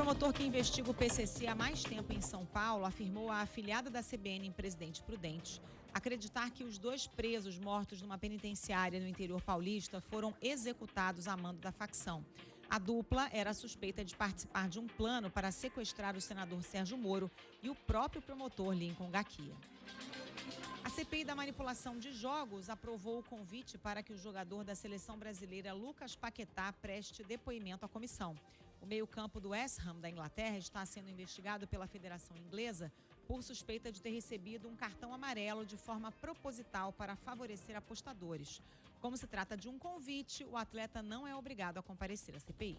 promotor que investiga o PCC há mais tempo em São Paulo afirmou à afiliada da CBN em Presidente Prudente acreditar que os 2 presos mortos numa penitenciária no interior paulista foram executados a mando da facção. A dupla era suspeita de participar de um plano para sequestrar o senador Sérgio Moro e o próprio promotor Lincoln Gaquia. A CPI da manipulação de jogos aprovou o convite para que o jogador da seleção brasileira Lucas Paquetá preste depoimento à comissão. O meio-campo do West Ham da Inglaterra está sendo investigado pela Federação Inglesa por suspeita de ter recebido um cartão amarelo de forma proposital para favorecer apostadores. Como se trata de um convite, o atleta não é obrigado a comparecer à CPI.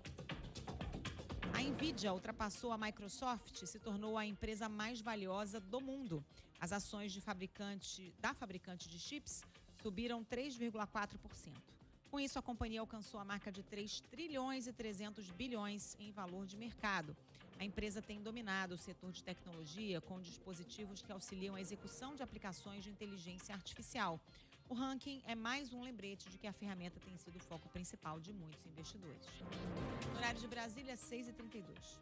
A Nvidia ultrapassou a Microsoft e se tornou a empresa mais valiosa do mundo. As ações da fabricante de chips subiram 3,4%. Com isso, a companhia alcançou a marca de 3 trilhões e 300 bilhões em valor de mercado. A empresa tem dominado o setor de tecnologia com dispositivos que auxiliam a execução de aplicações de inteligência artificial. O ranking é mais um lembrete de que a ferramenta tem sido o foco principal de muitos investidores. No horário de Brasília, 6h32.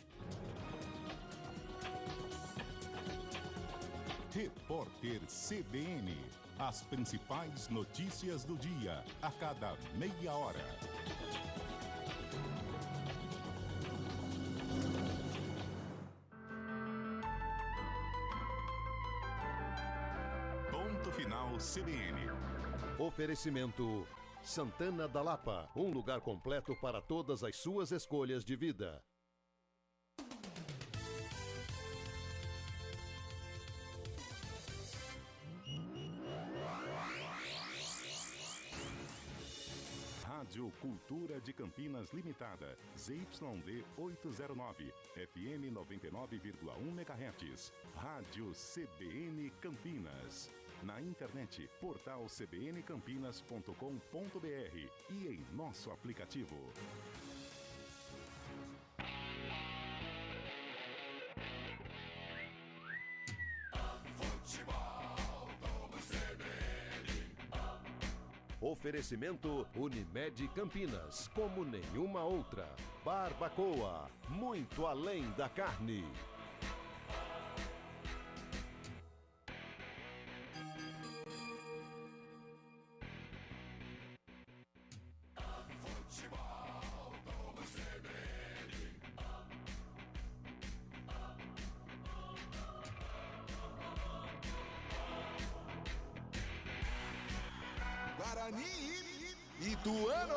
Repórter CBN. As principais notícias do dia, a cada meia hora. Ponto final CBN. Oferecimento Santana da Lapa, um lugar completo para todas as suas escolhas de vida. Rádio Cultura de Campinas Limitada, ZYD 809, FM 99,1 MHz. Rádio CBN Campinas. Na internet, portal cbncampinas.com.br e em nosso aplicativo. Oferecimento Unimed Campinas, como nenhuma outra. Barbacoa, muito além da carne. Guarani Ituano.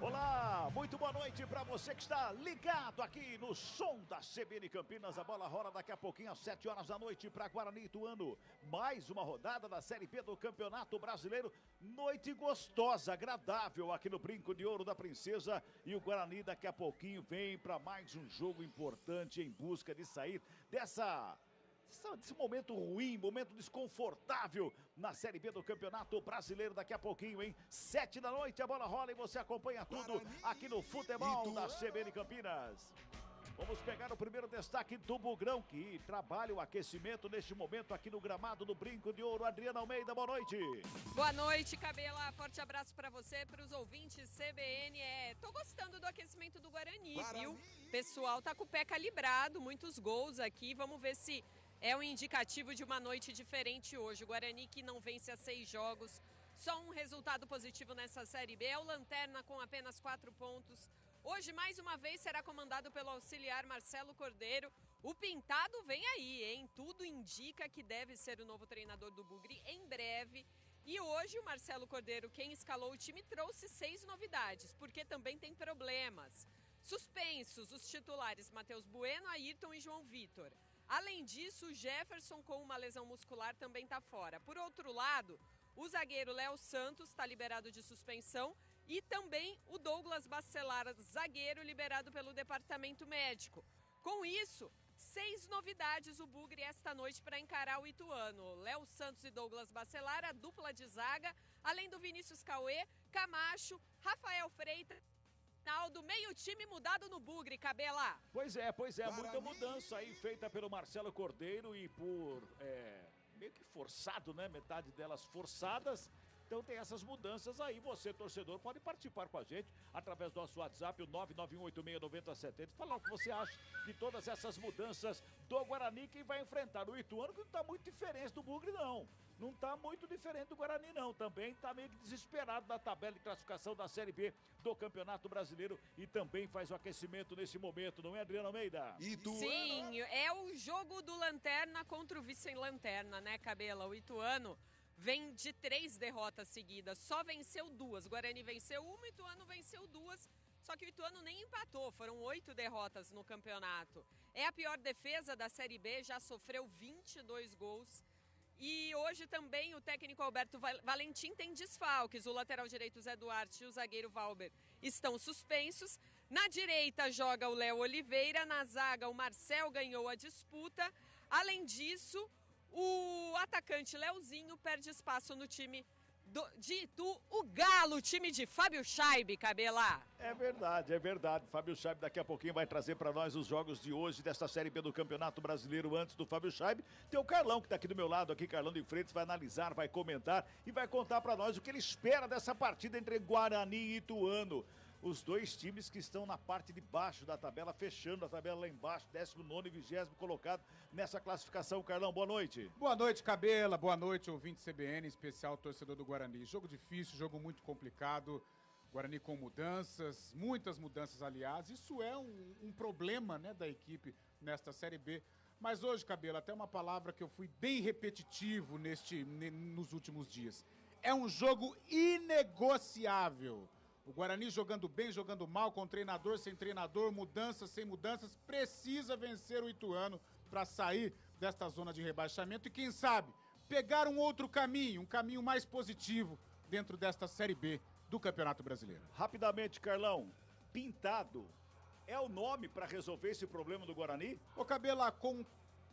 Olá, muito boa noite para você que está ligado aqui no som da CBN Campinas. A bola rola daqui a pouquinho às 7 horas da noite para Guarani Ituano. Mais uma rodada da Série B do Campeonato Brasileiro. Noite gostosa, agradável aqui no Brinco de Ouro da Princesa. E o Guarani daqui a pouquinho vem para mais um jogo importante em busca de sair desse momento ruim, momento desconfortável na Série B do Campeonato Brasileiro. Daqui a pouquinho, hein? 7 da noite, a bola rola e você acompanha tudo aqui no futebol da CBN Campinas. Vamos pegar o primeiro destaque do Bugrão, que trabalha o aquecimento neste momento aqui no gramado do Brinco de Ouro. Adriana Almeida, boa noite. Boa noite, Cabela. Forte abraço para você, para os ouvintes CBN. Tô gostando do aquecimento do Guarani, viu? O pessoal tá com o pé calibrado, muitos gols aqui. Vamos ver se é um indicativo de uma noite diferente hoje. O Guarani, que não vence há 6 jogos, só um resultado positivo nessa Série B. É o Lanterna com apenas 4 pontos. Hoje, mais uma vez, será comandado pelo auxiliar Marcelo Cordeiro. O Pintado vem aí, hein? Tudo indica que deve ser o novo treinador do Bugre em breve. E hoje o Marcelo Cordeiro, quem escalou o time, trouxe 6 novidades, porque também tem problemas. Suspensos os titulares Matheus Bueno, Ayrton e João Vitor. Além disso, o Jefferson, com uma lesão muscular, também está fora. Por outro lado, o zagueiro Léo Santos está liberado de suspensão e também o Douglas Bacelar, zagueiro, liberado pelo departamento médico. Com isso, 6 novidades o Bugre esta noite para encarar o Ituano. Léo Santos e Douglas Bacelar, a dupla de zaga, além do Vinícius Cauê, Camacho, Rafael Freitas, Naldo, meio time mudado no Bugre, Cabela. Pois é, muita mudança aí feita pelo Marcelo Cordeiro e por meio que forçado, né? Metade delas forçadas. Então tem essas mudanças aí. Você, torcedor, pode participar com a gente através do nosso WhatsApp, o 991869070. Falar o que você acha de todas essas mudanças do Guarani, que vai enfrentar o Ituano, que não está muito diferente do Bugre, não. Não está muito diferente do Guarani, não. Também está meio que desesperado na tabela de classificação da Série B do Campeonato Brasileiro e também faz o aquecimento nesse momento, não é, Adriano Almeida? Sim, é o jogo do Lanterna contra o vice-lanterna, né, Cabela? O Ituano vem de 3 derrotas seguidas, só venceu 2. Guarani venceu 1, Ituano venceu 2. Só que o Ituano nem empatou, foram 8 derrotas no campeonato. É a pior defesa da Série B, já sofreu 22 gols. E hoje também o técnico Alberto Valentim tem desfalques. O lateral direito Zé Duarte e o zagueiro Valber estão suspensos. Na direita joga o Léo Oliveira, na zaga o Marcel ganhou a disputa. Além disso, o atacante Leozinho perde espaço no time de Itu, o Galo, time de Fábio Scheibe, Cabela. É verdade, é verdade. Fábio Scheibe daqui a pouquinho vai trazer para nós os jogos de hoje desta Série B do Campeonato Brasileiro. Antes do Fábio Scheibe, tem o Carlão que está aqui do meu lado, aqui, Carlão de Freitas, vai analisar, vai comentar e vai contar para nós o que ele espera dessa partida entre Guarani e Ituano. Os dois times que estão na parte de baixo da tabela, fechando a tabela lá embaixo, 19º e 20º colocado nessa classificação. Carlão, boa noite. Boa noite, Cabela, boa noite, ouvinte CBN, especial torcedor do Guarani. Jogo difícil, jogo muito complicado, Guarani com mudanças, muitas mudanças, aliás. Isso é um problema, né, da equipe nesta Série B. Mas hoje, Cabela, até uma palavra que eu fui bem repetitivo nos últimos dias. É um jogo inegociável. O Guarani jogando bem, jogando mal, com treinador, sem treinador, mudanças, sem mudanças, precisa vencer o Ituano para sair desta zona de rebaixamento e, quem sabe, pegar um outro caminho, um caminho mais positivo dentro desta Série B do Campeonato Brasileiro. Rapidamente, Carlão, Pintado é o nome para resolver esse problema do Guarani? Ô, Cabela, com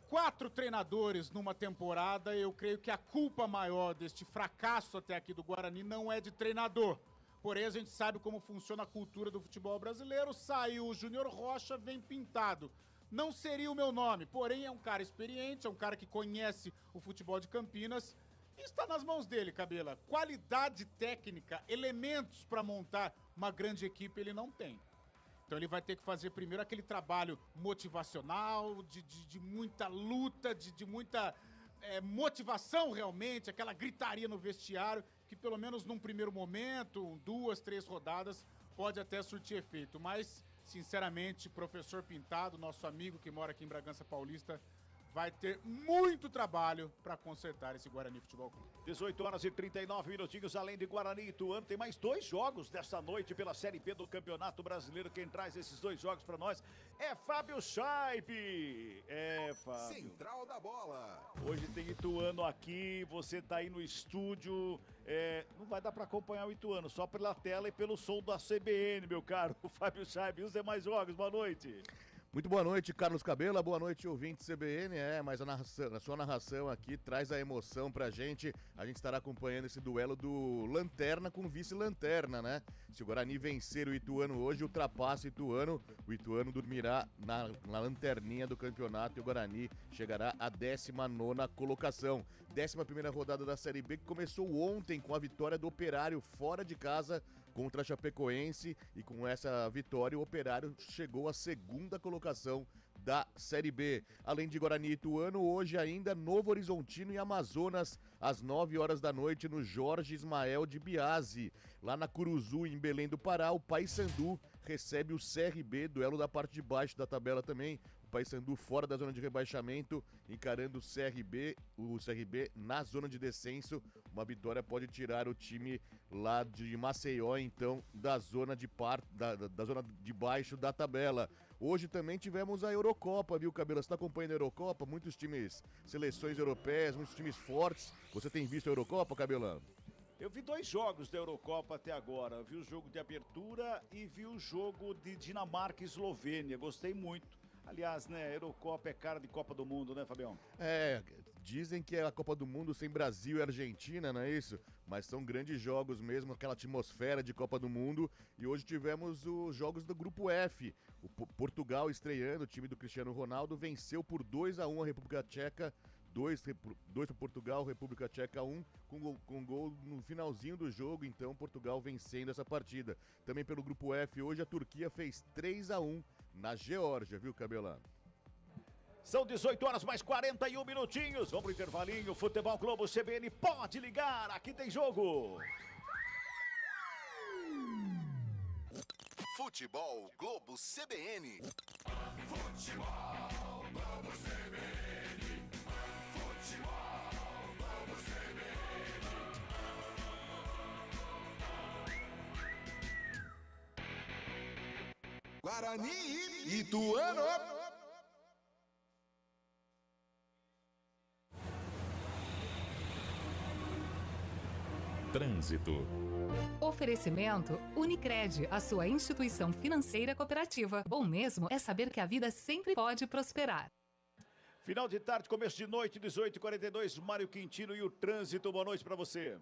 4 treinadores numa temporada, eu creio que a culpa maior deste fracasso até aqui do Guarani não é de treinador. Porém, a gente sabe como funciona a cultura do futebol brasileiro. Saiu o Júnior Rocha, vem Pintado. Não seria o meu nome, porém é um cara experiente, é um cara que conhece o futebol de Campinas. E está nas mãos dele, Cabela. Qualidade técnica, elementos para montar uma grande equipe ele não tem. Então ele vai ter que fazer primeiro aquele trabalho motivacional, de muita luta, de muita motivação realmente, aquela gritaria no vestiário, que pelo menos num primeiro momento, 2, 3 rodadas, pode até surtir efeito. Mas, sinceramente, professor Pintado, nosso amigo que mora aqui em Bragança Paulista, vai ter muito trabalho para consertar esse Guarani Futebol Clube. 18h39, além de Guarani e Ituano, tem mais 2 jogos desta noite pela Série B do Campeonato Brasileiro. Quem traz esses 2 jogos para nós é Fábio Scheibe. É, Fábio. Central da Bola. Hoje tem Ituano aqui, você tá aí no estúdio, não vai dar para acompanhar o Ituano, só pela tela e pelo som da CBN, meu caro Fábio Scheibe. E os demais jogos, boa noite. Muito boa noite, Carlos Cabela, boa noite, ouvinte CBN, mas a sua narração aqui traz a emoção pra gente. A gente estará acompanhando esse duelo do Lanterna com vice-lanterna, né? Se o Guarani vencer o Ituano hoje, ultrapassa o Ituano dormirá na lanterninha do campeonato e o Guarani chegará à 19ª colocação. 11ª rodada da Série B, que começou ontem com a vitória do Operário fora de casa contra a Chapecoense, e com essa vitória o Operário chegou à 2ª colocação da Série B. Além de Guarani e Ituano, hoje ainda Novo Horizontino e Amazonas, às 9 horas da noite, no Jorge Ismael de Biasi. Lá na Curuzu, em Belém do Pará, o Paysandu recebe o CRB, duelo da parte de baixo da tabela também. Paysandu fora da zona de rebaixamento, encarando o CRB na zona de descenso. Uma vitória pode tirar o time lá de Maceió, então, da zona de zona de baixo da tabela. Hoje também tivemos a Eurocopa, viu, Cabela? Você está acompanhando a Eurocopa? Muitos times, seleções europeias, muitos times fortes. Você tem visto a Eurocopa, Cabelão? Eu vi 2 jogos da Eurocopa até agora. Vi o jogo de abertura e vi o jogo de Dinamarca e Eslovênia. Gostei muito. Aliás, né, a Eurocopa é cara de Copa do Mundo, né, Fabião? Dizem que é a Copa do Mundo sem Brasil e Argentina, não é isso? Mas são grandes jogos mesmo, aquela atmosfera de Copa do Mundo. E hoje tivemos os jogos do Grupo F. O Portugal estreando, o time do Cristiano Ronaldo venceu por 2-1 a República Tcheca 2 para Portugal, República Tcheca 1, com gol no finalzinho do jogo, então Portugal vencendo essa partida. Também pelo grupo F, hoje a Turquia fez 3-1 na Geórgia, viu, Cabelão? São 18 horas mais 41 minutinhos. Vamos pro intervalinho. Futebol Globo CBN, pode ligar, aqui tem jogo. Futebol Globo CBN. Futebol Globo CBN. Futebol Globo CBN. Guarani e Ituano. Trânsito. Oferecimento Unicred, a sua instituição financeira cooperativa. Bom mesmo é saber que a vida sempre pode prosperar. Final de tarde, começo de noite, 18h42, Mário Quintino e o trânsito. Boa noite para você.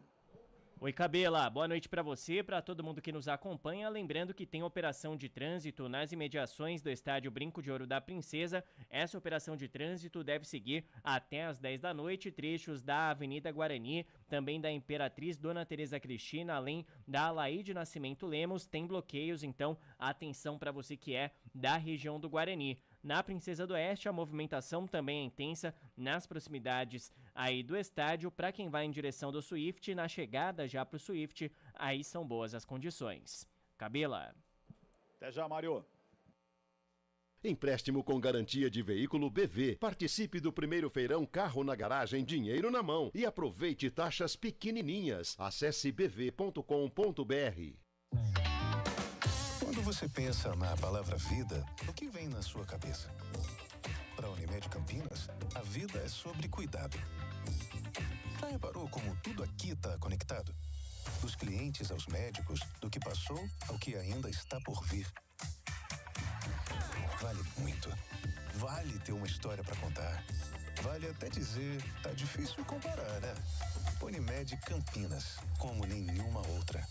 Oi, Cabela, boa noite para você, para todo mundo que nos acompanha. Lembrando que tem operação de trânsito nas imediações do estádio Brinco de Ouro da Princesa. Essa operação de trânsito deve seguir até às 10 da noite, trechos da Avenida Guarani, também da Imperatriz Dona Teresa Cristina, além da Alaide Nascimento Lemos. Tem bloqueios, então atenção para você que é da região do Guarani. Na Princesa do Oeste, a movimentação também é intensa nas proximidades aí do estádio. Para quem vai em direção do Swift, na chegada já para o Swift, aí são boas as condições. Cabela. Até já, Mário. Empréstimo com garantia de veículo BV. Participe do primeiro feirão Carro na Garagem, Dinheiro na Mão e aproveite taxas pequenininhas. Acesse bv.com.br. Quando você pensa na palavra vida, o que vem na sua cabeça? Para a Unimed Campinas, a vida é sobre cuidado. Já reparou como tudo aqui está conectado? Dos clientes aos médicos, do que passou ao que ainda está por vir. Vale muito. Vale ter uma história para contar. Vale até dizer, tá difícil comparar, né? Unimed Campinas, como nenhuma outra.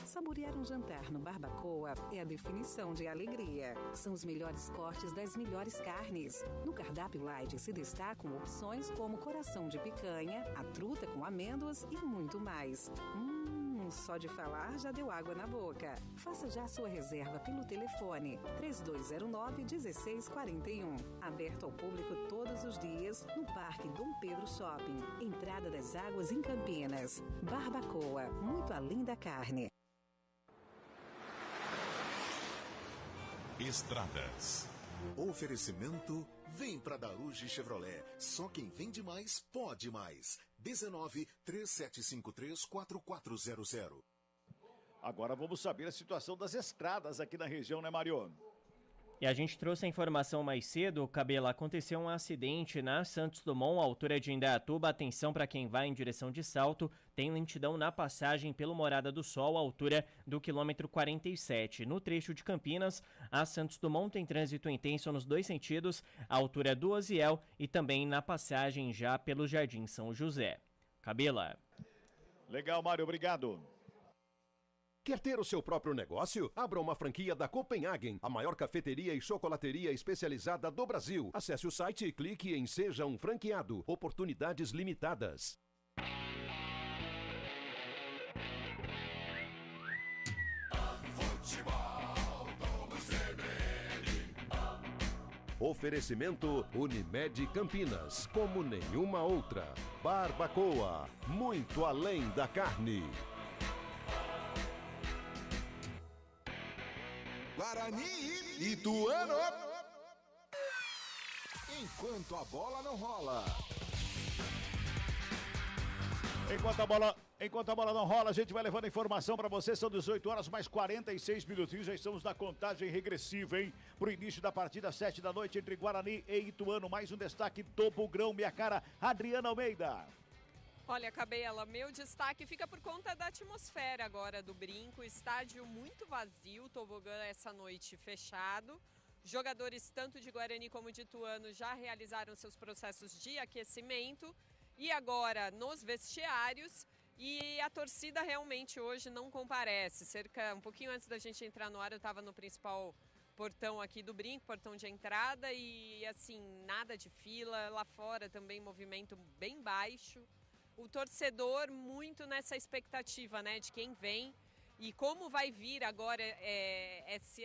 Saborear um jantar no Barbacoa é a definição de alegria. São os melhores cortes das melhores carnes. No cardápio light se destacam opções como coração de picanha, a truta com amêndoas e muito mais. Só de falar já deu água na boca. Faça já sua reserva pelo telefone 3209-1641. Aberto ao público todos os dias no Parque Dom Pedro Shopping. Entrada das Águas em Campinas. Barbacoa, muito além da carne. Estradas. Oferecimento vem pra Daruge Chevrolet. Só quem vende mais pode mais. 19-3753-4400. Agora vamos saber a situação das estradas aqui na região, né, Mário? E a gente trouxe a informação mais cedo, Cabela, aconteceu um acidente na Santos Dumont, altura de Indaiatuba. Atenção para quem vai em direção de Salto, tem lentidão na passagem pelo Morada do Sol, altura do quilômetro 47. No trecho de Campinas, a Santos Dumont tem trânsito intenso nos dois sentidos, altura do Oziel e também na passagem já pelo Jardim São José. Cabela. Legal, Mário, obrigado. Quer ter o seu próprio negócio? Abra uma franquia da Copenhagen, a maior cafeteria e chocolateria especializada do Brasil. Acesse o site e clique em Seja um Franqueado. Oportunidades limitadas. Oferecimento Unimed Campinas, como nenhuma outra. Barbacoa, muito além da carne. Guarani e Ituano. Enquanto a bola não rola. Enquanto a bola não rola, a gente vai levando informação para você. São 18 horas mais 46 minutinhos. Já estamos na contagem regressiva, hein? Pro início da partida, 7 da noite, entre Guarani e Ituano. Mais um destaque do Bugrão, minha cara, Adriana Almeida. Olha, Cabela, meu destaque fica por conta da atmosfera agora do Brinco. Estádio muito vazio, tobogã essa noite fechado. Jogadores tanto de Guarani como de Ituano já realizaram seus processos de aquecimento. E agora nos vestiários. E a torcida realmente hoje não comparece. Um pouquinho antes da gente entrar no ar, eu estava no principal portão aqui do Brinco, portão de entrada, e assim, nada de fila. Lá fora também movimento bem baixo. O torcedor muito nessa expectativa, né, de quem vem e como vai vir agora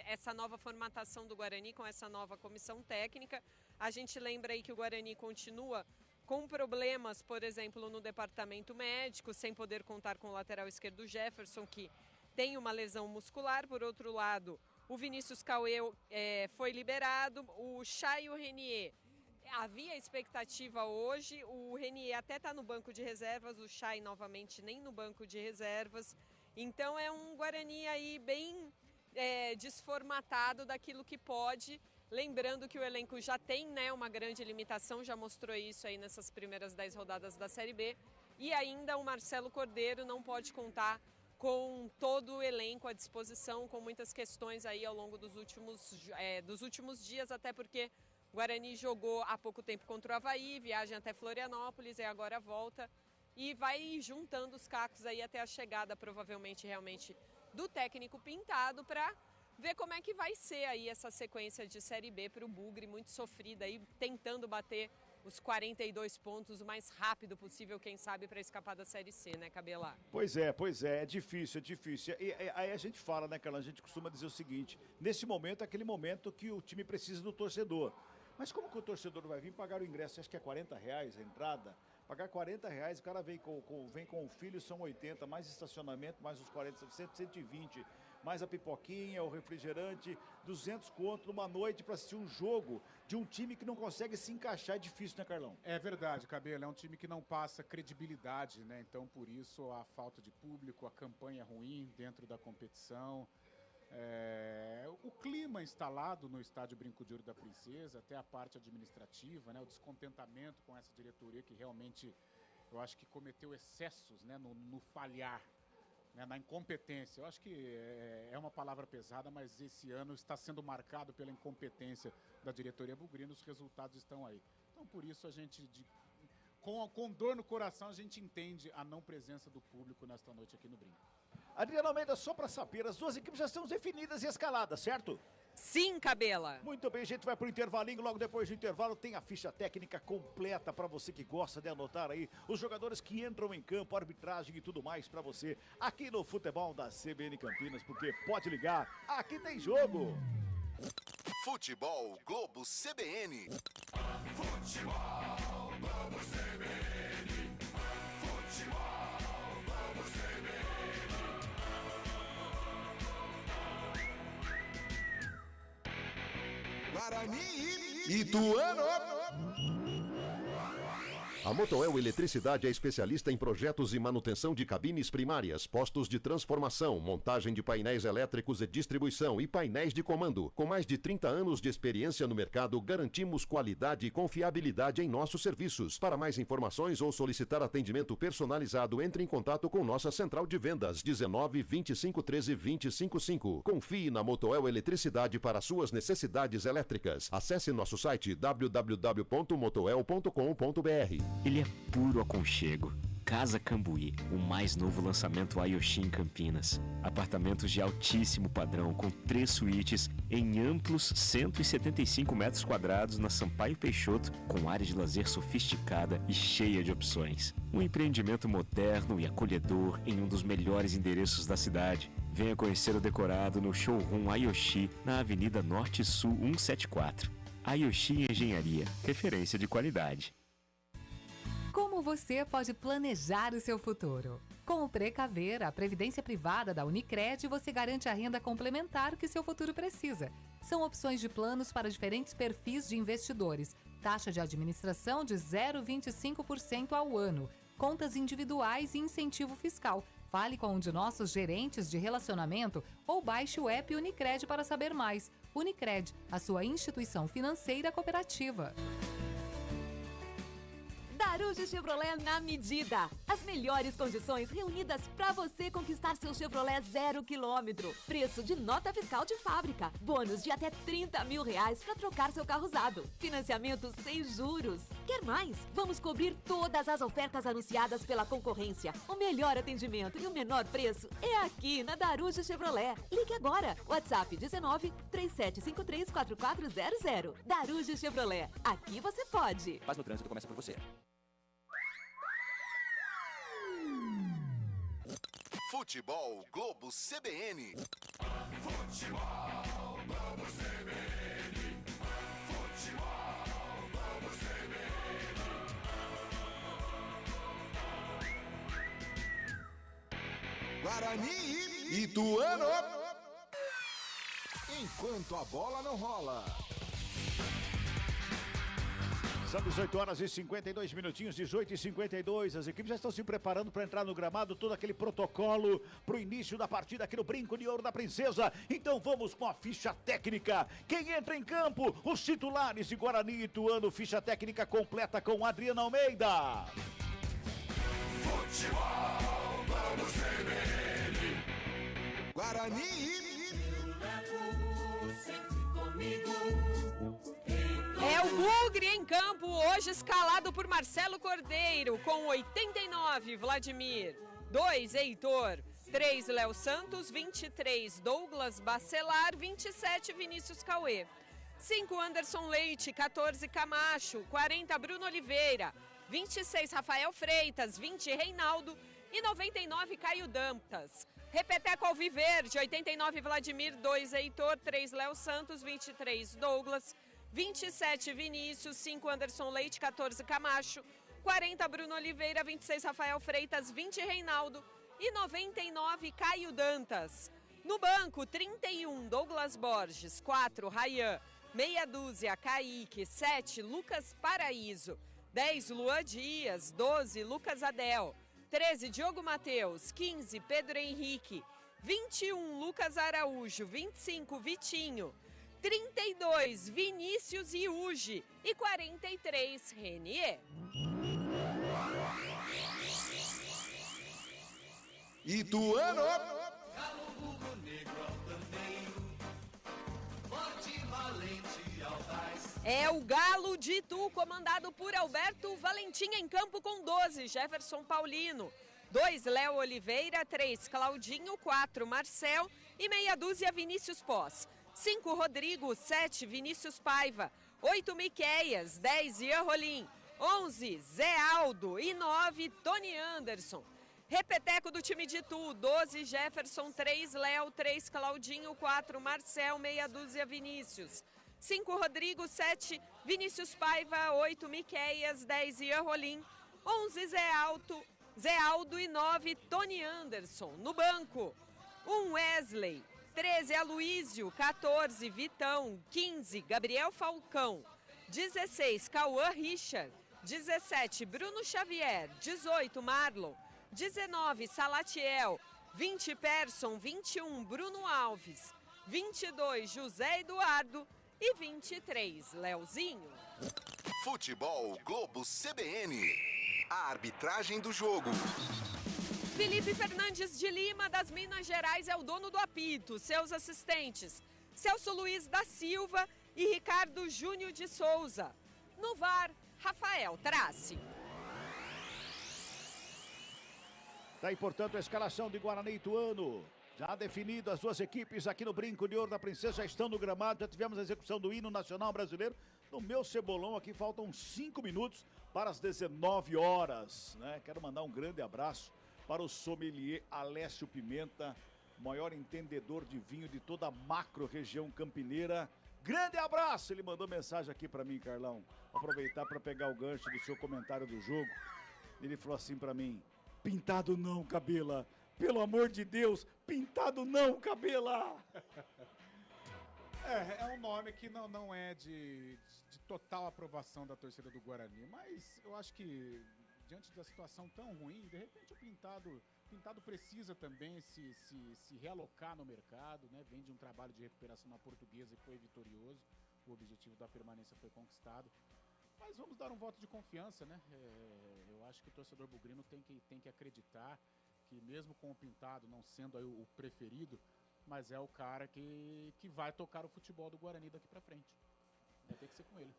essa nova formatação do Guarani com essa nova comissão técnica. A gente lembra aí que o Guarani continua com problemas, por exemplo, no departamento médico, sem poder contar com o lateral esquerdo Jefferson, que tem uma lesão muscular. Por outro lado, o Vinícius Cauê foi liberado, o Chay e o Renier. Havia expectativa hoje, o Renier até está no banco de reservas, o Chay novamente nem no banco de reservas. Então é um Guarani aí bem desformatado daquilo que pode. Lembrando que o elenco já tem, né, uma grande limitação, já mostrou isso aí nessas primeiras 10 rodadas da Série B. E ainda o Marcelo Cordeiro não pode contar com todo o elenco à disposição, com muitas questões aí ao longo dos últimos dias, até porque o Guarani jogou há pouco tempo contra o Avaí, viagem até Florianópolis e agora volta. E vai juntando os cacos aí até a chegada, provavelmente, realmente, do técnico Pintado, para ver como é que vai ser aí essa sequência de Série B para o Bugre, muito sofrida aí, tentando bater os 42 pontos o mais rápido possível, quem sabe, para escapar da Série C, né, Cabelá? Pois é, é difícil. E aí a gente fala, né, Carla, a gente costuma dizer o seguinte, nesse momento é aquele momento que o time precisa do torcedor. Mas como que o torcedor vai vir pagar o ingresso? Acho que é R$40 a entrada. Pagar R$40, o cara vem com o filho, são 80, mais estacionamento, mais os 40, 120, mais a pipoquinha, o refrigerante, 200 conto numa noite para assistir um jogo de um time que não consegue se encaixar. É difícil, né, Carlão? É verdade, Cabelo, é um time que não passa credibilidade, né? Então, por isso, a falta de público, a campanha ruim dentro da competição. O clima instalado no estádio Brinco de Ouro da Princesa, até a parte administrativa, né, o descontentamento com essa diretoria que realmente, eu acho que cometeu excessos, né, no falhar, né, na incompetência. Eu acho que é uma palavra pesada, mas esse ano está sendo marcado pela incompetência da diretoria bugrina, os resultados estão aí. Então, por isso, a gente, com dor no coração, a gente entende a não presença do público nesta noite aqui no Brinco. Adriana Almeida, só para saber, as duas equipes já estão definidas e escaladas, certo? Sim, Cabela. Muito bem, a gente vai pro intervalinho, logo depois do intervalo tem a ficha técnica completa para você que gosta de anotar aí os jogadores que entram em campo, arbitragem e tudo mais para você aqui no futebol da CBN Campinas, porque pode ligar, aqui tem jogo. Futebol Globo CBN. Futebol Globo CBN. Futebol Globo CBN. Guarani e Ituano. A Motoel Eletricidade é especialista em projetos e manutenção de cabines primárias, postos de transformação, montagem de painéis elétricos e distribuição e painéis de comando. Com mais de 30 anos de experiência no mercado, garantimos qualidade e confiabilidade em nossos serviços. Para mais informações ou solicitar atendimento personalizado, entre em contato com nossa central de vendas 19 25 13 255. Confie na Motoel Eletricidade para suas necessidades elétricas. Acesse nosso site www.motoel.com.br. Ele é puro aconchego. Casa Cambuí, o mais novo lançamento Ayoshi em Campinas. Apartamentos de altíssimo padrão com 3 suítes em amplos 175 metros quadrados na Sampaio Peixoto, com área de lazer sofisticada e cheia de opções. Um empreendimento moderno e acolhedor em um dos melhores endereços da cidade. Venha conhecer o decorado no showroom Ayoshi, na Avenida Norte Sul 174. Ayoshi Engenharia, referência de qualidade. Como você pode planejar o seu futuro? Com o Precaver, a previdência privada da Unicred, você garante a renda complementar que seu futuro precisa. São opções de planos para diferentes perfis de investidores. Taxa de administração de 0,25% ao ano. Contas individuais e incentivo fiscal. Fale com um de nossos gerentes de relacionamento ou baixe o app Unicred para saber mais. Unicred, a sua instituição financeira cooperativa. Da Daruge Chevrolet na medida. As melhores condições reunidas para você conquistar seu Chevrolet 0 km. Preço de nota fiscal de fábrica. Bônus de até R$30 mil para trocar seu carro usado. Financiamento sem juros. Quer mais? Vamos cobrir todas as ofertas anunciadas pela concorrência. O melhor atendimento e o menor preço é aqui na Daruge Chevrolet. Ligue agora. WhatsApp 19 3753 4400. Daruge Chevrolet. Aqui você pode. Paz no trânsito começa por você. Futebol Globo CBN. Futebol Globo CBN. Futebol Globo CBN. Guarani e Ituano. Enquanto a bola não rola. São 18 horas e 52 minutinhos, 18h52. As equipes já estão se preparando para entrar no gramado, todo aquele protocolo para o início da partida aqui no Brinco de Ouro da Princesa. Então vamos com a ficha técnica. Quem entra em campo? Os titulares de Guarani e Ituano. Ficha técnica completa com Adriano Almeida. Futebol, vamos CBN. Guarani e... É o Bugre em campo, hoje escalado por Marcelo Cordeiro, com 89, Vladimir, 2, Heitor, 3, Léo Santos, 23, Douglas Bacelar, 27, Vinícius Cauê, 5, Anderson Leite, 14, Camacho, 40, Bruno Oliveira, 26, Rafael Freitas, 20, Reinaldo e 99, Caio Dantas. Repeteco Alviverde, 89, Vladimir, 2, Heitor, 3, Léo Santos, 23, Douglas, 27, Vinícius, 5, Anderson Leite, 14, Camacho, 40, Bruno Oliveira, 26, Rafael Freitas, 20, Reinaldo e 99, Caio Dantas. No banco, 31, Douglas Borges, 4, Rayan, meia dúzia, Kaique, 7, Lucas Paraíso, 10, Luan Dias, 12, Lucas Adel, 13, Diogo Mateus, 15, Pedro Henrique, 21, Lucas Araújo, 25, Vitinho, 32, Vinícius Iuge e 43, Renier. Ituano. Galo rubro-negro altaneiro, forte, valente, audaz. É o Galo de Itu, comandado por Alberto Valentim em campo com 12, Jefferson Paulino, 2, Léo Oliveira, 3, Claudinho, 4, Marcel e meia dúzia, Vinícius Pós. 5, Rodrigo, 7, Vinícius Paiva, 8, Miqueias, 10, Ian Rolim, 11, Zé Aldo e 9, Tony Anderson. Repeteco do time de Itu, 12, Jefferson, 3, Léo, 3, Claudinho, 4, Marcel, meia dúzia, Vinícius. 5, Rodrigo, 7, Vinícius Paiva, 8, Miqueias, 10, Ian Rolim, 11, Zé Aldo e 9, Tony Anderson. No banco, 1, Wesley, 13, Aloísio, 14, Vitão, 15, Gabriel Falcão, 16, Cauã Richard, 17, Bruno Xavier, 18, Marlon, 19, Salatiel, 20, Persson, 21, Bruno Alves, 22, José Eduardo e 23, Leozinho. Futebol Globo CBN. A arbitragem do jogo. Felipe Fernandes de Lima, das Minas Gerais, é o dono do apito. Seus assistentes, Celso Luiz da Silva e Ricardo Júnior de Souza. No VAR, Rafael Trace. Tá aí, portanto, a escalação de Guarani e Ituano. Já definido, as duas equipes aqui no Brinco de Ouro da Princesa já estão no gramado. Já tivemos a execução do hino nacional brasileiro. No meu cebolão aqui faltam 5 minutos para as 19 horas. Né? Quero mandar um grande abraço para o sommelier Alessio Pimenta, maior entendedor de vinho de toda a macro região campineira. Grande abraço! Ele mandou mensagem aqui para mim, Carlão. Aproveitar para pegar o gancho do seu comentário do jogo. Ele falou assim para mim: pintado não, Cabela. Pelo amor de Deus, pintado não, Cabela. É um nome que não é de total aprovação da torcida do Guarani, mas eu acho que diante da situação tão ruim, de repente o Pintado precisa também se realocar no mercado, né? Vem de um trabalho de recuperação na Portuguesa e foi vitorioso, o objetivo da permanência foi conquistado. Mas vamos dar um voto de confiança, né? Eu acho que o torcedor bugrino tem que acreditar que mesmo com o Pintado não sendo aí o preferido, mas é o cara que vai tocar o futebol do Guarani daqui pra frente. Vai ter que ser com ele.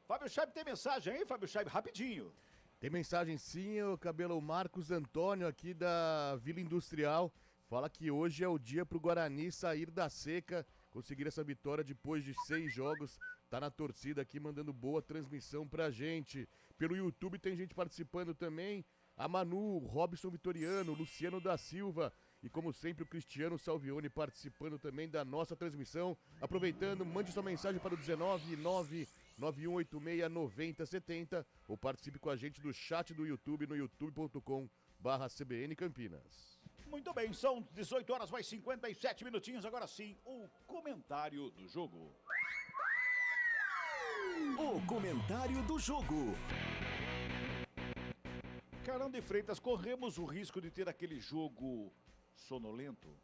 Fábio Scheib tem mensagem aí, Fábio Scheib, rapidinho. Tem mensagem sim, o Cabelo Marcos Antônio aqui da Vila Industrial. Fala que hoje é o dia pro Guarani sair da seca, conseguir essa vitória depois de 6 jogos. Tá na torcida aqui mandando boa transmissão pra gente. Pelo YouTube tem gente participando também. A Manu, Robson Vitoriano, Luciano da Silva e como sempre o Cristiano Salvione participando também da nossa transmissão. Aproveitando, mande sua mensagem para o 19991869070 ou participe com a gente do chat do YouTube no youtube.com/CBN Campinas. Muito bem, são 18 horas mais 57 minutinhos. Agora sim, o comentário do jogo. O comentário do jogo. Carlão de Freitas, corremos o risco de ter aquele jogo sonolento?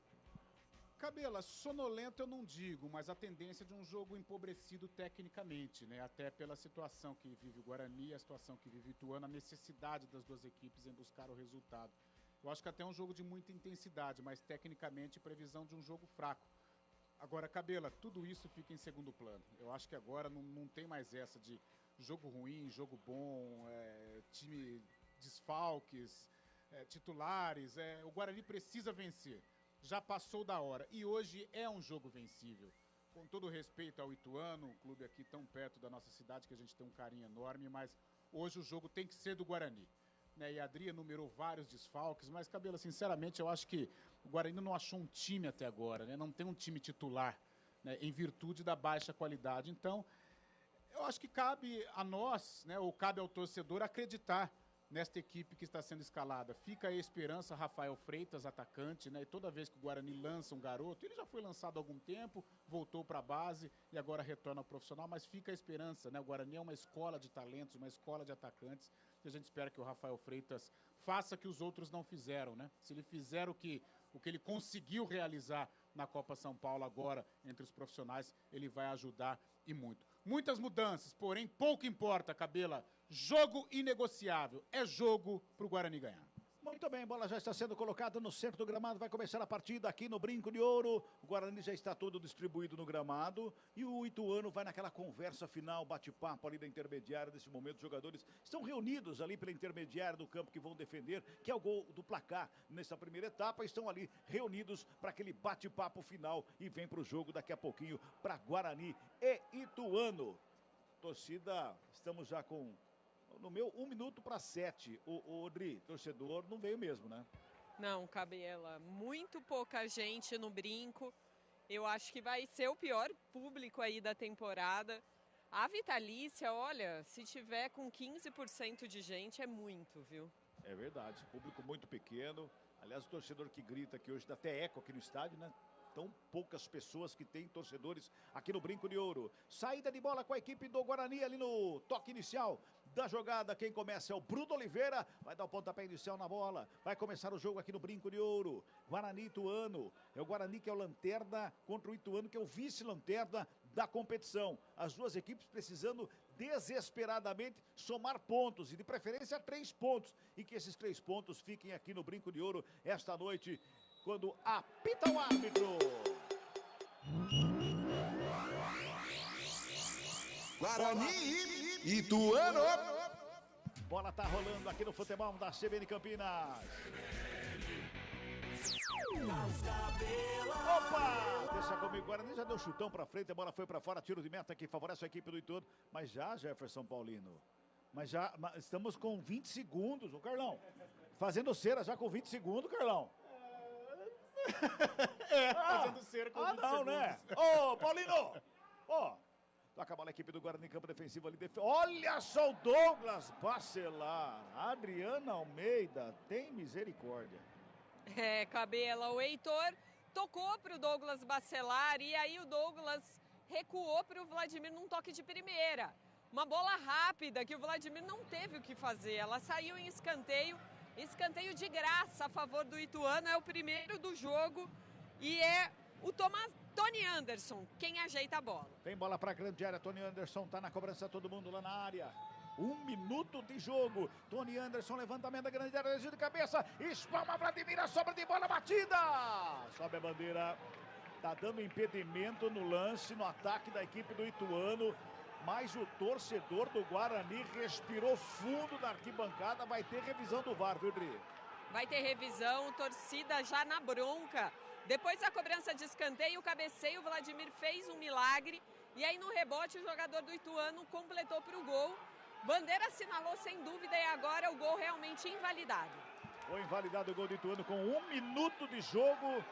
Cabela, sonolento eu não digo, mas a tendência de um jogo empobrecido tecnicamente, né? Até pela situação que vive o Guarani, a situação que vive o Ituano, a necessidade das duas equipes em buscar o resultado. Eu acho que até é um jogo de muita intensidade, mas tecnicamente previsão de um jogo fraco. Agora, Cabela, tudo isso fica em segundo plano. Eu acho que agora não tem mais essa de jogo ruim, jogo bom, time desfalques, titulares. O Guarani precisa vencer. Já passou da hora. E hoje é um jogo vencível. Com todo respeito ao Ituano, um clube aqui tão perto da nossa cidade que a gente tem um carinho enorme, mas hoje o jogo tem que ser do Guarani. Né? E a Adria numerou vários desfalques, mas, Cabela, sinceramente, eu acho que o Guarani não achou um time até agora, né? Não tem um time titular, né? Em virtude da baixa qualidade. Então, eu acho que cabe a nós, né? Ou cabe ao torcedor acreditar nesta equipe que está sendo escalada. Fica a esperança, Rafael Freitas, atacante, né? E toda vez que o Guarani lança um garoto, ele já foi lançado há algum tempo, voltou para a base e agora retorna ao profissional, mas fica a esperança, né? O Guarani é uma escola de talentos, uma escola de atacantes, e a gente espera que o Rafael Freitas faça o que os outros não fizeram, né? Se ele fizer o que ele conseguiu realizar na Copa São Paulo agora, entre os profissionais, ele vai ajudar e muito. Muitas mudanças, porém pouco importa, Cabela. Jogo inegociável. É jogo pro Guarani ganhar. Muito bem, bola já está sendo colocada no centro do gramado. Vai começar a partida aqui no Brinco de Ouro. O Guarani já está todo distribuído no gramado. E o Ituano vai naquela conversa final, bate-papo ali da intermediária. Nesse momento, os jogadores estão reunidos ali pela intermediária do campo que vão defender, que é o gol do placar nessa primeira etapa. Estão ali reunidos para aquele bate-papo final. E vem para o jogo daqui a pouquinho para Guarani e Ituano. Torcida, estamos já com... No meu, 1 minuto para 7. O Odri, torcedor, não veio mesmo, né? Não, Cabela, muito pouca gente no Brinco. Eu acho que vai ser o pior público aí da temporada. A Vitalícia, olha, se tiver com 15% de gente, é muito, viu? É verdade, público muito pequeno. Aliás, o torcedor que grita aqui hoje dá até eco aqui no estádio, né? Tão poucas pessoas que têm torcedores aqui no Brinco de Ouro. Saída de bola com a equipe do Guarani ali no toque inicial da jogada. Quem começa é o Bruno Oliveira. Vai dar o pontapé inicial na bola. Vai começar o jogo aqui no Brinco de Ouro. Guarani e Ituano. É o Guarani que é o lanterna contra o Ituano que é o vice-lanterna da competição. As duas equipes precisando desesperadamente somar pontos e de preferência 3 pontos. E que esses 3 pontos fiquem aqui no Brinco de Ouro esta noite, quando apita o árbitro. Guarani e Ituano. Bola tá rolando aqui no futebol da CBN Campinas. Opa! Deixa comigo, Guarani já deu chutão pra frente, a bola foi pra fora, tiro de meta que favorece a equipe do Ituano. Mas já, Jefferson Paulino, estamos com 20 segundos, o Carlão. Fazendo cera já com 20 segundos, Carlão. Fazendo cera com 20 não, segundos. né? Ô, Paulino! Toca a bola a equipe do Guarani em campo defensivo ali. Olha só o Douglas Bacelar. Adriana Almeida, tem misericórdia. Cabela, o Heitor tocou pro Douglas Bacelar e aí o Douglas recuou pro Vladimir num toque de primeira. Uma bola rápida que o Vladimir não teve o que fazer. Ela saiu em escanteio. Escanteio de graça a favor do Ituano, é o primeiro do jogo e é o Tony Anderson quem ajeita a bola. Tem bola para a grande área, Tony Anderson tá na cobrança, todo mundo lá na área. 1 minuto de jogo. Tony Anderson, levantamento da grande área, de cabeça. Espalma Vladimir, a sobra de bola batida. Sobe a bandeira. Tá dando impedimento no lance, no ataque da equipe do Ituano. Mas o torcedor do Guarani respirou fundo na arquibancada. Vai ter revisão do VAR, viu, Dri? Vai ter revisão, torcida já na bronca. Depois da cobrança de escanteio, o cabeceio, o Vladimir fez um milagre. E aí no rebote o jogador do Ituano completou para o gol. Bandeira assinalou sem dúvida e agora o gol realmente invalidado. Foi invalidado o gol do Ituano com 1 minuto de jogo.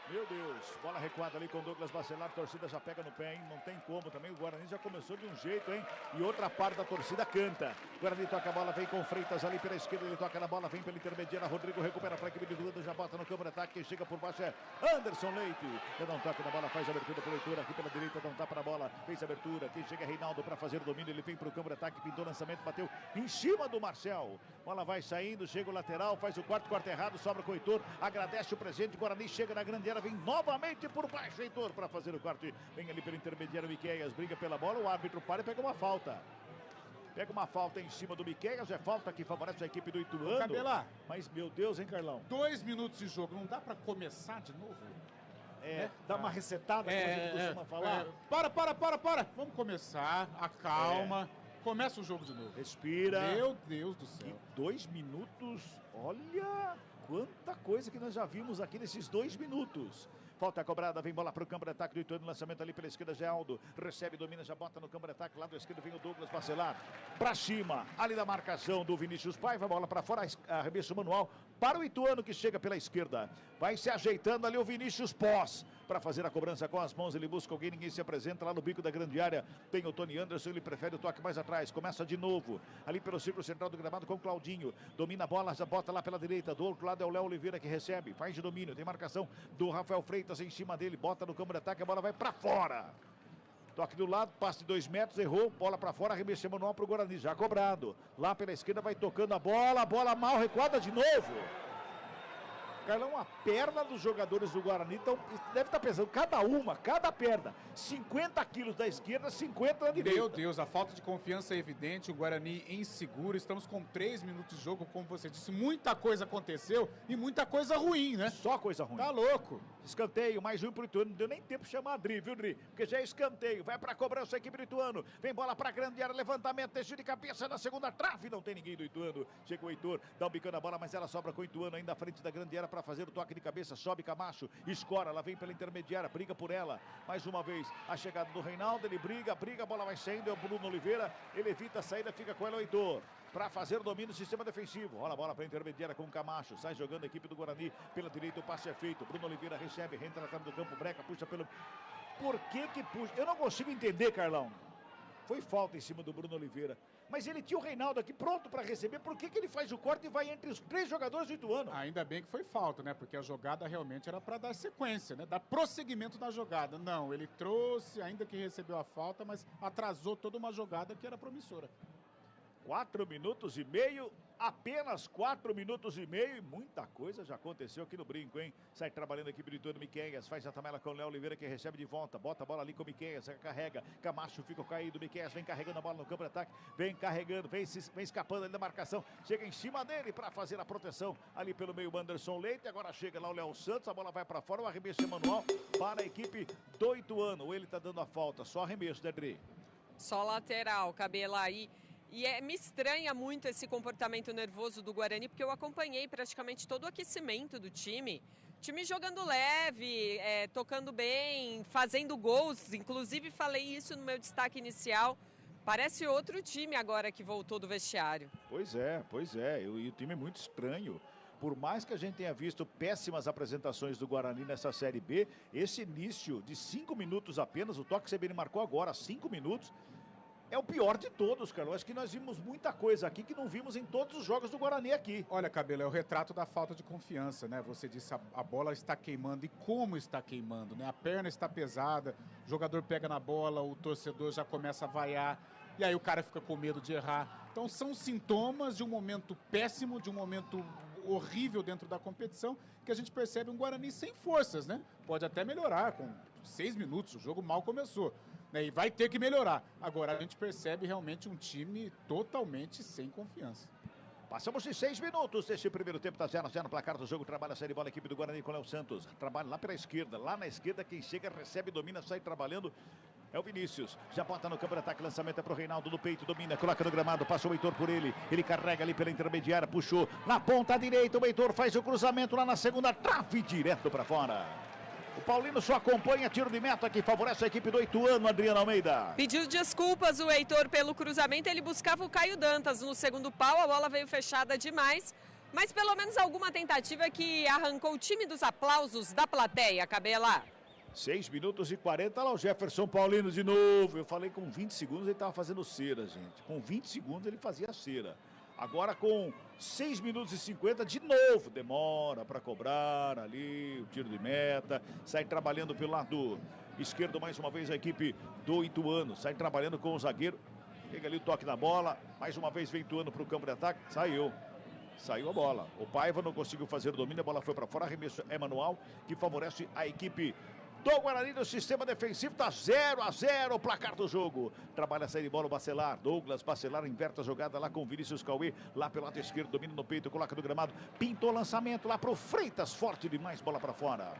Meu Deus, bola recuada ali com o Douglas Bacelar, a torcida já pega no pé, hein? Não tem como também, o Guarani já começou de um jeito, hein? E outra parte da torcida canta. O Guarani toca a bola, vem com Freitas ali pela esquerda, ele toca na bola, vem pela intermediária, Rodrigo recupera para a equipe de Duda, já bota no campo de ataque, quem chega por baixo é Anderson Leite. Já dá um toque na bola, faz a abertura por leitura, aqui pela direita, dá um tapa na bola, fez a abertura, quem chega é Reinaldo para fazer o domínio, ele vem para o campo de ataque, pintou o lançamento, bateu em cima do Marcel. Bola vai saindo, chega o lateral, faz o quarto errado, sobra com o Heitor, agradece o presente, Guarani chega na grande área, vem novamente por baixo, Heitor, para fazer o quarto. Vem ali pelo intermediário, Miqueias briga pela bola, o árbitro para e pega uma falta. Pega uma falta em cima do Miqueias, é falta que favorece a equipe do Ituano. Cabela. Mas, meu Deus, hein, Carlão? 2 minutos de jogo, não dá para começar de novo? Dá uma resetada, como a gente costuma falar. Para. Vamos começar, acalma. Começa o jogo de novo. Respira. Meu Deus do céu. E 2 minutos, olha quanta coisa que nós já vimos aqui nesses 2 minutos. Falta cobrada, vem bola para o campo de ataque do Ituano, lançamento ali pela esquerda, Geraldo, recebe, domina, já bota no campo de ataque, lado esquerdo vem o Douglas Bacelar, para cima, ali da marcação do Vinícius Paiva, bola para fora, arremesso manual para o Ituano que chega pela esquerda, vai se ajeitando ali o Vinícius Pós, para fazer a cobrança com as mãos, ele busca alguém, ninguém se apresenta lá no bico da grande área, tem o Tony Anderson, ele prefere o toque mais atrás, começa de novo, ali pelo círculo central do gramado com o Claudinho, domina a bola, já bota lá pela direita, do outro lado é o Léo Oliveira que recebe, faz de domínio, tem marcação do Rafael Freitas em cima dele, bota no campo de ataque, a bola vai para fora. Toque do lado, passe de 2 metros, errou, bola para fora, arremesso manual para o Guarani, já cobrado. Lá pela esquerda vai tocando a bola mal recuada de novo. Carlão, a perna dos jogadores do Guarani deve estar pesando cada perna, 50 quilos da esquerda, 50 da direita. Meu Deus, a falta de confiança é evidente, o Guarani inseguro, estamos com 3 minutos de jogo, como você disse, muita coisa aconteceu e muita coisa ruim, né? Só coisa ruim. Tá louco. Escanteio, mais um pro Ituano, não deu nem tempo de chamar a Dri, viu, Dri? Porque já é escanteio, vai pra cobrança a equipe do Ituano, vem bola pra grande área, levantamento, deixa de cabeça na segunda trave, não tem ninguém do Ituano, chega o Heitor, dá um bicão na bola, mas ela sobra com o Ituano, ainda à frente da grande área para fazer o toque de cabeça, sobe Camacho, escora, ela vem pela intermediária, briga por ela, mais uma vez, a chegada do Reinaldo, ele briga, a bola vai saindo, é o Bruno Oliveira, ele evita a saída, fica com ela o Heitor, para fazer o domínio do sistema defensivo, rola a bola para a intermediária com o Camacho, sai jogando a equipe do Guarani, pela direita o passe é feito, Bruno Oliveira recebe, entra na trave do campo, breca, puxa pelo... Por que puxa? Eu não consigo entender, Carlão. Foi falta em cima do Bruno Oliveira. Mas ele tinha o Reinaldo aqui pronto para receber. Por que ele faz o corte e vai entre os 3 jogadores do Ituano? Ainda bem que foi falta, né? Porque a jogada realmente era para dar sequência, né? Dar prosseguimento na jogada. Não, ele trouxe, ainda que recebeu a falta, mas atrasou toda uma jogada que era promissora. 4 minutos e meio, apenas 4 minutos e meio, e muita coisa já aconteceu aqui no brinco, hein? Sai trabalhando a equipe do Ituano, Miqueias, faz a tabela com o Léo Oliveira que recebe de volta, bota a bola ali com o Miqueias, carrega, Camacho fica caído, Miqueias vem carregando a bola no campo de ataque, vem carregando, vem escapando ali da marcação, chega em cima dele para fazer a proteção, ali pelo meio Anderson Leite, agora chega lá o Léo Santos, a bola vai para fora, o arremesso manual para a equipe do Ituano, ele tá dando a falta, só arremesso, né, Dri? Só lateral, Cabela aí. E me estranha muito esse comportamento nervoso do Guarani, porque eu acompanhei praticamente todo o aquecimento do time. Time jogando leve, tocando bem, fazendo gols. Inclusive falei isso no meu destaque inicial. Parece outro time agora que voltou do vestiário. Pois é. E o time é muito estranho. Por mais que a gente tenha visto péssimas apresentações do Guarani nessa Série B, esse início de 5 minutos apenas, o toque que o CBN marcou agora, 5 minutos, é o pior de todos, Carlos. Acho que nós vimos muita coisa aqui que não vimos em todos os jogos do Guarani aqui. Olha, Cabelo, é o retrato da falta de confiança, né? Você disse a bola está queimando e como está queimando, né? A perna está pesada, o jogador pega na bola, o torcedor já começa a vaiar e aí o cara fica com medo de errar. Então são sintomas de um momento péssimo, de um momento horrível dentro da competição, que a gente percebe um Guarani sem forças, né? Pode até melhorar com 6 minutos, o jogo mal começou. né? E vai ter que melhorar. Agora, a gente percebe realmente um time totalmente sem confiança. Passamos de 6 minutos desse primeiro tempo, tá 0-0 no placar do jogo, trabalha a série bola, a equipe do Guarani com o Léo Santos, trabalha lá pela esquerda, lá na esquerda quem chega, recebe, domina, sai trabalhando, é o Vinícius, já bota no campo de ataque, lançamento é pro Reinaldo, no peito, domina, coloca no gramado, passa o Heitor por ele carrega ali pela intermediária, puxou, na ponta direita, o Heitor faz o cruzamento lá na segunda trave, direto pra fora. O Paulino só acompanha tiro de meta que favorece a equipe do Ituano, Adriana Almeida. Pediu desculpas o Heitor pelo cruzamento, ele buscava o Caio Dantas no segundo pau, a bola veio fechada demais, mas pelo menos alguma tentativa que arrancou o time dos aplausos da plateia, Cabela. 6 minutos e 40, lá o Jefferson Paulino de novo. Eu falei com 20 segundos ele estava fazendo cera, gente. Com 20 segundos ele fazia cera. Agora com 6 minutos e 50, de novo, demora para cobrar ali o tiro de meta. Sai trabalhando pelo lado esquerdo mais uma vez a equipe do Ituano. Sai trabalhando com o zagueiro. Pega ali o toque na bola. Mais uma vez vem Ituano para o campo de ataque. Saiu a bola. O Paiva não conseguiu fazer o domínio. A bola foi para fora. Arremesso é manual que favorece a equipe do Guarani no sistema defensivo, tá 0-0 o placar do jogo. Trabalha a saída de bola o Bacelar. Douglas Bacelar inverte a jogada lá com o Vinícius Cauê. Lá pelo lado esquerdo, domina no peito, coloca no gramado. Pintou o lançamento lá pro Freitas. Forte demais, bola para fora.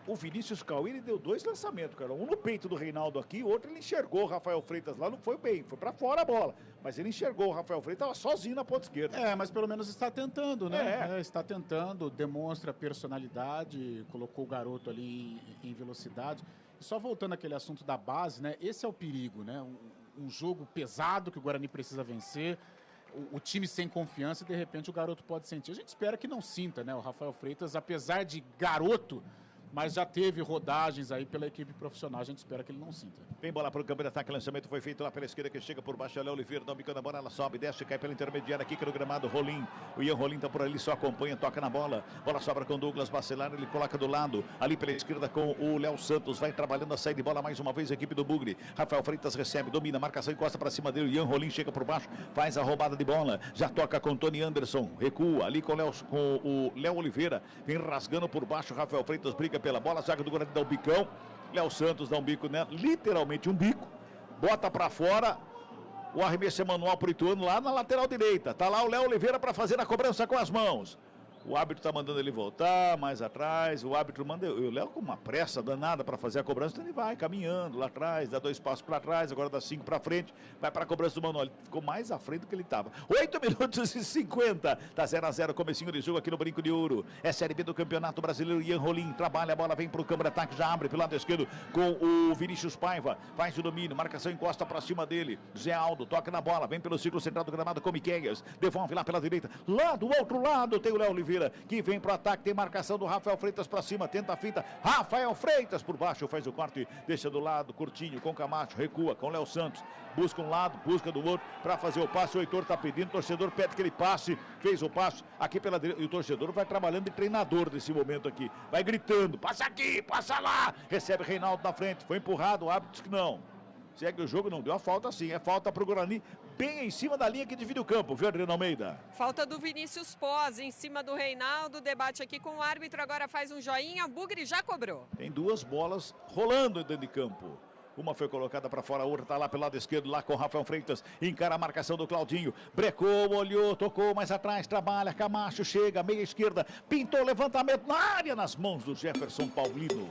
O Vinícius Cauê, ele deu 2 lançamentos, cara. Um no peito do Reinaldo aqui, o outro ele enxergou o Rafael Freitas lá, não foi bem, foi pra fora a bola. Mas ele enxergou o Rafael Freitas, tava sozinho na ponta esquerda. Mas pelo menos está tentando, né? Está tentando, demonstra personalidade, colocou o garoto ali em velocidade. E só voltando àquele assunto da base, né? Esse é o perigo, né? Um jogo pesado que o Guarani precisa vencer. O time sem confiança e de repente o garoto pode sentir. A gente espera que não sinta, né? O Rafael Freitas, apesar de garoto, mas já teve rodagens aí pela equipe profissional, a gente espera que ele não sinta. Vem bola para o campo de ataque, lançamento foi feito lá pela esquerda, que chega por baixo, Léo Oliveira, dá um bico na bola, ela sobe, desce, cai pela intermediária aqui, que no gramado, Rolim, o Ian Rolim tá por ali, só acompanha, toca na bola, bola sobra com Douglas Bacelar, ele coloca do lado, ali pela esquerda com o Léo Santos, vai trabalhando a saída de bola mais uma vez, a equipe do Bugre, Rafael Freitas recebe, domina, marcação, encosta para cima dele, o Ian Rolim chega por baixo, faz a roubada de bola, já toca com Tony Anderson, recua ali com o Léo Oliveira, vem rasgando por baixo, Rafael Freitas briga pela bola, zaga do Guarani dá um bicão, Léo Santos dá um bico nela, literalmente um bico, bota pra fora, o arremesso é manual pro Ituano lá na lateral direita, tá lá o Léo Oliveira para fazer a cobrança com as mãos. O árbitro tá mandando ele voltar mais atrás, o árbitro manda o Léo com uma pressa danada para fazer a cobrança, então ele vai caminhando lá atrás, dá 2 passos para trás, agora dá 5 para frente, vai para a cobrança do manual, ele ficou mais à frente do que ele estava. 8 minutos e 50, tá 0-0, comecinho de jogo aqui no Brinco de Ouro, é Série B do Campeonato Brasileiro, Ian Rolim trabalha a bola, vem pro campo de ataque, já abre pelo lado esquerdo com o Vinícius Paiva, faz o domínio, marcação encosta para cima dele, Zé Aldo toca na bola, vem pelo círculo central do gramado com Miqueias, devolve lá pela direita, lá do outro lado tem o Léo Oliveira, que vem pro ataque, tem marcação do Rafael Freitas pra cima, tenta a fita, Rafael Freitas por baixo, faz o corte, deixa do lado, curtinho, com Camacho, recua com Léo Santos, busca um lado, busca do outro, pra fazer o passe, o Heitor tá pedindo, o torcedor pede que ele passe, fez o passe, aqui pela direita, e o torcedor vai trabalhando de treinador nesse momento aqui, vai gritando, passa aqui, passa lá, recebe Reinaldo na frente, foi empurrado, o árbitro diz que não. Segue o jogo, não deu a falta sim, é falta pro Guarani, bem em cima da linha que divide o campo, viu, Adriano Almeida? Falta do Vinícius Pós, em cima do Reinaldo, debate aqui com o árbitro, agora faz um joinha, o Bugre já cobrou. Tem 2 bolas rolando dentro de campo. Uma foi colocada para fora, a outra tá lá pelo lado esquerdo, lá com o Rafael Freitas, encara a marcação do Claudinho, brecou, olhou, tocou mais atrás, trabalha, Camacho chega, meia esquerda, pintou, levantamento na área, nas mãos do Jefferson Paulino.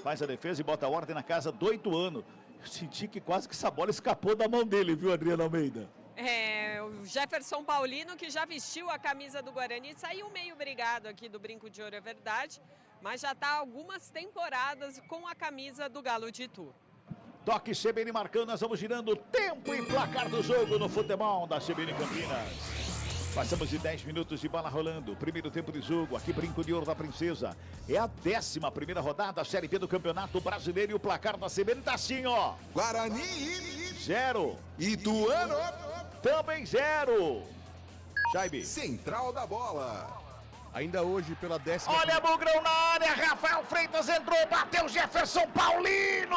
Faz a defesa e bota a ordem na casa do Ituano. Eu senti que quase que essa bola escapou da mão dele, viu, Adriano Almeida? O Jefferson Paulino, que já vestiu a camisa do Guarani, saiu meio brigado aqui do Brinco de Ouro, é verdade, mas já está há algumas temporadas com a camisa do Galo de Itu. Toque CBN marcando, nós vamos girando tempo e placar do jogo no futebol da CBN Campinas. Passamos de 10 minutos de bola rolando. Primeiro tempo de jogo, aqui Brinco de Ouro da Princesa. É a 11ª rodada, a Série B do Campeonato Brasileiro. E o placar da CBN tá assim, ó. Guarani 0. Ituano também 0. Jaibe. Central da bola. Ainda hoje pela 10ª... Olha Bugrão na área, Rafael Freitas entrou, bateu Jefferson Paulino!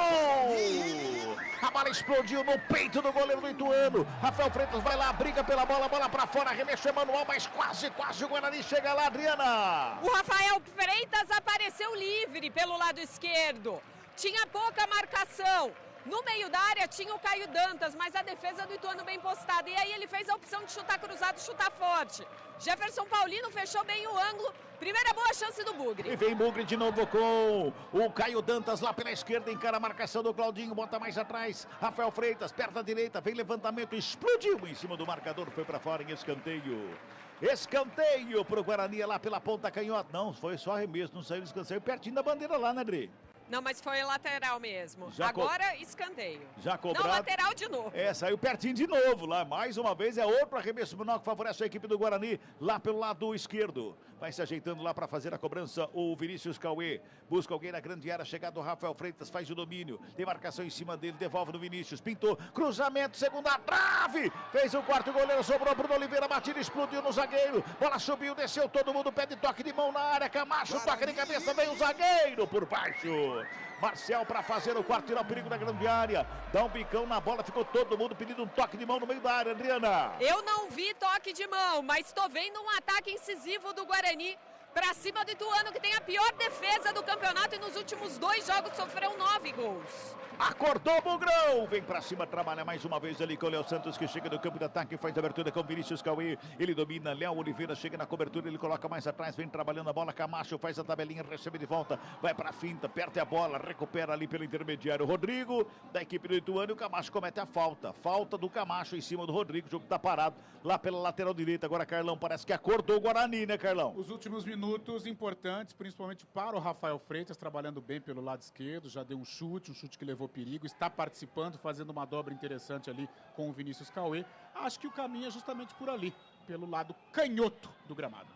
A bola explodiu no peito do goleiro do Ituano. Rafael Freitas vai lá, briga pela bola, bola pra fora, arremesso é manual, mas quase o Guarani chega lá, Adriana. O Rafael Freitas apareceu livre pelo lado esquerdo. tinha pouca marcação. No meio da área tinha o Caio Dantas, mas a defesa do Ituano bem postada. E aí ele fez a opção de chutar cruzado, chutar forte. Jefferson Paulino fechou bem o ângulo. Primeira boa chance do Bugre. E vem Bugre de novo com o Caio Dantas lá pela esquerda, encara a marcação do Claudinho, bota mais atrás. Rafael Freitas, perto da direita, vem levantamento, explodiu em cima do marcador, foi para fora em escanteio. Escanteio pro Guarani lá pela ponta canhota. Não, foi só arremesso, não saiu de escanteio, pertinho da bandeira lá, né, Adri? Não, mas foi lateral mesmo. Já Agora, escanteio. Já cobrado. Não, lateral de novo. Saiu pertinho de novo lá. Mais uma vez, é outro arremesso menor que favorece a equipe do Guarani lá pelo lado esquerdo. Vai se ajeitando lá para fazer a cobrança o Vinícius Cauê. Busca alguém na grande área, chegado o Rafael Freitas, faz o domínio. Tem marcação em cima dele, devolve no Vinícius. Pintou, cruzamento, segunda trave. Fez o quarto goleiro, sobrou Bruno Oliveira, batida, explodiu no zagueiro. Bola subiu, desceu, todo mundo pede toque de mão na área. Camacho, toque de cabeça, vem o zagueiro por baixo. Marcel para fazer o quarto, tirar o perigo da grande área. Dá um bicão na bola, ficou todo mundo pedindo um toque de mão no meio da área, Adriana. Eu não vi toque de mão, mas estou vendo um ataque incisivo do Guarani para cima do Ituano, que tem a pior defesa do campeonato e nos últimos 2 jogos sofreu 9 gols. Acordou o Bugrão, vem pra cima, trabalha mais uma vez ali com o Léo Santos, que chega no campo de ataque, faz a abertura com o Vinícius Cauê, ele domina, Léo Oliveira chega na cobertura, ele coloca mais atrás, vem trabalhando a bola, Camacho faz a tabelinha, recebe de volta, vai pra finta, perde a bola, recupera ali pelo intermediário, Rodrigo, da equipe do Ituano, e o Camacho comete a falta do Camacho em cima do Rodrigo, o jogo tá parado lá pela lateral direita, agora Carlão, parece que acordou o Guarani, né, Carlão? Os últimos minutos importantes, principalmente para o Rafael Freitas, trabalhando bem pelo lado esquerdo, já deu um chute que levou perigo, está participando, fazendo uma dobra interessante ali com o Vinícius Cauê. Acho que o caminho é justamente por ali, pelo lado canhoto do gramado.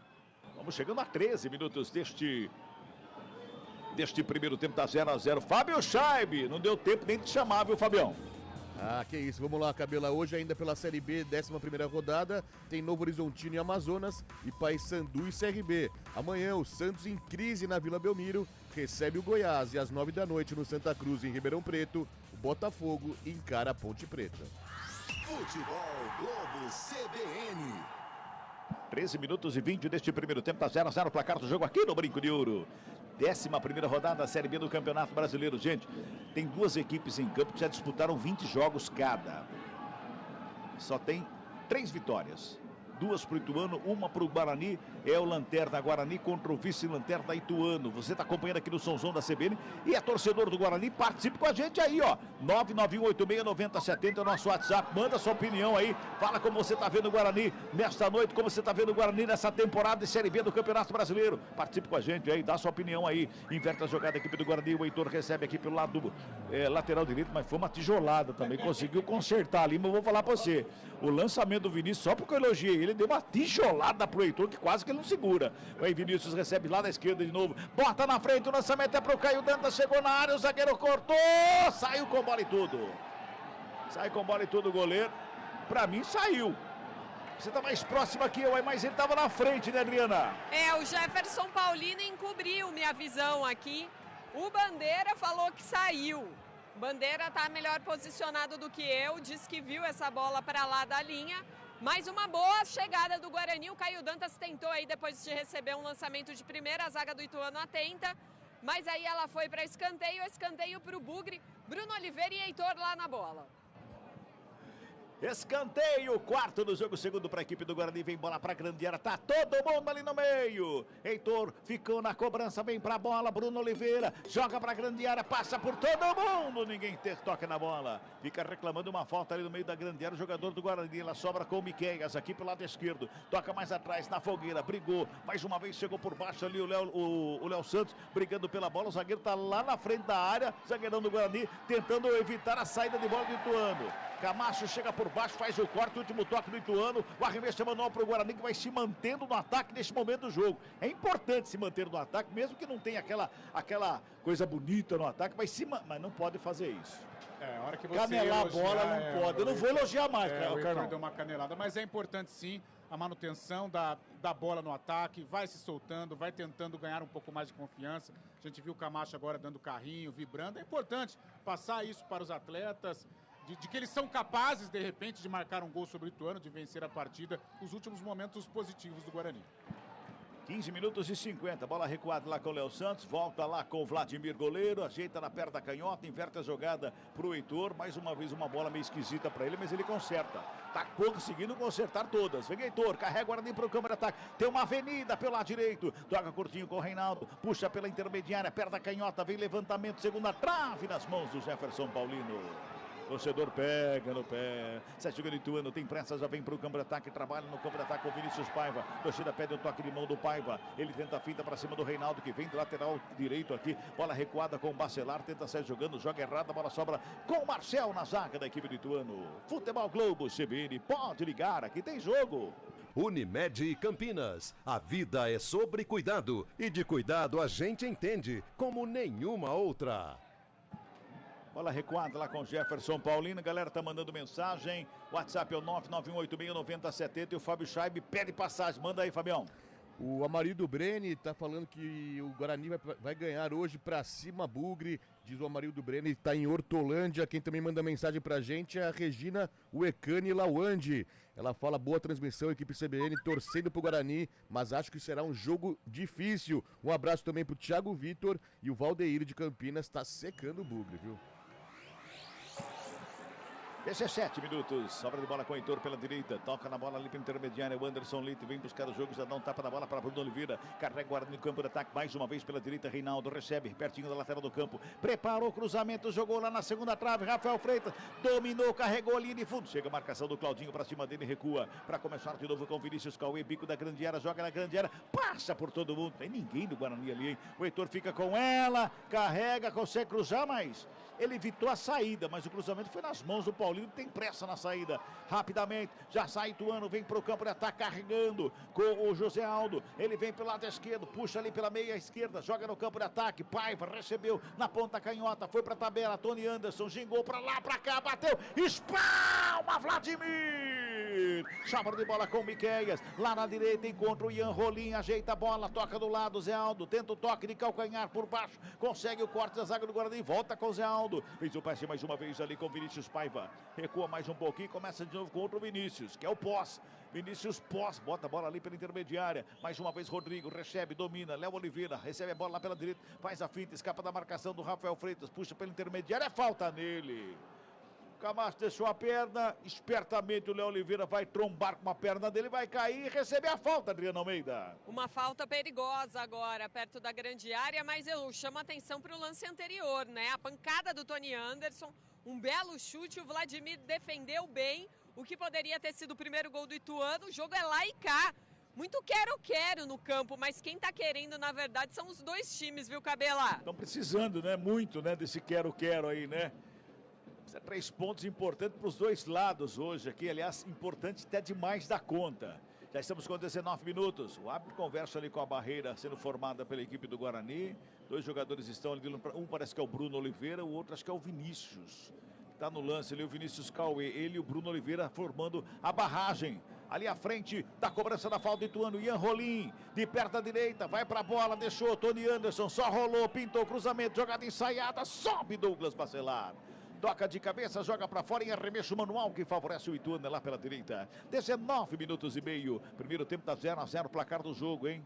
Vamos chegando a 13 minutos deste primeiro tempo, tá 0-0. Fábio Scheibe, não deu tempo nem de chamar, viu, Fabião? Ah, que isso. Vamos lá, Cabela. Hoje ainda pela Série B, 11ª rodada, tem Novo Horizontino e Amazonas e Paysandu e CRB. Amanhã, o Santos em crise na Vila Belmiro recebe o Goiás e às 9 da noite no Santa Cruz, em Ribeirão Preto, o Botafogo encara a Ponte Preta. Futebol Globo CBN. 13 minutos e 20 deste primeiro tempo, tá 0-0 o placar do jogo aqui no Brinco de Ouro. 11ª rodada da Série B do Campeonato Brasileiro. Gente, tem 2 equipes em campo que já disputaram 20 jogos cada. Só tem 3 vitórias. 2 para o Ituano, 1 para o Guarani. É o Lanterna Guarani contra o vice-Lanterna Ituano. Você está acompanhando aqui no Somzão da CBN e é torcedor do Guarani, participe com a gente aí, ó. 991869070 é o nosso WhatsApp. Manda sua opinião aí. Fala como você está vendo o Guarani nesta noite, como você está vendo o Guarani nessa temporada de Série B do Campeonato Brasileiro. Participe com a gente aí, dá sua opinião aí. Inverte a jogada da equipe do Guarani. O Heitor recebe aqui pelo lado lateral direito, mas foi uma tijolada também. Conseguiu consertar ali, mas eu vou falar para você. O lançamento do Vinícius, só porque eu elogiei ele, deu uma tijolada pro Heitor, que quase que ele não segura. Aí Vinícius recebe lá da esquerda de novo, bota na frente, o lançamento é pro Caio Dantas, chegou na área, o zagueiro cortou, saiu com bola e tudo. Sai com bola e tudo o goleiro. Pra mim saiu. Você tá mais próximo aqui, mas ele tava na frente, né, Adriana? O Jefferson Paulino encobriu minha visão aqui. O Bandeira falou que saiu. Bandeira tá melhor posicionado do que eu, disse que viu essa bola para lá da linha. Mais uma boa chegada do Guarani, o Caio Dantas tentou aí depois de receber um lançamento de primeira, a zaga do Ituano atenta, mas aí ela foi para escanteio para o Bugre, Bruno Oliveira e Heitor lá na bola. Escanteio, quarto do jogo, segundo para a equipe do Guarani, vem bola para a grande área, tá todo mundo ali no meio. Heitor ficou na cobrança, vem para a bola, Bruno Oliveira, joga para a grande área, passa por todo mundo, ninguém toca na bola. Fica reclamando uma falta ali no meio da grande área, o jogador do Guarani, ela sobra com o Miqueias aqui pelo lado esquerdo, toca mais atrás na fogueira, brigou, mais uma vez chegou por baixo ali o Léo Santos, brigando pela bola, o zagueiro tá lá na frente da área, zagueirão do Guarani, tentando evitar a saída de bola do Ituano. Camacho chega por baixo, faz o corte, o último toque do Ituano, o arremesso é manual para o Guarani, que vai se mantendo no ataque neste momento do jogo. É importante se manter no ataque, mesmo que não tenha aquela coisa bonita no ataque, mas não pode fazer isso. A hora que você canelar a bola não pode. Eu não vou elogiar mais, Carlão. Deu uma canelada, mas é importante sim a manutenção da bola no ataque, vai se soltando, vai tentando ganhar um pouco mais de confiança. A gente viu o Camacho agora dando carrinho, vibrando. É importante passar isso para os atletas, de que eles são capazes, de repente, de marcar um gol sobre o Ituano, de vencer a partida, os últimos momentos positivos do Guarani. 15 minutos e 50, bola recuada lá com o Léo Santos, volta lá com o Vladimir goleiro, ajeita na perna da canhota, inverte a jogada pro Heitor, mais uma vez uma bola meio esquisita para ele, mas ele conserta, tá conseguindo consertar todas, vem Heitor, carrega o Guarani pro campo de ataque, tem uma avenida pelo lado direito, toca curtinho com o Reinaldo, puxa pela intermediária, perna da canhota, vem levantamento, segunda trave nas mãos do Jefferson Paulino. Torcedor pega no pé. Sérgio Ituano tem pressa, já vem para o campo de ataque. Trabalha no campo de ataque com o Vinícius Paiva. Torcida pede o toque de mão do Paiva. Ele tenta a finta para cima do Reinaldo, que vem do lateral direito aqui. Bola recuada com o Bacelar. Tenta sair jogando, joga errado. A bola sobra com o Marcel na zaga da equipe do Ituano. Futebol Globo CBN. Pode ligar, aqui tem jogo. Unimed Campinas. A vida é sobre cuidado. E de cuidado a gente entende como nenhuma outra. Bola recuada lá com Jefferson Paulino. A galera tá mandando mensagem. WhatsApp é o 991869070. E o Fábio Scheibe pede passagem. Manda aí, Fabião. O Amarildo Breni tá falando que o Guarani vai ganhar hoje pra cima Bugre. Diz o Amarildo Breni, tá em Hortolândia. Quem também manda mensagem pra gente é a Regina Uecani Lawande. Ela fala, boa transmissão, equipe CBN torcendo pro Guarani, mas acho que será um jogo difícil. Um abraço também pro Thiago Vitor e o Valdeir de Campinas tá secando o Bugre, viu? 17 minutos, sobra de bola com o Heitor pela direita, toca na bola ali para intermediária, o Anderson Leite vem buscar o jogo, já dá um tapa na bola para Bruno Oliveira, carrega Guarani no campo de ataque, mais uma vez pela direita, Reinaldo recebe, pertinho da lateral do campo, preparou o cruzamento, jogou lá na segunda trave, Rafael Freitas, dominou, carregou a linha de fundo, chega a marcação do Claudinho para cima dele, recua, para começar de novo com o Vinícius Cauê, bico da grande área, joga na grande área, passa por todo mundo, tem ninguém do Guarani ali, hein? O Heitor fica com ela, carrega, consegue cruzar, mas ele evitou a saída, mas o cruzamento foi nas mãos do Paulinho, tem pressa na saída, rapidamente, já sai Ituano, vem para o campo de ataque, carregando com o José Aldo, ele vem pelo lado esquerdo, puxa ali pela meia esquerda, joga no campo de ataque, Paiva recebeu na ponta canhota, foi para a tabela, Tony Anderson, gingou para lá, para cá, bateu, espalma Vladimir, chama de bola com o Miqueias, lá na direita encontra o Ian Rolim, ajeita a bola, toca do lado, Zé Aldo, tenta o toque de calcanhar por baixo, consegue o corte da zaga do Guarani, volta com o Zé Aldo, fez o passe mais uma vez ali com o Vinícius Paiva, recua mais um pouquinho, começa de novo com outro Vinícius, que é o Pós, Vinícius Pós, bota a bola ali pela intermediária, mais uma vez Rodrigo, recebe, domina, Léo Oliveira, recebe a bola lá pela direita, faz a finta, escapa da marcação do Rafael Freitas, puxa pela intermediária, é falta nele. Camacho deixou a perna, espertamente o Léo Oliveira vai trombar com a perna dele, vai cair e receber a falta, Adriano Almeida. Uma falta perigosa agora, perto da grande área, mas eu chamo a atenção para o lance anterior, né? A pancada do Tony Anderson, um belo chute, o Vladimir defendeu bem, o que poderia ter sido o primeiro gol do Ituano, o jogo é lá e cá. Muito quero no campo, mas quem tá querendo, na verdade, são os dois times, viu, Cabela? Estão precisando, né? Muito, né? Desse quero aí, né? 3 pontos importantes para os dois lados hoje aqui, aliás, importante até demais da conta. Já estamos com 19 minutos, o árbitro conversa ali com a barreira sendo formada pela equipe do Guarani, 2 jogadores estão ali, um parece que é o Bruno Oliveira, o outro acho que é o Vinícius. Está no lance ali o Vinícius Cauê, ele e o Bruno Oliveira formando a barragem. Ali à frente da cobrança da falta do Ituano, Ian Rolim, de perto da direita, vai para a bola, deixou Tony Anderson, só rolou, pintou o cruzamento, jogada ensaiada, sobe Douglas Bacelar. Toca de cabeça, joga para fora em arremesso manual que favorece o Ituano lá pela direita. 19 minutos e meio. Primeiro tempo tá 0-0 placar do jogo, hein?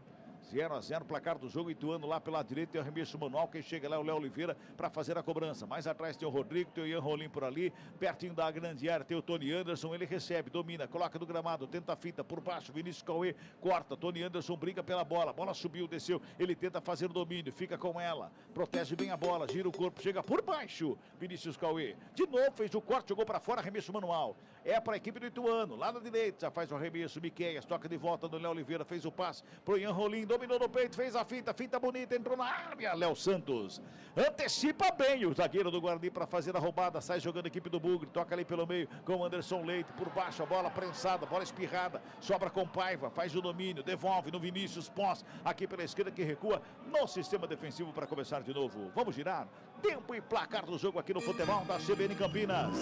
0-0 placar do jogo, Ituano lá pela direita e arremesso manual, quem chega lá é o Léo Oliveira para fazer a cobrança, mais atrás tem o Rodrigo, tem o Ian Rolim por ali, pertinho da grande área tem o Tony Anderson, ele recebe, domina, coloca no gramado, tenta a fita por baixo, Vinícius Cauê corta, Tony Anderson briga pela bola, bola subiu, desceu, ele tenta fazer o domínio, fica com ela, protege bem a bola, gira o corpo, chega por baixo, Vinícius Cauê, de novo fez o corte, jogou para fora, arremesso manual, é para a equipe do Ituano, lá na direita, já faz o arremesso, Miqueias, toca de volta do Léo Oliveira, fez o passe pro Ian Rolim, dominou no peito, fez a finta bonita, entrou na área, Léo Santos, antecipa bem o zagueiro do Guarani para fazer a roubada, sai jogando a equipe do Bugre, toca ali pelo meio com o Anderson Leite, por baixo a bola prensada, bola espirrada, sobra com Paiva, faz o domínio, devolve no Vinícius Pós, aqui pela esquerda que recua no sistema defensivo para começar de novo, vamos girar, tempo e placar do jogo aqui no futebol da CBN Campinas.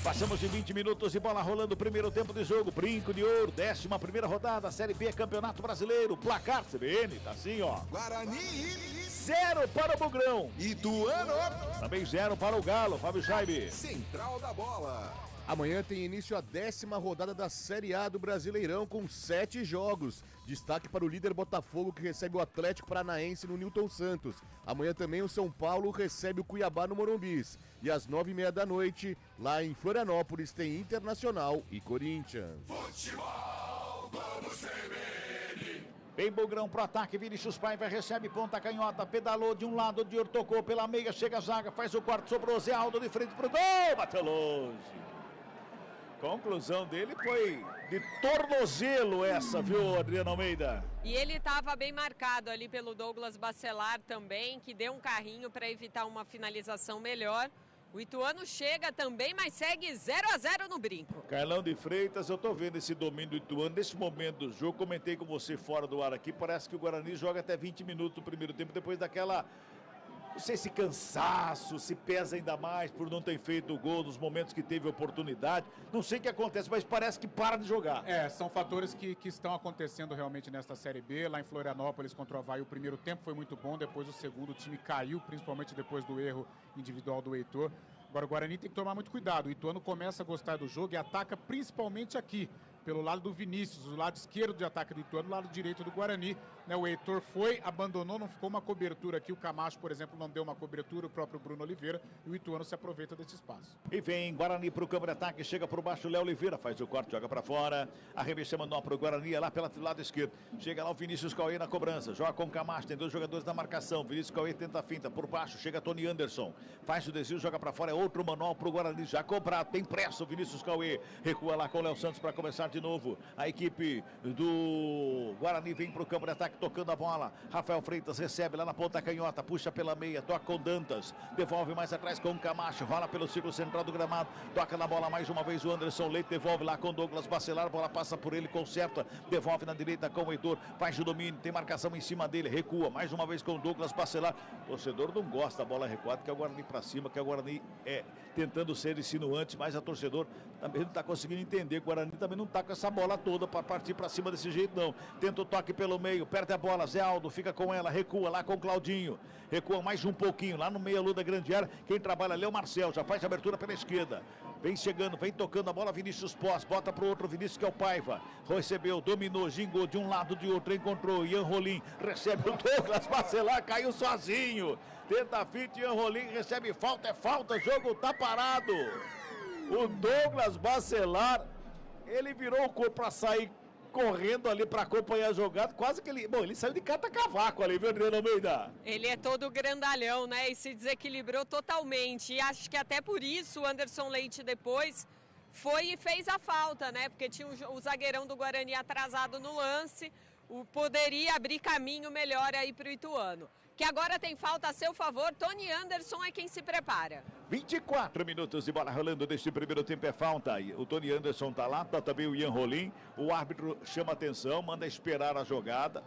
Passamos de 20 minutos e bola rolando, primeiro tempo de jogo, Brinco de Ouro, 11ª rodada, Série B, Campeonato Brasileiro, placar CBN, tá assim, ó. Guarani, 0 para o Bugrão. Ituano, também 0 para o Galo, Fábio Scheibe. Central da Bola. Amanhã tem início a 10ª rodada da Série A do Brasileirão com 7 jogos. Destaque para o líder Botafogo, que recebe o Atlético Paranaense no Newton Santos. Amanhã também o São Paulo recebe o Cuiabá no Morumbis. E às 9h30 da noite, lá em Florianópolis, tem Internacional e Corinthians. Futebol, vamos CBN. Vem Bugrão pro ataque, Vinícius Paiva recebe ponta canhota, pedalou de um lado, de outro, tocou pela meia, chega a zaga, faz o corte, sobrou Zé Aldo de frente pro gol, bateu longe. Conclusão dele foi de tornozelo essa, viu, Adriano Almeida? E ele estava bem marcado ali pelo Douglas Bacelar também, que deu um carrinho para evitar uma finalização melhor. O Ituano chega também, mas segue 0-0 no Brinco. Carlão de Freitas, eu tô vendo esse domínio do Ituano. Nesse momento do jogo, comentei com você fora do ar aqui, parece que o Guarani joga até 20 minutos no primeiro tempo, depois daquela... Não sei se cansaço, se pesa ainda mais por não ter feito o gol nos momentos que teve oportunidade. Não sei o que acontece, mas parece que para de jogar. São fatores que estão acontecendo realmente nesta Série B. Lá em Florianópolis contra o Avaí, o primeiro tempo foi muito bom, depois o segundo o time caiu, principalmente depois do erro individual do Heitor. Agora o Guarani tem que tomar muito cuidado. O Ituano começa a gostar do jogo e ataca principalmente aqui, pelo lado do Vinícius, o lado esquerdo de ataque do Ituano, o lado direito do Guarani. O Heitor foi, abandonou, não ficou uma cobertura aqui. O Camacho, por exemplo, não deu uma cobertura, o próprio Bruno Oliveira, e o Ituano se aproveita desse espaço. E vem Guarani pro campo de ataque, chega por baixo, o Léo Oliveira faz o corte, joga pra fora. Arremessa manual pro Guarani, lá pelo lado esquerdo. Chega lá o Vinícius Cauê na cobrança, joga com o Camacho, tem 2 jogadores na marcação. Vinícius Cauê tenta a finta, por baixo, chega Tony Anderson. Faz o desvio, joga pra fora, é outro manual pro Guarani, já cobrado, tem pressa o Vinícius Cauê. Recua lá com o Léo Santos pra começar de novo. A equipe do Guarani vem pro campo de ataque, tocando a bola. Rafael Freitas recebe lá na ponta canhota, puxa pela meia, toca com Dantas, devolve mais atrás com o Camacho, rola pelo círculo central do gramado, toca na bola mais uma vez o Anderson Leite, devolve lá com Douglas Bacelar, bola passa por ele, conserta, devolve na direita com o Heitor, faz o domínio, tem marcação em cima dele, recua mais uma vez com o Douglas Bacelar. O torcedor não gosta da bola recuada, que é o Guarani pra cima, que é o Guarani tentando ser insinuante, mas a torcedor também não tá conseguindo entender, o Guarani também não tá com essa bola toda para partir para cima desse jeito não. Tenta o toque pelo meio, perde a bola, Zé Aldo fica com ela, recua lá com o Claudinho, recua mais um pouquinho, lá no meio da grande área, quem trabalha ali é o Marcel, já faz a abertura pela esquerda, vem chegando, vem tocando a bola, Vinícius Pós, bota pro outro Vinícius que é o Paiva, recebeu, dominou, gingou de um lado de outro, encontrou, Ian Rolim, recebe o Douglas Bacelar, caiu sozinho, tenta a fita, Ian Rolim recebe falta, é falta, o jogo tá parado, o Douglas Bacelar, ele virou o corpo para sair correndo ali para acompanhar a jogada, quase que ele saiu de cata-cavaco ali, viu, Adriano Almeida? Ele é todo grandalhão, né, e se desequilibrou totalmente, e acho que até por isso o Anderson Leite depois foi e fez a falta, né, porque tinha o zagueirão do Guarani atrasado no lance, poderia abrir caminho melhor aí para o Ituano. Que agora tem falta a seu favor, Tony Anderson é quem se prepara. 24 minutos de bola rolando deste primeiro tempo, é falta. O Tony Anderson tá lá, tá também o Ian Rolim. O árbitro chama atenção, manda esperar a jogada.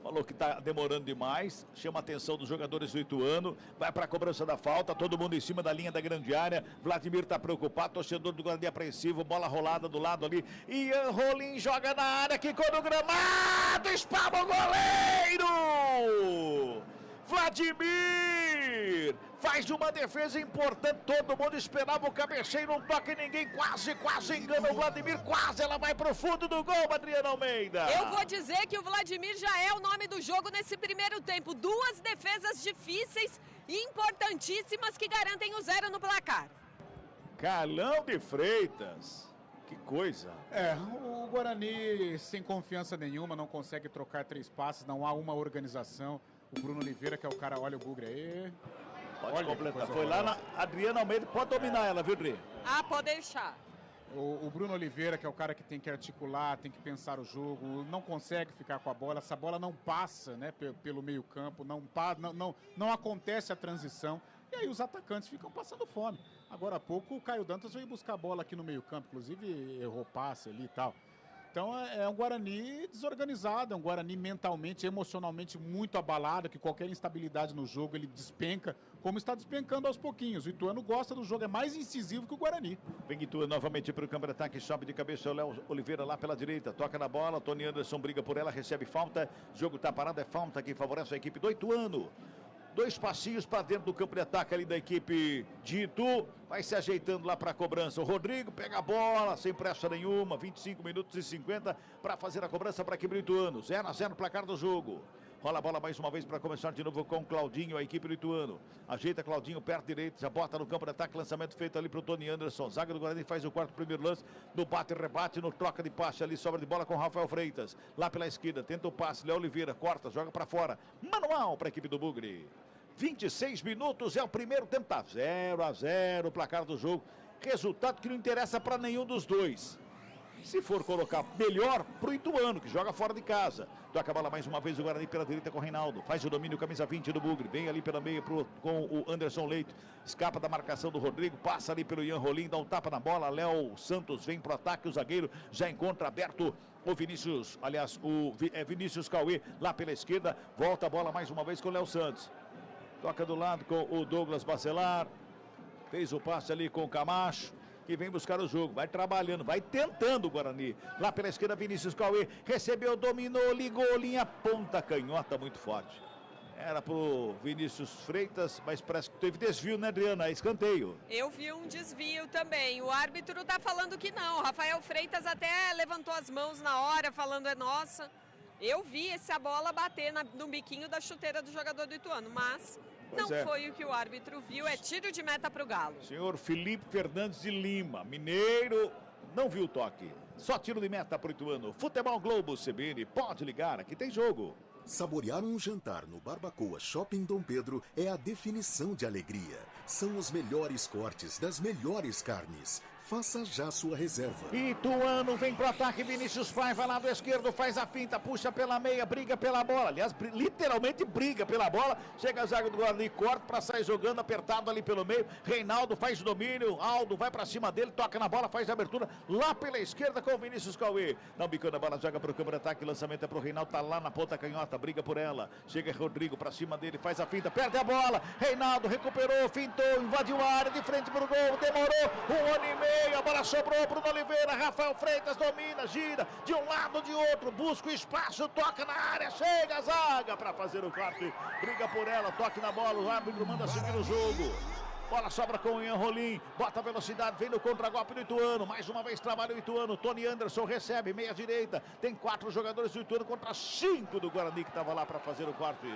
Falou que tá demorando demais, chama a atenção dos jogadores do Ituano, vai para a cobrança da falta, todo mundo em cima da linha da grande área. Vladimir tá preocupado, torcedor do Guarani apreensivo, bola rolada do lado ali. Ian Rolim joga na área, quicou no gramado, espalma o goleiro! Vladimir faz uma defesa importante, todo mundo esperava o cabeceio, não toca em ninguém, quase engana o Vladimir, quase ela vai pro fundo do gol, Adriano Almeida. Eu vou dizer que o Vladimir já é o nome do jogo nesse primeiro tempo, 2 defesas difíceis e importantíssimas que garantem o 0 no placar. Carlão de Freitas, que coisa. O Guarani sem confiança nenhuma, não consegue trocar 3 passes, não há uma organização. O Bruno Oliveira, que é o cara, olha o bugre aí. Pode completar. Foi lá na Adriana Almeida, pode dominar ela, viu, Dri? Pode deixar. O Bruno Oliveira, que é o cara que tem que articular, tem que pensar o jogo, não consegue ficar com a bola, essa bola não passa, né, pelo meio campo, não acontece a transição, e aí os atacantes ficam passando fome. Agora há pouco o Caio Dantas veio buscar a bola aqui no meio campo, inclusive errou passe ali e tal. Então é um Guarani desorganizado, é um Guarani mentalmente, emocionalmente muito abalado, que qualquer instabilidade no jogo ele despenca, como está despencando aos pouquinhos. O Ituano gosta do jogo, é mais incisivo que o Guarani. Vem Ituano novamente para o campo de ataque, sobe de cabeça o Léo Oliveira lá pela direita, toca na bola, Tony Anderson briga por ela, recebe falta, o jogo está parado, é falta que favorece a equipe do Ituano. 2 passinhos para dentro do campo de ataque ali da equipe de Itu. Vai se ajeitando lá para a cobrança. O Rodrigo pega a bola, sem pressa nenhuma. 25 minutos e 50 para fazer a cobrança para a equipe do Ituano. 0-0 placar do jogo. Rola a bola mais uma vez para começar de novo com o Claudinho, a equipe do Ituano. Ajeita Claudinho, perto direito, já bota no campo de ataque. Lançamento feito ali para o Tony Anderson. Zaga do Guarani faz o quarto primeiro lance. No bate-rebate, no troca de passe ali. Sobra de bola com Rafael Freitas. Lá pela esquerda, tenta o passe. Léo Oliveira corta, joga para fora. Manual para a equipe do Bugre. 26 minutos é o primeiro tempo. Tá 0-0 o placar do jogo. Resultado que não interessa para nenhum dos dois. Se for colocar melhor pro Ituano, que joga fora de casa. Toca a bola mais uma vez o Guarani pela direita com o Reinaldo. Faz o domínio, camisa 20 do Bugre. Vem ali pela meia com o Anderson Leite. Escapa da marcação do Rodrigo. Passa ali pelo Ian Rolim, dá um tapa na bola. Léo Santos vem pro ataque. O zagueiro já encontra aberto o Vinícius. Aliás, Vinícius Cauê lá pela esquerda. Volta a bola mais uma vez com o Léo Santos. Toca do lado com o Douglas Bacelar. Fez o passe ali com o Camacho, que vem buscar o jogo, vai trabalhando, vai tentando o Guarani. Lá pela esquerda, Vinícius Cauê, recebeu, dominou, ligou, linha ponta, canhota muito forte. Era pro Vinícius Freitas, mas parece que teve desvio, né, Adriana? Escanteio. Eu vi um desvio também. O árbitro tá falando que não. Rafael Freitas até levantou as mãos na hora, falando é nossa. Eu vi essa bola bater no biquinho da chuteira do jogador do Ituano, mas não foi o que o árbitro viu, é tiro de meta para o Galo. Senhor Felipe Fernandes de Lima, mineiro, não viu o toque. Só tiro de meta para o Ituano. Futebol Globo CBN, pode ligar, aqui tem jogo. Saborear um jantar no Barbacoa Shopping Dom Pedro é a definição de alegria. São os melhores cortes das melhores carnes. Faça já sua reserva. Ituano vem pro ataque, Vinícius Paiva, lado esquerdo, faz a finta, puxa pela meia, briga pela bola. Aliás, literalmente briga pela bola. Chega a zaga do Guarani, corta para sair jogando, apertado ali pelo meio. Reinaldo faz o domínio, Aldo vai para cima dele, toca na bola, faz a abertura lá pela esquerda com o Vinícius Cauê. Não bicando a bola, joga pro campo de ataque, lançamento é pro Reinaldo, tá lá na ponta canhota, briga por ela. Chega Rodrigo para cima dele, faz a finta, perde a bola. Reinaldo recuperou, fintou, invadiu a área de frente pro gol, demorou 1 ano e meio. A bola sobrou para o Oliveira, Rafael Freitas domina, gira de um lado de outro, busca o espaço, toca na área, chega a zaga para fazer o corte, briga por ela, toque na bola, o árbitro manda seguir o jogo. Bola sobra com o Ian Rolim, bota a velocidade, vem no contra-golpe do Ituano, mais uma vez trabalha o Ituano, Tony Anderson recebe, meia direita, tem 4 jogadores do Ituano contra 5 do Guarani que estava lá para fazer o corte.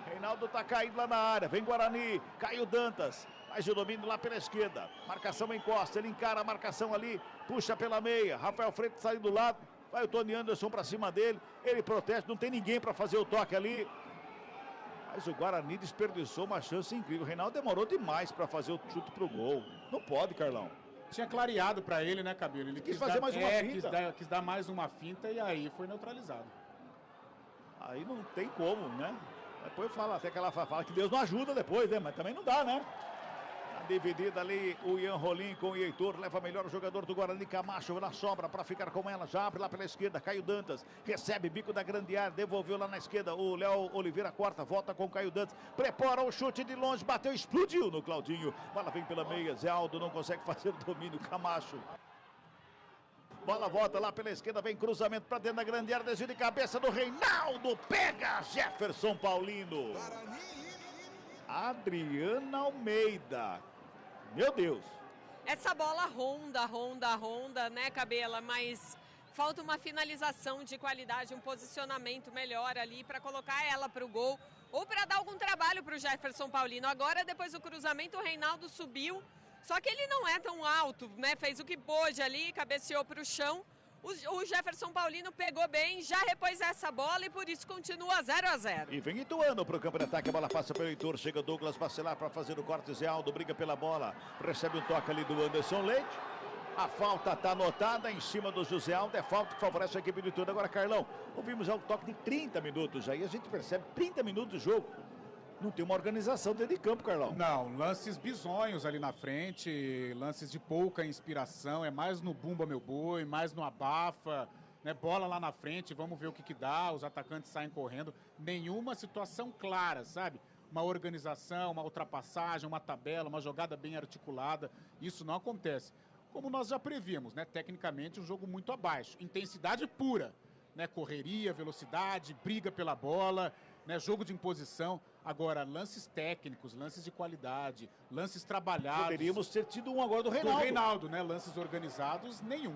Reinaldo tá caído lá na área, vem Guarani, caiu Dantas. Faz o domínio lá pela esquerda. Marcação encosta, ele encara a marcação ali, puxa pela meia. Rafael Freitas sai do lado, vai o Tony Anderson para cima dele. Ele protege, não tem ninguém para fazer o toque ali. Mas o Guarani desperdiçou uma chance incrível. O Reinaldo demorou demais para fazer o chute pro gol. Não pode, Carlão. Tinha clareado para ele, né, Cabelo? Ele quis fazer mais uma finta. Quis dar mais uma finta e aí foi neutralizado. Aí não tem como, né? Depois fala, até que ela fala que Deus não ajuda depois, né? Mas também não dá, né? Dividida ali o Ian Rolim com o Heitor, leva melhor o jogador do Guarani, Camacho na sobra para ficar com ela, já abre lá pela esquerda, Caio Dantas, recebe bico da grande área, devolveu lá na esquerda, o Léo Oliveira corta, volta com o Caio Dantas, prepara o chute de longe, bateu, explodiu no Claudinho, bola vem pela meia, Zé Aldo não consegue fazer o domínio, Camacho. Bola volta lá pela esquerda, vem cruzamento para dentro da grande área, desvio de cabeça do Reinaldo, pega Jefferson Paulino. Adriana Almeida. Meu Deus. Essa bola ronda, né, Cabela? Mas falta uma finalização de qualidade, um posicionamento melhor ali para colocar ela para o gol ou para dar algum trabalho para o Jefferson Paulino. Agora, depois do cruzamento, o Reinaldo subiu, só que ele não é tão alto, né? Fez o que pôde ali, cabeceou para o chão. O Jefferson Paulino pegou bem, já repôs essa bola e por isso continua 0-0. E vem Ituano para o campo de ataque, a bola passa pelo Heitor, chega Douglas Bacelar para fazer o corte, Zé Aldo briga pela bola, recebe um toque ali do Anderson Leite. A falta está anotada em cima do José Aldo, é falta que favorece a equipe do Ituano. Agora, Carlão, ouvimos já um toque de 30 minutos, aí a gente percebe 30 minutos de jogo. Não tem uma organização dentro de campo, Carlão. Não, lances bizonhos ali na frente, lances de pouca inspiração, é mais no bumba meu boi, mais no abafa, né? Bola lá na frente, vamos ver o que dá, os atacantes saem correndo. Nenhuma situação clara, sabe? Uma organização, uma ultrapassagem, uma tabela, uma jogada bem articulada, isso não acontece. Como nós já prevíamos, né? Tecnicamente um jogo muito abaixo, intensidade pura, né? Correria, velocidade, briga pela bola, né? Jogo de imposição. Agora, lances técnicos, lances de qualidade, lances trabalhados. Poderíamos ter tido um agora do Reinaldo. Do Reinaldo, né? Lances organizados, nenhum.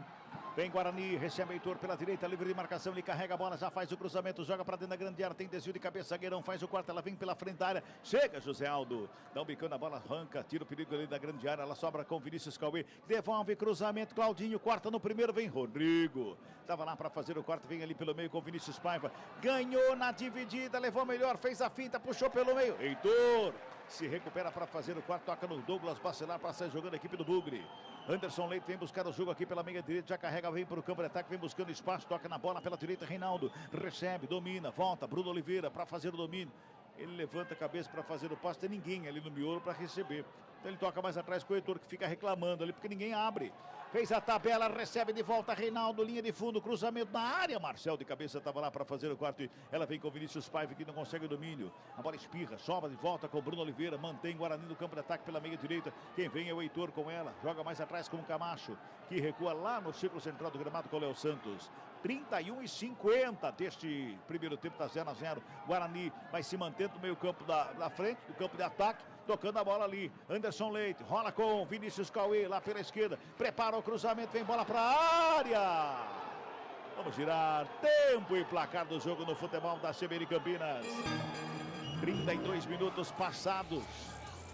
Vem Guarani, recebe Heitor pela direita, livre de marcação, ele carrega a bola, já faz o cruzamento, joga pra dentro da grande área, tem desvio de cabeça, zagueirão faz o quarto, ela vem pela frente da área, chega José Aldo, dá um bicão na bola, arranca, tira o perigo ali da grande área, ela sobra com Vinícius Cauê, devolve cruzamento, Claudinho, corta no primeiro, vem Rodrigo, tava lá pra fazer o quarto, vem ali pelo meio com Vinícius Paiva, ganhou na dividida, levou melhor, fez a finta, puxou pelo meio, Heitor, se recupera para fazer o quarto, toca no Douglas Bacelar para sair jogando a equipe do Bugre. Anderson Leite vem buscar o jogo aqui pela meia direita, já carrega, vem para o campo de ataque, vem buscando espaço, toca na bola pela direita, Reinaldo recebe, domina, volta, Bruno Oliveira para fazer o domínio. Ele levanta a cabeça para fazer o passe, tem ninguém ali no miolo para receber. Então ele toca mais atrás com o Heitor, que fica reclamando ali, porque ninguém abre. Fez a tabela, recebe de volta Reinaldo, linha de fundo, cruzamento na área. Marcel de cabeça estava lá para fazer o quarto. Ela vem com o Vinícius Paiva, que não consegue o domínio. A bola espirra, sobra de volta com o Bruno Oliveira. Mantém Guarani no campo de ataque pela meia direita. Quem vem é o Heitor com ela. Joga mais atrás com o Camacho, que recua lá no círculo central do gramado com o Léo Santos. 31:50 deste primeiro tempo, tá 0-0. Guarani vai se mantendo no meio campo da frente, do campo de ataque, tocando a bola ali. Anderson Leite rola com Vinícius Cauê lá pela esquerda, prepara o cruzamento, vem bola para a área. Vamos girar tempo e placar do jogo no futebol da CBN Campinas. 32 minutos passados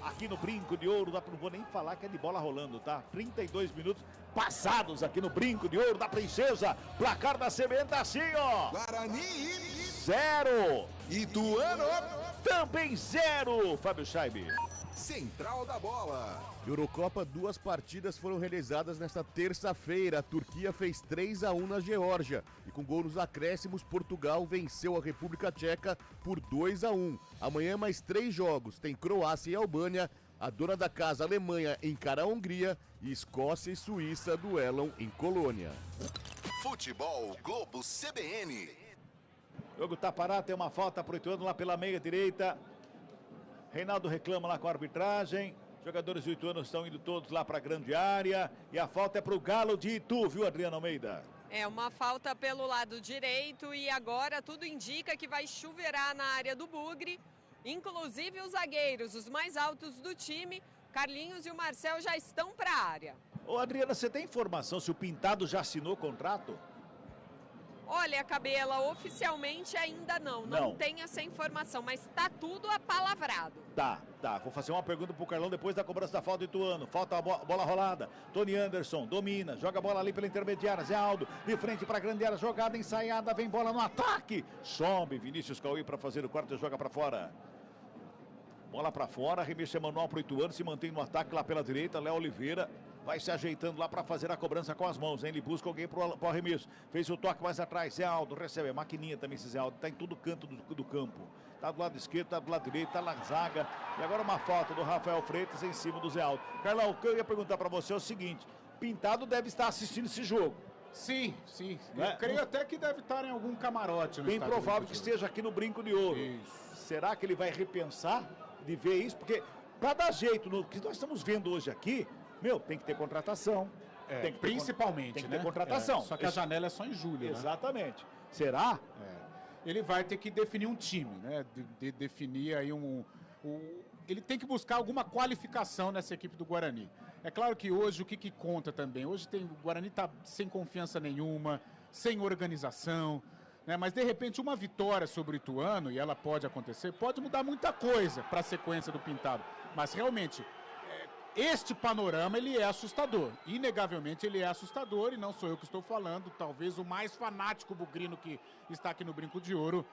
aqui no Brinco de Ouro, não vou nem falar que é de bola rolando, tá? 32 minutos passados aqui no Brinco de Ouro da Princesa. Placar da CBN tá assim, ó. Guarani 0. Ituano também 0. Fábio Scheibe. Central da Bola. Eurocopa, 2 partidas foram realizadas nesta terça-feira. A Turquia fez 3-1 na Geórgia. E com gol nos acréscimos, Portugal venceu a República Tcheca por 2-1. Amanhã mais 3 jogos. Tem Croácia e Albânia. A dona da casa, Alemanha, encara a Hungria. E Escócia e Suíça duelam em Colônia. Futebol Globo CBN. O jogo tá parado, tem uma falta pro Ituano lá pela meia direita. Reinaldo reclama lá com a arbitragem. Jogadores do Ituano estão indo todos lá para a grande área. E a falta é para o Galo de Itu, viu, Adriana Almeida? É uma falta pelo lado direito e agora tudo indica que vai chuveirar na área do Bugre. Inclusive os zagueiros, os mais altos do time, Carlinhos e o Marcel já estão para a área. Ô Adriana, você tem informação se o Pintado já assinou o contrato? Olha, Cabela, oficialmente ainda não tem essa informação, mas tá tudo apalavrado. Tá. Vou fazer uma pergunta pro Carlão depois da cobrança da falta do Ituano. Falta a bola rolada. Tony Anderson domina, joga a bola ali pela intermediária. Zé Aldo de frente pra grande área, jogada ensaiada, vem bola no ataque. Sobe Vinícius Cauê para fazer o quarto e joga pra fora. Bola pra fora, arremesso manual pro Ituano, se mantém no ataque lá pela direita. Léo Oliveira vai se ajeitando lá para fazer a cobrança com as mãos, hein? Ele busca alguém pro arremesso. Fez o toque mais atrás, Zé Aldo recebe, a maquininha também esse Zé Aldo, tá em todo canto do campo. Tá do lado esquerdo, tá do lado direito, tá na zaga. E agora uma falta do Rafael Freitas em cima do Zé Aldo. Carlão, o que eu ia perguntar para você é o seguinte, Pintado deve estar assistindo esse jogo. Sim. Eu creio até que deve estar em algum camarote. Bem provável que esteja aqui no Brinco de Ouro. Isso. Será que ele vai repensar de ver isso? Porque para dar jeito no que nós estamos vendo hoje aqui, tem que ter contratação. Principalmente, tem que ter contratação. Só que a janela é só em julho, Exatamente. Né? Será? Ele vai ter que definir um time, né? Definir aí ele tem que buscar alguma qualificação nessa equipe do Guarani. É claro que hoje o que conta também? Hoje o Guarani tá sem confiança nenhuma, sem organização, né? Mas de repente uma vitória sobre o Ituano, e ela pode acontecer, pode mudar muita coisa para a sequência do Pintado. Mas realmente, este panorama, ele é assustador. Inegavelmente, ele é assustador e não sou eu que estou falando. Talvez o mais fanático bugrino que está aqui no Brinco de Ouro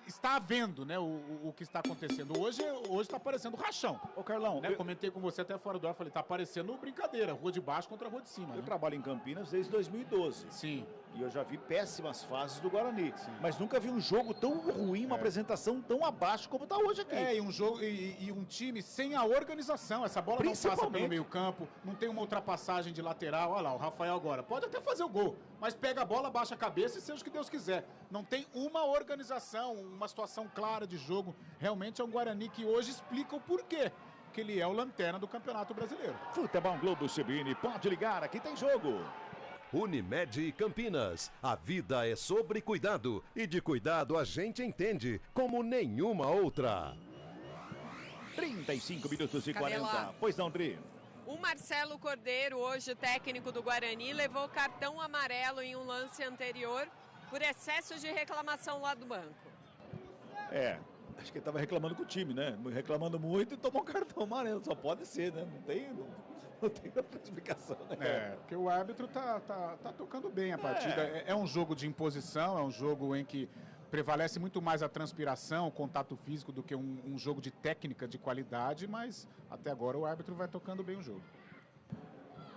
está vendo, né, o que está acontecendo. Hoje está parecendo rachão. Ô, Carlão, né, comentei com você até fora do ar, falei, está parecendo brincadeira, rua de baixo contra a rua de cima. Eu trabalho em Campinas desde 2012. Sim. E eu já vi péssimas fases do Guarani. Sim. Mas nunca vi um jogo tão ruim, uma apresentação tão abaixo como está hoje aqui. E um jogo e um time sem a organização. Essa bola não passa pelo meio campo, não tem uma ultrapassagem de lateral. Olha lá, o Rafael agora. Pode até fazer o gol, mas pega a bola, baixa a cabeça e seja o que Deus quiser. Não tem uma organização, uma situação clara de jogo. Realmente é um Guarani que hoje explica o porquê que ele é o lanterna do Campeonato Brasileiro. Futebol Globo CBN, pode ligar, aqui tem jogo. Unimed Campinas. A vida é sobre cuidado e de cuidado a gente entende como nenhuma outra. 35 minutos e Cabela. 40. Pois não, Dri? O Marcelo Cordeiro, hoje técnico do Guarani, levou cartão amarelo em um lance anterior por excesso de reclamação lá do banco. Acho que ele estava reclamando com o time, né? Reclamando muito e tomou cartão amarelo. Só pode ser, né? Não tem outra explicação, né? Porque o árbitro tá tocando bem a partida. É um jogo de imposição, é um jogo em que prevalece muito mais a transpiração, o contato físico do que um jogo de técnica, de qualidade, mas até agora o árbitro vai tocando bem o jogo.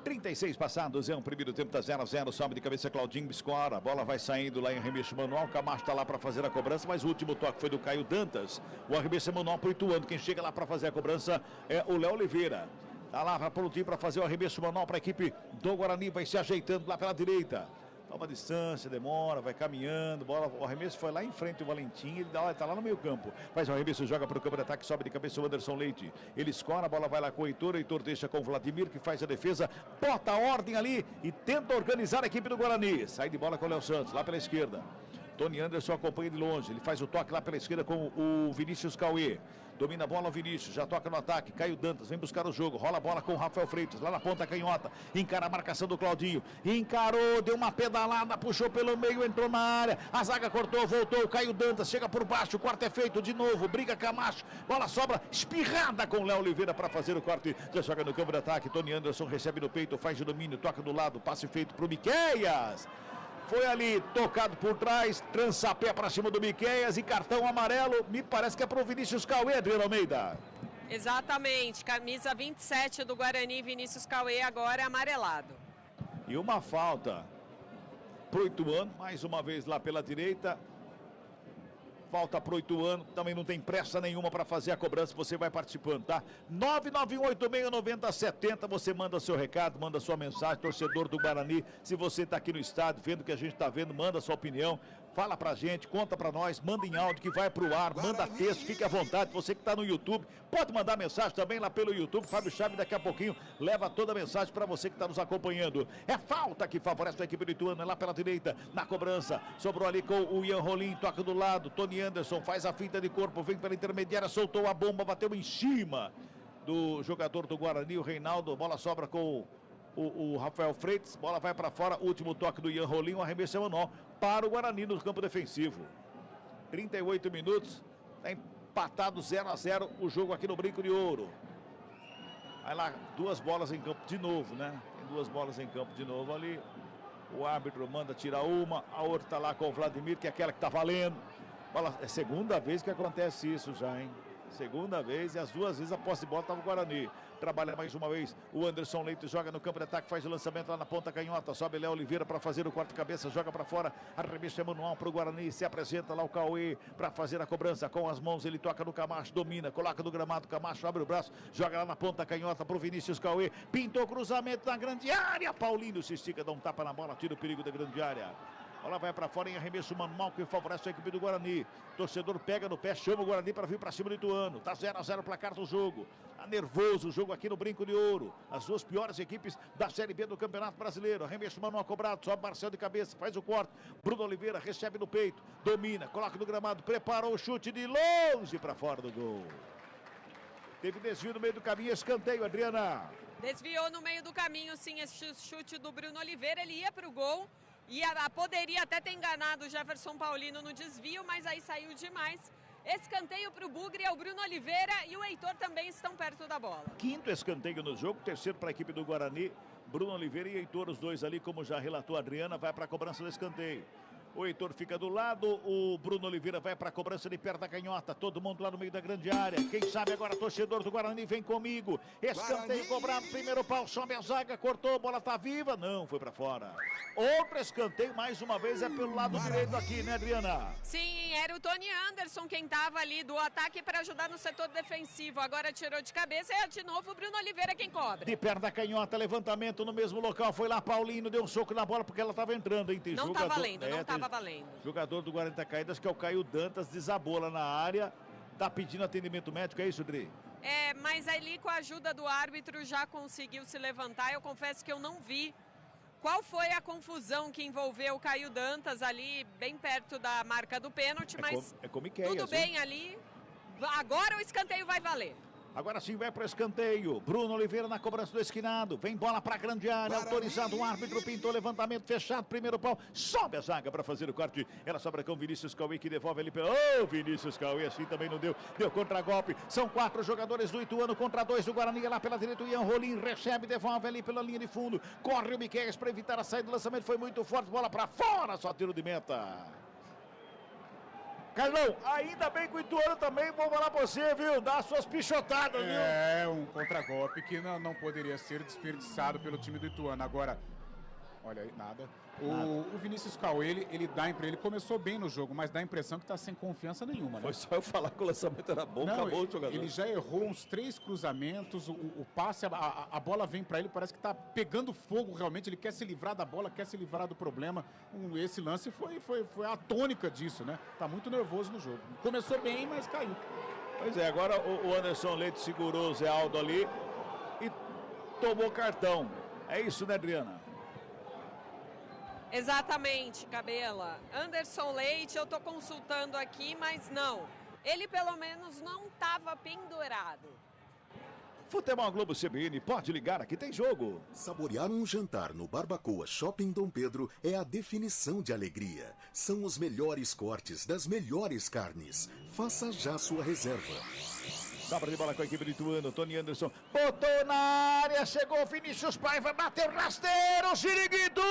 36 passados, é um primeiro tempo, tá 0-0, sobe de cabeça Claudinho Biscora, a bola vai saindo lá em arremesso manual, Camacho tá lá para fazer a cobrança, mas o último toque foi do Caio Dantas, o arremesso manual pro Ituano, quem chega lá para fazer a cobrança é o Léo Oliveira, tá lá prontinho para fazer o arremesso manual para a equipe do Guarani, vai se ajeitando lá pela direita. Toma distância, demora, vai caminhando, bola, o arremesso foi lá em frente o Valentim, ele tá lá no meio campo, faz o arremesso, joga para o campo de ataque, sobe de cabeça o Anderson Leite, ele escora, a bola vai lá com o Heitor deixa com o Vladimir, que faz a defesa, bota a ordem ali e tenta organizar a equipe do Guarani, sai de bola com o Léo Santos, lá pela esquerda, Tony Anderson acompanha de longe, ele faz o toque lá pela esquerda com o Vinícius Cauê. Domina a bola o Vinícius, já toca no ataque, Caio Dantas, vem buscar o jogo, rola a bola com o Rafael Freitas, lá na ponta canhota, encara a marcação do Claudinho, encarou, deu uma pedalada, puxou pelo meio, entrou na área, a zaga cortou, voltou, o Caio Dantas chega por baixo, o corte é feito de novo, briga Camacho, bola sobra, espirrada com o Léo Oliveira para fazer o corte, já joga no campo de ataque, Tony Anderson recebe no peito, faz de domínio, toca do lado, passe feito pro Miqueias. Foi ali, tocado por trás, trança-pé para cima do Miqueias e cartão amarelo, me parece que é pro Vinícius Cauê, Adriano Almeida. Exatamente, camisa 27 do Guarani, Vinícius Cauê, agora é amarelado. E uma falta pro Ituano, mais uma vez lá pela direita. Falta pro Ituano, também não tem pressa nenhuma para fazer a cobrança, você vai participando, tá? 991869070, você manda seu recado, manda sua mensagem, torcedor do Guarani, se você tá aqui no estádio, vendo o que a gente tá vendo, manda sua opinião, fala pra gente, conta pra nós, manda em áudio que vai pro ar, manda texto, fique à vontade, você que tá no YouTube, pode mandar mensagem também lá pelo YouTube, Fábio Chave daqui a pouquinho leva toda a mensagem pra você que tá nos acompanhando. É falta que favorece a equipe do Ituano, é lá pela direita, na cobrança, sobrou ali com o Ian Rolim, toca do lado, Tony Anderson faz a finta de corpo, vem pela intermediária, soltou a bomba, bateu em cima do jogador do Guarani, o Reinaldo, bola sobra com o Rafael Freitas, bola vai para fora, último toque do Ian Rolim, um arremesso manual para o Guarani no campo defensivo. 38 minutos, está empatado 0-0 o jogo aqui no Brinco de Ouro. Aí lá, duas bolas em campo de novo, né? Tem duas bolas em campo de novo ali. O árbitro manda tirar uma, a outra está lá com o Vladimir, que é aquela que está valendo. Bola, é a segunda vez que acontece isso já, hein? Segunda vez e as duas vezes a posse de bola estava o Guarani. Trabalha mais uma vez o Anderson Leite, joga no campo de ataque, faz o lançamento lá na ponta canhota, sobe Léo Oliveira para fazer o quarto cabeça, joga para fora, arremesso é manual para o Guarani, se apresenta lá o Cauê para fazer a cobrança com as mãos, ele toca no Camacho, domina, coloca no gramado, Camacho abre o braço, joga lá na ponta canhota para o Vinícius Cauê, pintou cruzamento na grande área, Paulinho se estica, dá um tapa na bola, tira o perigo da grande área. Bola vai para fora em arremesso manual que favorece a equipe do Guarani. Torcedor pega no pé, chama o Guarani para vir para cima do Ituano. Tá 0-0 o placar do jogo. Tá nervoso o jogo aqui no Brinco de Ouro. As duas piores equipes da Série B do Campeonato Brasileiro. Arremesso manual cobrado, sobe Marcelo de cabeça, faz o corte. Bruno Oliveira recebe no peito, domina, coloca no gramado, preparou o chute de longe para fora do gol. Teve desvio no meio do caminho, escanteio, Adriana. Desviou no meio do caminho, sim, esse chute do Bruno Oliveira, ele ia para o gol. E poderia até ter enganado o Jefferson Paulino no desvio, mas aí saiu demais. Escanteio para o Bugre, é o Bruno Oliveira e o Heitor também estão perto da bola. Quinto escanteio no jogo, terceiro para a equipe do Guarani. Bruno Oliveira e Heitor, os dois ali, como já relatou a Adriana, vai para a cobrança do escanteio. O Heitor fica do lado, o Bruno Oliveira vai para a cobrança de perto da canhota, todo mundo lá no meio da grande área. Quem sabe agora, torcedor do Guarani, vem comigo. Escanteio cobrado, primeiro pau, sobe a zaga, cortou, a bola tá viva. Não, foi para fora. Outro escanteio, mais uma vez, é pelo lado direito aqui, né, Adriana? Sim, era o Tony Anderson quem estava ali do ataque para ajudar no setor defensivo. Agora tirou de cabeça e é de novo o Bruno Oliveira quem cobra. De perto da canhota, levantamento no mesmo local. Foi lá, Paulinho, deu um soco na bola porque ela estava entrando, hein? Tem não jogador... tá valendo, não tava valendo. Jogador do Guarani tá caído, acho que é o Caio Dantas, desabou lá na área. Tá pedindo atendimento médico, é isso, Dri? É, mas ali com a ajuda do árbitro já conseguiu se levantar. Eu confesso que eu não vi qual foi a confusão que envolveu o Caio Dantas ali, bem perto da marca do pênalti, mas com Miqueias, tudo bem ali. Agora o escanteio vai valer. Agora sim vai para o escanteio. Bruno Oliveira na cobrança do esquinado. Vem bola para a grande área. Autorizado o árbitro. Pintou levantamento fechado. Primeiro pau. Sobe a zaga para fazer o corte. Ela sobra com Vinícius Cauê que devolve ali. Vinícius Cauê assim também não deu. Deu contra-golpe. São 4 jogadores do Ituano contra 2 do Guarani. Lá pela direita o Ian Rolim recebe. Devolve ali pela linha de fundo. Corre o Miqueias para evitar a saída do lançamento. Foi muito forte. Bola para fora. Só tiro de meta. Carlão, ainda bem que o Ituano também, vou falar pra você, viu? Dá suas pichotadas, viu? É, um contragolpe que não poderia ser desperdiçado pelo time do Ituano. Agora, olha aí, nada. O Vinícius Cauê, ele começou bem no jogo, mas dá a impressão que tá sem confiança nenhuma, né? Foi só eu falar que o lançamento era bom, acabou o jogador. Ele já errou uns 3 cruzamentos, o passe, a bola vem pra ele, parece que tá pegando fogo realmente, ele quer se livrar da bola, quer se livrar do problema. Esse lance foi a tônica disso, né? Tá muito nervoso no jogo. Começou bem, mas caiu. Pois é, agora o Anderson Leite segurou o Zé Aldo ali e tomou cartão. É isso, né, Adriana? Exatamente, Cabela. Anderson Leite, eu tô consultando aqui, mas não. Ele pelo menos não estava pendurado. Futebol Globo CBN, pode ligar, aqui tem jogo. Saborear um jantar no Barbacoa Shopping Dom Pedro é a definição de alegria. São os melhores cortes das melhores carnes. Faça já sua reserva. Sobra de bola com a equipe do Ituano, Tony Anderson. Botou na área, chegou Vinícius Paiva, bateu rasteiro, Siriguidu!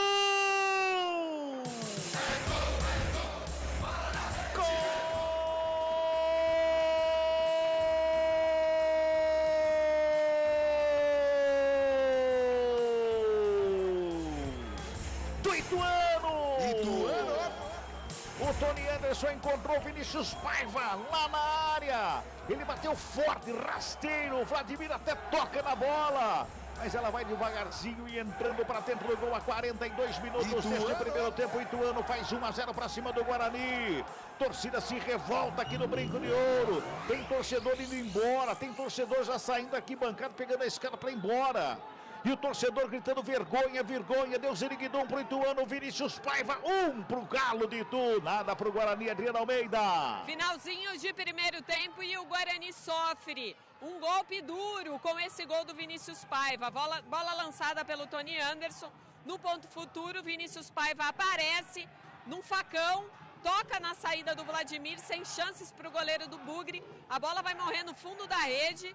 O Tony Anderson encontrou Vinícius Paiva lá na área. Ele bateu forte, rasteiro. O Vladimir até toca na bola. Mas ela vai devagarzinho e entrando para dentro do gol a 42 minutos deste primeiro tempo. O Ituano faz 1-0 para cima do Guarani. Torcida se revolta aqui no Brinco de Ouro. Tem torcedor indo embora. Tem torcedor já saindo aqui bancado, pegando a escada para ir embora. E o torcedor gritando vergonha, vergonha. Deu Ziriguidum pro Ituano, Vinícius Paiva, 1 pro Galo de Itu. Nada pro Guarani, Adriana Almeida. Finalzinho de primeiro tempo e o Guarani sofre. Um golpe duro com esse gol do Vinícius Paiva. Bola lançada pelo Tony Anderson. No ponto futuro, Vinícius Paiva aparece num facão. Toca na saída do Vladimir, sem chances pro goleiro do Bugre. A bola vai morrer no fundo da rede.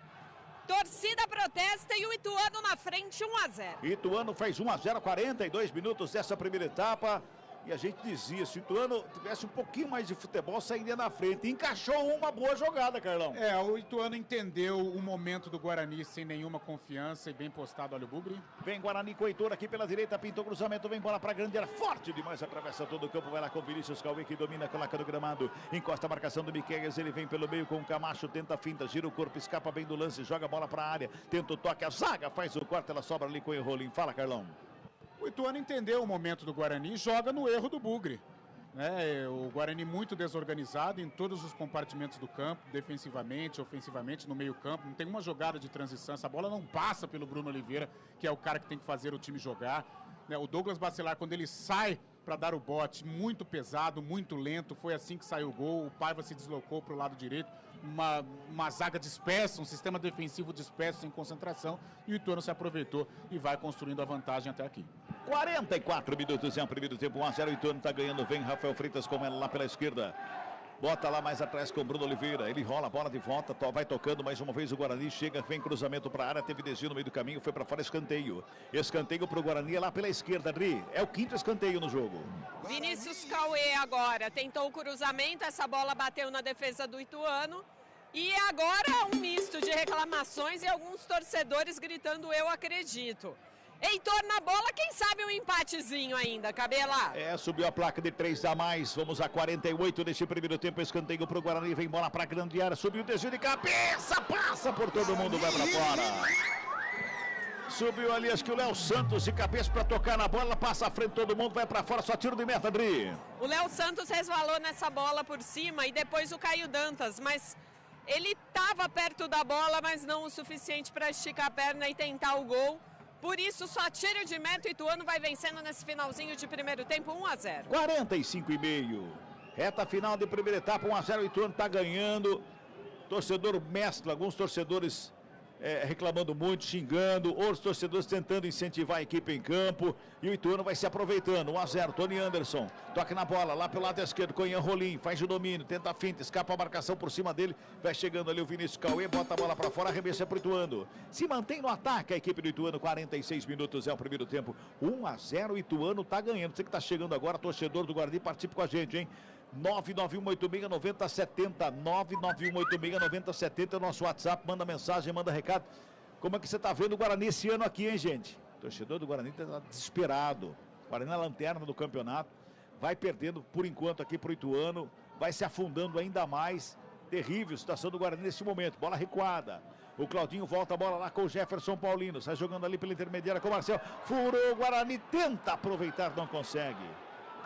Torcida protesta e o Ituano na frente, 1-0. Ituano faz 1-0, 42 minutos dessa primeira etapa. E a gente dizia, se o Ituano tivesse um pouquinho mais de futebol, sairia na frente. Encaixou uma boa jogada, Carlão. É, o Ituano entendeu o momento do Guarani sem nenhuma confiança e bem postado, olha o Bugre. Vem Guarani com o Heitor aqui pela direita, pintou o cruzamento, vem bola pra grande área, forte demais, atravessa todo o campo, vai lá com o Vinícius Cauê que domina, coloca no gramado, encosta a marcação do Miqueias, ele vem pelo meio com o Camacho, tenta a finta, gira o corpo, escapa bem do lance, joga a bola pra área, tenta o toque, a zaga faz o corte, ela sobra ali com o Enrolim. Fala, Carlão. O Ituano entendeu o momento do Guarani e joga no erro do Bugre. O Guarani muito desorganizado em todos os compartimentos do campo, defensivamente, ofensivamente, no meio campo. Não tem uma jogada de transição, essa bola não passa pelo Bruno Oliveira, que é o cara que tem que fazer o time jogar. O Douglas Bacelar, quando ele sai para dar o bote, muito pesado, muito lento, foi assim que saiu o gol. O Paiva se deslocou para o lado direito. Uma zaga dispersa, um sistema defensivo disperso, sem concentração, e o Ituano se aproveitou e vai construindo a vantagem até aqui. 44 minutos é o primeiro tempo, 1-0, o Ituano está ganhando, vem Rafael Freitas com ela lá pela esquerda. Bota lá mais atrás com o Bruno Oliveira, ele rola a bola de volta, vai tocando mais uma vez o Guarani, chega, vem cruzamento para a área, teve desvio no meio do caminho, foi para fora, escanteio. Escanteio para o Guarani lá pela esquerda, Adri, é o 5º escanteio no jogo. Vinícius Cauê agora tentou o cruzamento, essa bola bateu na defesa do Ituano. E agora um misto de reclamações e alguns torcedores gritando eu acredito. Heitor na bola, quem sabe um empatezinho ainda, Cabela? Subiu a placa de 3 a mais, vamos a 48 deste primeiro tempo, escanteio pro Guarani, vem bola pra grande área, subiu o desvio de cabeça, passa por todo mundo, vai pra fora. Subiu ali, acho que o Léo Santos de cabeça pra tocar na bola, passa à frente todo mundo, vai pra fora, só tiro de meta, Adri. O Léo Santos resvalou nessa bola por cima e depois o Caio Dantas, mas ele estava perto da bola, mas não o suficiente para esticar a perna e tentar o gol. Por isso, só tiro de meta, o Ituano vai vencendo nesse finalzinho de primeiro tempo, 1-0. 45,5. Reta final de primeira etapa, 1-0, o Ituano está ganhando. torcedor mescla, alguns torcedores reclamando muito, xingando, outros torcedores tentando incentivar a equipe em campo, e o Ituano vai se aproveitando. 1-0, Tony Anderson, toca na bola, lá pelo lado esquerdo, com Ian Rolim, faz o domínio, tenta a finta, escapa a marcação por cima dele, vai chegando ali o Vinícius Cauê, bota a bola pra fora, arremessa pro Ituano. Se mantém no ataque a equipe do Ituano, 46 minutos é o primeiro tempo, 1-0, o Ituano tá ganhando. Você que tá chegando agora, torcedor do Guarani, participe com a gente, hein? 991869070, 991869070 é o nosso WhatsApp, manda mensagem, manda recado. Como é que você tá vendo o Guarani esse ano aqui, hein, gente? O torcedor do Guarani tá desesperado. O Guarani na lanterna do campeonato, vai perdendo por enquanto aqui pro Ituano, vai se afundando ainda mais. Terrível a situação do Guarani nesse momento, bola recuada. O Claudinho volta a bola lá com o Jefferson Paulino, sai jogando ali pela intermediária com o Marcel, furou o Guarani, tenta aproveitar, não consegue.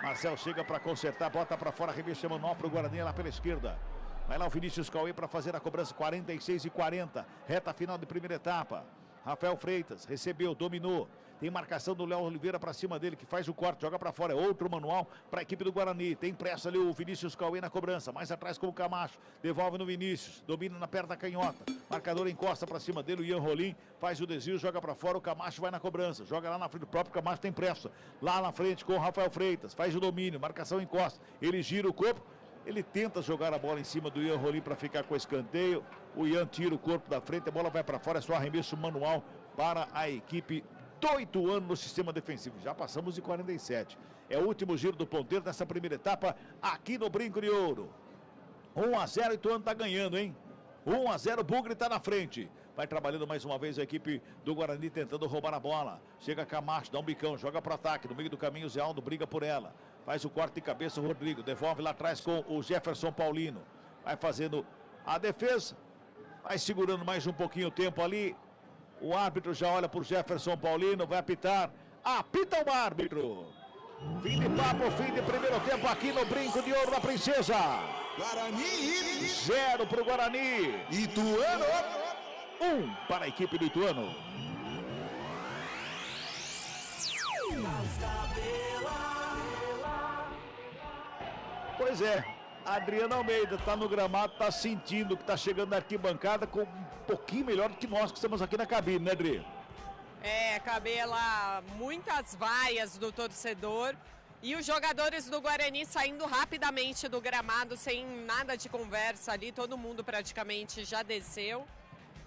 Marcel chega para consertar, bota para fora, reveste manual para o Guarani lá pela esquerda. Vai lá o Vinícius Cauê para fazer a cobrança, 46-40, reta final de primeira etapa. Rafael Freitas recebeu, dominou. Tem marcação do Léo Oliveira para cima dele, que faz o corte, joga para fora. É outro manual para a equipe do Guarani. Tem pressa ali o Vinícius Cauê na cobrança. Mais atrás com o Camacho. Devolve no Vinícius. Domina na perna canhota. Marcador encosta para cima dele. O Ian Rolim faz o desvio, joga para fora. O Camacho vai na cobrança. Joga lá na frente. O próprio Camacho tem pressa. Lá na frente com o Rafael Freitas. Faz o domínio. Marcação encosta. Ele gira o corpo. Ele tenta jogar a bola em cima do Ian Rolim para ficar com o escanteio. O Ian tira o corpo da frente. A bola vai para fora. É só arremesso manual para a equipe do Ituano no sistema defensivo. Já passamos de 47. É o último giro do ponteiro dessa primeira etapa aqui no Brinco de Ouro. 1-0, Ituano tá ganhando, hein? 1-0, o Bugre tá na frente. Vai trabalhando mais uma vez a equipe do Guarani tentando roubar a bola. Chega Camacho, dá um bicão, joga pro ataque. No meio do caminho, o Zé Aldo briga por ela. Faz o corte de cabeça, o Rodrigo. Devolve lá atrás com o Jefferson Paulino. Vai fazendo a defesa. Vai segurando mais um pouquinho o tempo ali. O árbitro já olha para o Jefferson Paulino, vai apitar. Apita o árbitro. Fim de papo, fim de primeiro tempo aqui no Brinco de Ouro da Princesa. Guarani 0 para o Guarani. Ituano 1 para a equipe do Ituano. Pois é, Adriano Almeida está no gramado, está sentindo que está chegando na arquibancada com um pouquinho melhor do que nós que estamos aqui na cabine, né, Adri? Cabela, muitas vaias do torcedor e os jogadores do Guarani saindo rapidamente do gramado sem nada de conversa ali, todo mundo praticamente já desceu.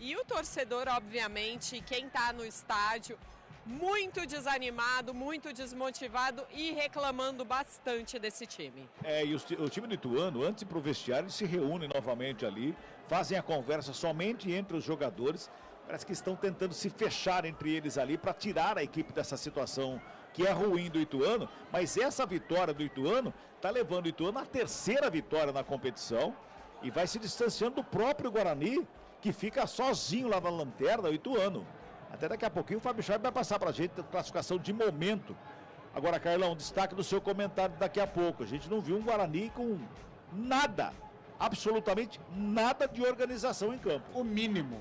E o torcedor, obviamente, quem está no estádio, muito desanimado, muito desmotivado e reclamando bastante desse time. E o time do Ituano, antes de ir pro vestiário, eles se reúnem novamente ali, fazem a conversa somente entre os jogadores. Parece que estão tentando se fechar entre eles ali para tirar a equipe dessa situação que é ruim do Ituano, mas essa vitória do Ituano está levando o Ituano à terceira vitória na competição e vai se distanciando do próprio Guarani, que fica sozinho lá na lanterna, o Ituano. Até daqui a pouquinho o Fábio Schwab vai passar para a gente a classificação de momento. Agora, Carlão, destaque do seu comentário daqui a pouco. A gente não viu um Guarani com nada, absolutamente nada de organização em campo. O mínimo.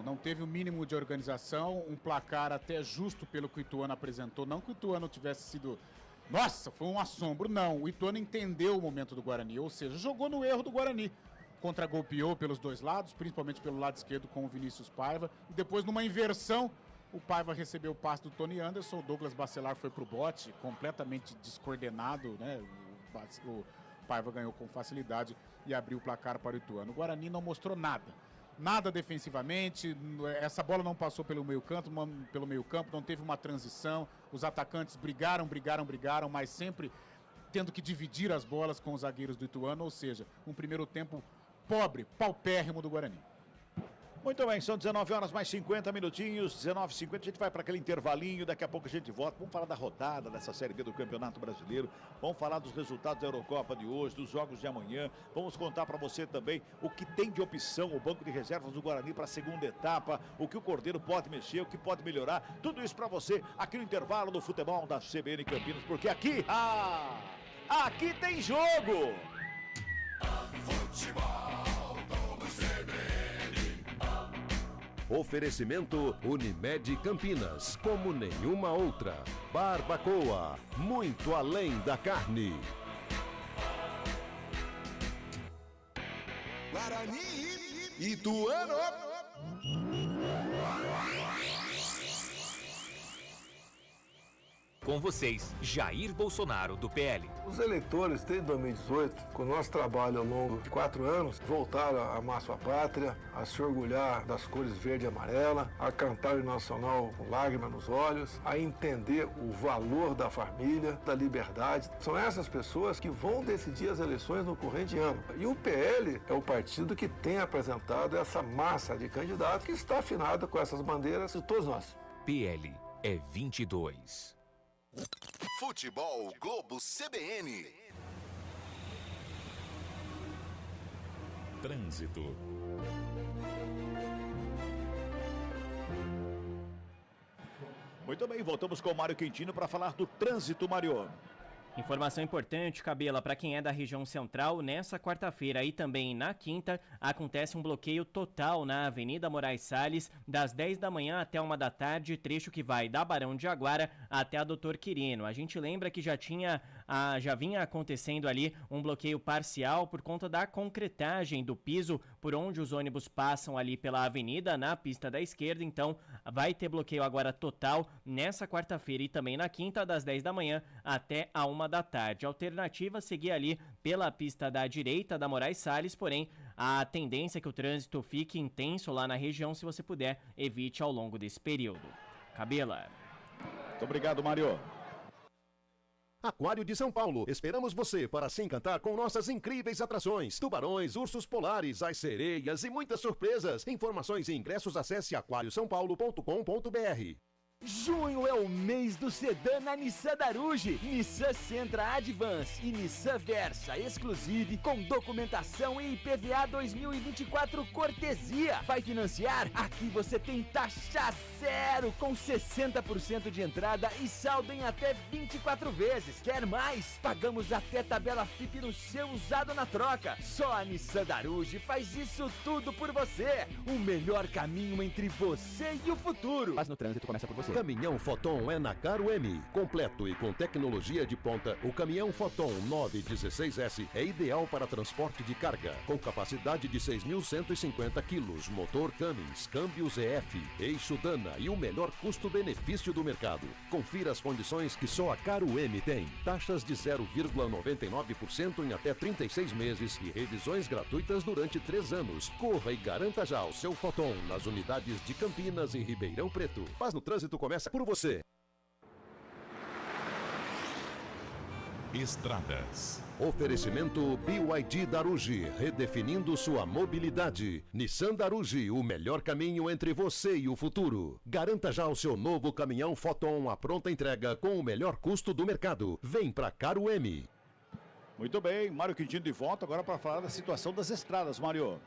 Não teve o mínimo de organização, um placar até justo pelo que o Ituano apresentou. Não que o Ituano tivesse sido, nossa, foi um assombro. Não, o Ituano entendeu o momento do Guarani, ou seja, jogou no erro do Guarani. Contra-golpeou pelos dois lados, principalmente pelo lado esquerdo com o Vinícius Paiva. E depois, numa inversão, o Paiva recebeu o passe do Tony Anderson, o Douglas Bacelar foi pro bote, completamente descoordenado, né? O Paiva ganhou com facilidade e abriu o placar para o Ituano. O Guarani não mostrou nada defensivamente, essa bola não passou pelo meio-campo, não teve uma transição, os atacantes brigaram, mas sempre tendo que dividir as bolas com os zagueiros do Ituano, ou seja, um primeiro tempo pobre, paupérrimo do Guarani. Muito bem, são 19 horas mais 50 minutinhos, 19h50, a gente vai para aquele intervalinho, daqui a pouco a gente volta, vamos falar da rodada dessa Série B do Campeonato Brasileiro, vamos falar dos resultados da Eurocopa de hoje, dos jogos de amanhã, vamos contar para você também o que tem de opção o banco de reservas do Guarani para a segunda etapa, o que o Cordeiro pode mexer, o que pode melhorar, tudo isso para você aqui no intervalo do futebol da CBN Campinas, porque aqui, aqui tem jogo! Futebol do CBN. Oferecimento Unimed Campinas, como nenhuma outra. Barbacoa, muito além da carne. Guarani Ituano. Com vocês, Jair Bolsonaro, do PL. Os eleitores, desde 2018, com o nosso trabalho ao longo de 4 anos, voltaram a amar sua pátria, a se orgulhar das cores verde e amarela, a cantar o nacional com lágrimas nos olhos, a entender o valor da família, da liberdade. São essas pessoas que vão decidir as eleições no corrente ano. E o PL é o partido que tem apresentado essa massa de candidatos que está afinada com essas bandeiras de todos nós. PL é 22. Futebol Globo CBN. Trânsito. Muito bem, voltamos com o Mário Quintino para falar do trânsito, Mário. Informação importante, Cabela, para quem é da região central, nessa quarta-feira e também na quinta, acontece um bloqueio total na Avenida Moraes Salles, das 10 da manhã até 1 da tarde, trecho que vai da Barão de Jaguara até a Doutor Quirino. A gente lembra que já vinha acontecendo ali um bloqueio parcial por conta da concretagem do piso por onde os ônibus passam ali pela avenida, na pista da esquerda, então vai ter bloqueio agora total nessa quarta-feira e também na quinta, das 10 da manhã até a 1 da tarde. A alternativa é seguir ali pela pista da direita da Moraes Salles, porém a tendência é que o trânsito fique intenso lá na região. Se você puder, evite ao longo desse período. Cabela. Muito obrigado, Mário. Aquário de São Paulo. Esperamos você para se encantar com nossas incríveis atrações. Tubarões, ursos polares, as sereias e muitas surpresas. Informações e ingressos, acesse aquariosampaulo.com.br. Junho é o mês do sedã na Nissan Daruge. Nissan Sentra Advance e Nissan Versa Exclusive com documentação e IPVA 2024 cortesia. Vai financiar? Aqui você tem taxa zero com 60% de entrada e saldo em até 24 vezes. Quer mais? Pagamos até tabela FIP no seu usado na troca. Só a Nissan Daruge faz isso tudo por você. O melhor caminho entre você e o futuro. Mas no trânsito começa por você. Caminhão Foton é na Caro M. Completo e com tecnologia de ponta, o caminhão Foton 916S é ideal para transporte de carga. Com capacidade de 6.150 quilos, motor Cummins, câmbios EF, eixo Dana e o melhor custo-benefício do mercado. Confira as condições que só a Caro M tem. Taxas de 0,99% em até 36 meses e revisões gratuitas durante 3 anos. Corra e garanta já o seu Foton nas unidades de Campinas e Ribeirão Preto. Paz no Trânsito começa por você. Estradas. Oferecimento BYD Daruge, redefinindo sua mobilidade. Nissan Daruge, o melhor caminho entre você e o futuro. Garanta já o seu novo caminhão Foton à pronta entrega com o melhor custo do mercado. Vem pra Caro M. Muito bem, Mário Quintino de volta agora para falar da situação das estradas, Mário.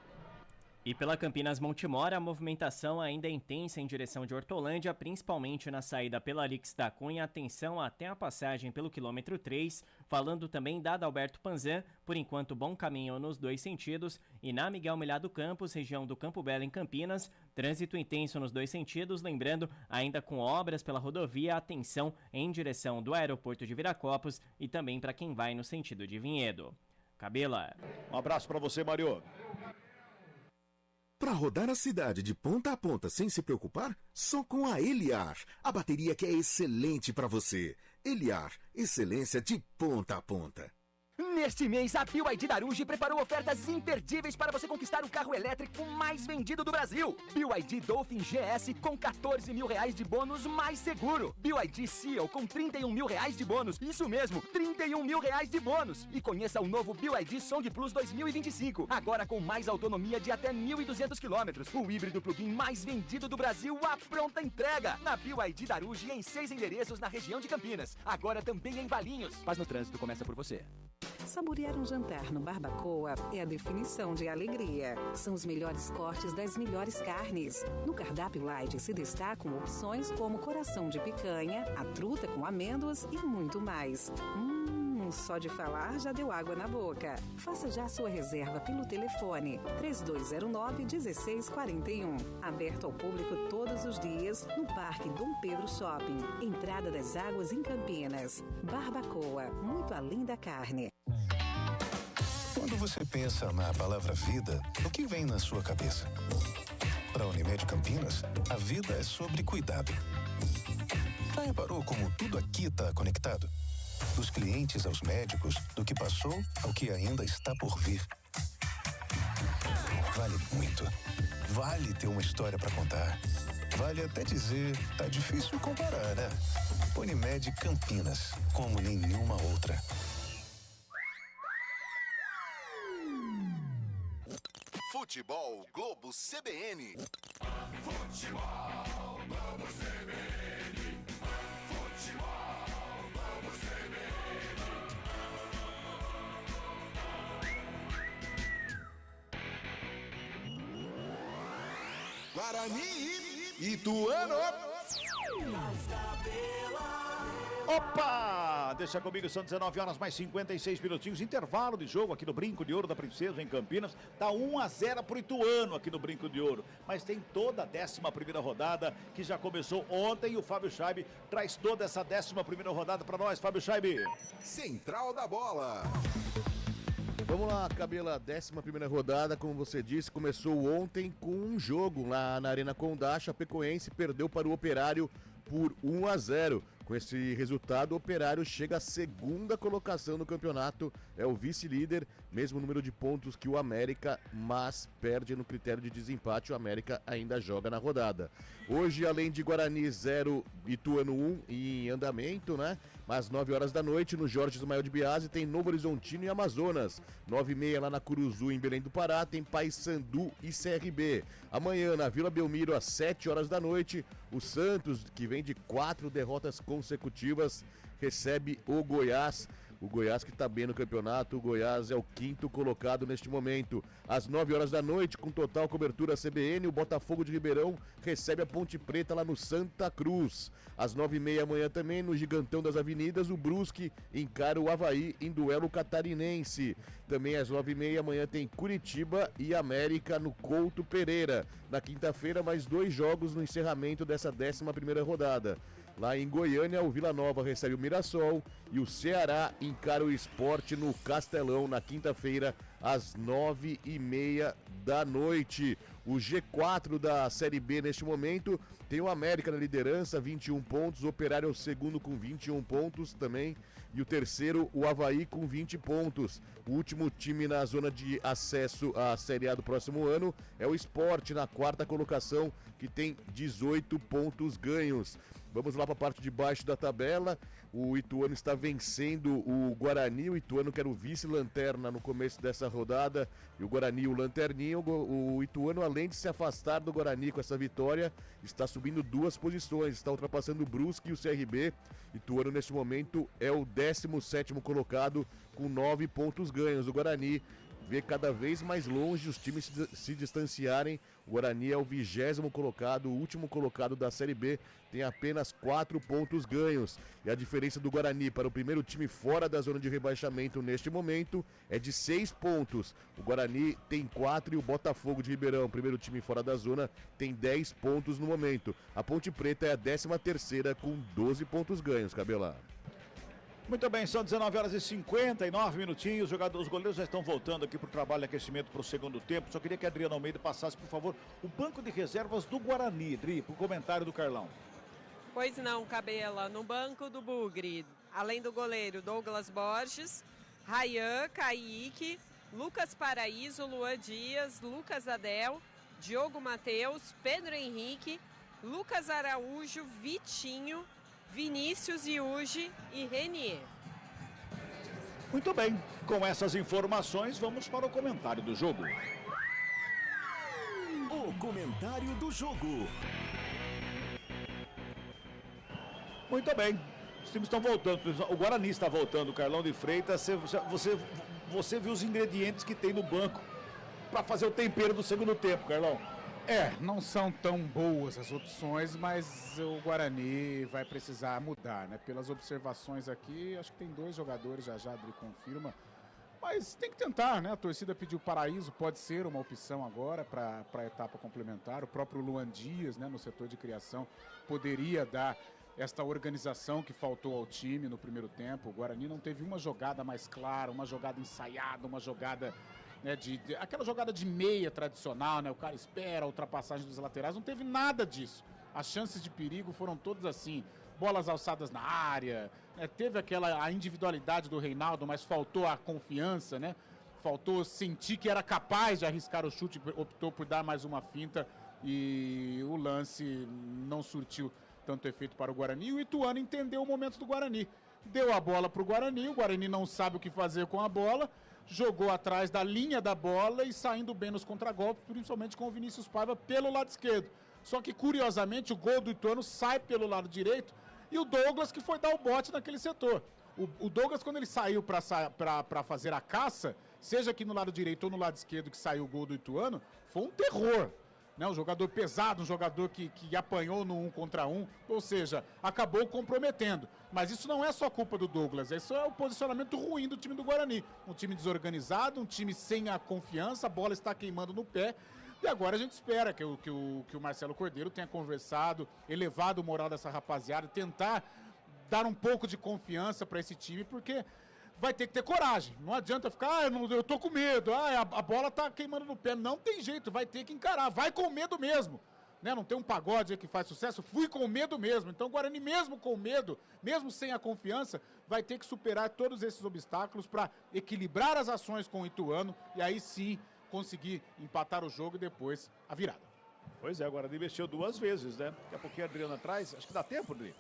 E pela Campinas Montemor, a movimentação ainda é intensa em direção de Hortolândia, principalmente na saída pela Alix da Cunha, atenção até a passagem pelo quilômetro 3, falando também da Adalberto Panzan, por enquanto bom caminho nos 2 sentidos, e na Miguel Milhado Campos, região do Campo Belo em Campinas, trânsito intenso nos 2 sentidos, lembrando, ainda com obras pela rodovia, atenção em direção do aeroporto de Viracopos e também para quem vai no sentido de Vinhedo. Cabela. Um abraço para você, Mário. Para rodar a cidade de ponta a ponta sem se preocupar, só com a Eliar, a bateria que é excelente para você. Eliar, excelência de ponta a ponta. Neste mês, a BYD Daruge preparou ofertas imperdíveis para você conquistar o carro elétrico mais vendido do Brasil. BYD Dolphin GS com 14 mil reais de bônus mais seguro. BYD Seal com 31 mil reais de bônus. Isso mesmo, 31 mil reais de bônus. E conheça o novo BYD Song Plus 2025. Agora com mais autonomia de até 1.200 quilômetros. O híbrido plug-in mais vendido do Brasil à pronta entrega. Na BYD Daruge em 6 endereços na região de Campinas. Agora também em Valinhos. Paz no Trânsito começa por você. Saborear um jantar no Barbacoa é a definição de alegria. São os melhores cortes das melhores carnes. No cardápio light se destacam opções como coração de picanha, a truta com amêndoas e muito mais. Só de falar já deu água na boca. Faça já sua reserva pelo telefone 3209-1641. Aberto ao público todos os dias no Parque Dom Pedro Shopping. Entrada das Águas em Campinas. Barbacoa, muito além da carne. Quando você pensa na palavra vida, o que vem na sua cabeça? Para a Unimed Campinas, a vida é sobre cuidado. Já reparou como tudo aqui está conectado? Dos clientes aos médicos, do que passou ao que ainda está por vir. Vale muito. Vale ter uma história para contar. Vale até dizer, tá difícil comparar, né? Unimed Campinas, como nenhuma outra. Futebol Globo CBN. Futebol Globo CBN. Futebol Globo CBN. Guarani Ituano. Opa! Deixa comigo, são 19 horas mais 56 minutinhos. Intervalo de jogo aqui no Brinco de Ouro da Princesa, em Campinas. Tá 1-0 pro Ituano aqui no Brinco de Ouro. Mas tem toda a 11ª rodada que já começou ontem. E o Fábio Scheibe traz toda essa 11ª rodada para nós. Fábio Scheibe. Central da Bola. Vamos lá, Cabela, 11ª rodada, como você disse, começou ontem com um jogo lá na Arena Condá. Chapecoense perdeu para o Operário por 1-0. Com esse resultado, o Operário chega à 2ª colocação no campeonato, é o vice-líder, mesmo número de pontos que o América, mas perde no critério de desempate, o América ainda joga na rodada. Hoje, além de Guarani 0, Ituano 1 em andamento, né? Às 9 horas da noite, no Jorge Ismael de Biase, tem Novo Horizontino e Amazonas. 9h30 lá na Curuzu, em Belém do Pará, tem Paysandu e CRB. Amanhã, na Vila Belmiro, às 7 horas da noite, o Santos, que vem de 4 derrotas consecutivas, recebe o Goiás. O Goiás que está bem no campeonato, o Goiás é o 5º colocado neste momento. Às 9 horas da noite, com total cobertura CBN, o Botafogo de Ribeirão recebe a Ponte Preta lá no Santa Cruz. Às 9h30 amanhã também, no Gigantão das Avenidas, o Brusque encara o Avaí em duelo catarinense. Também às 9h30 amanhã tem Curitiba e América no Couto Pereira. Na quinta-feira, mais 2 jogos no encerramento dessa 11ª rodada. Lá em Goiânia, o Vila Nova recebe o Mirassol e o Ceará encara o Sport no Castelão na quinta-feira, às 9h30 da noite. O G4 da Série B neste momento tem o América na liderança, 21 pontos, o Operário é o 2º com 21 pontos também, e o terceiro, o Avaí, com 20 pontos. O último time na zona de acesso à Série A do próximo ano é o Sport, na 4ª colocação, que tem 18 pontos ganhos. Vamos lá para a parte de baixo da tabela. O Ituano está vencendo o Guarani. O Ituano que era o vice-lanterna no começo dessa rodada. E o Guarani o lanterninho. O Ituano, além de se afastar do Guarani com essa vitória, está subindo 2 posições. Está ultrapassando o Brusque e o CRB. Ituano, neste momento, é o 17º colocado com 9 pontos ganhos. O Guarani vê cada vez mais longe os times se distanciarem. O Guarani é o 20º colocado, o último colocado da Série B, tem apenas 4 pontos ganhos. E a diferença do Guarani para o primeiro time fora da zona de rebaixamento neste momento é de 6 pontos. O Guarani tem 4 e o Botafogo de Ribeirão, primeiro time fora da zona, tem 10 pontos no momento. A Ponte Preta é a 13ª com 12 pontos ganhos, Cabela. Muito bem, são 19 horas e 59 minutinhos. Os goleiros já estão voltando aqui para o trabalho de aquecimento para o segundo tempo. Só queria que a Adriana Almeida passasse, por favor, o banco de reservas do Guarani, Adri, para o comentário do Carlão. Pois não, Cabela. No banco do Bugre, além do goleiro Douglas Borges, Rayan, Kaique, Lucas Paraíso, Luan Dias, Lucas Adel, Diogo Matheus, Pedro Henrique, Lucas Araújo, Vitinho, Vinícius Iuge e Renier. Muito bem, com essas informações, vamos para o comentário do jogo. O comentário do jogo. Muito bem, os times estão voltando. O Guarani está voltando, o Carlão de Freitas. Você viu os ingredientes que tem no banco para fazer o tempero do segundo tempo, Carlão? Não são tão boas as opções, mas o Guarani vai precisar mudar, né? Pelas observações aqui, acho que tem 2 jogadores, já Adri confirma, mas tem que tentar, né? A torcida pediu Paraíso, pode ser uma opção agora para a etapa complementar. O próprio Luan Dias, né, no setor de criação, poderia dar esta organização que faltou ao time no primeiro tempo. O Guarani não teve uma jogada mais clara, uma jogada ensaiada, uma jogada, né, aquela jogada de meia tradicional, né? O cara espera a ultrapassagem dos laterais, não teve nada disso. As chances de perigo foram todas assim, bolas alçadas na área, né? Teve a individualidade do Reinaldo, mas faltou a confiança, né? Faltou sentir que era capaz de arriscar o chute, optou por dar mais uma finta e o lance não surtiu tanto efeito para o Guarani. E o Ituano entendeu o momento do Guarani. Deu a bola para o Guarani não sabe o que fazer com a bola, jogou atrás da linha da bola e saindo bem nos contragolpes, principalmente com o Vinícius Paiva pelo lado esquerdo. Só que, curiosamente, o gol do Ituano sai pelo lado direito e o Douglas que foi dar o bote naquele setor. O Douglas, quando ele saiu para fazer a caça, seja aqui no lado direito ou no lado esquerdo que saiu o gol do Ituano, foi um terror. Né, um jogador pesado, um jogador que apanhou no 1 contra 1, ou seja, acabou comprometendo. Mas isso não é só culpa do Douglas, isso é o posicionamento ruim do time do Guarani. Um time desorganizado, um time sem a confiança, a bola está queimando no pé. E agora a gente espera que o Marcelo Cordeiro tenha conversado, elevado o moral dessa rapaziada, tentar dar um pouco de confiança para esse time, porque vai ter que ter coragem. Não adianta ficar, eu tô com medo, a bola tá queimando no pé. Não tem jeito, vai ter que encarar, vai com medo mesmo. Né? Não tem um pagode que faz sucesso, fui com medo mesmo. Então o Guarani, mesmo com medo, mesmo sem a confiança, vai ter que superar todos esses obstáculos para equilibrar as ações com o Ituano e aí sim conseguir empatar o jogo e depois a virada. Pois é, o Guarani mexeu 2 vezes, né? Daqui a pouquinho a Adriana atrás, acho que dá tempo, Adri?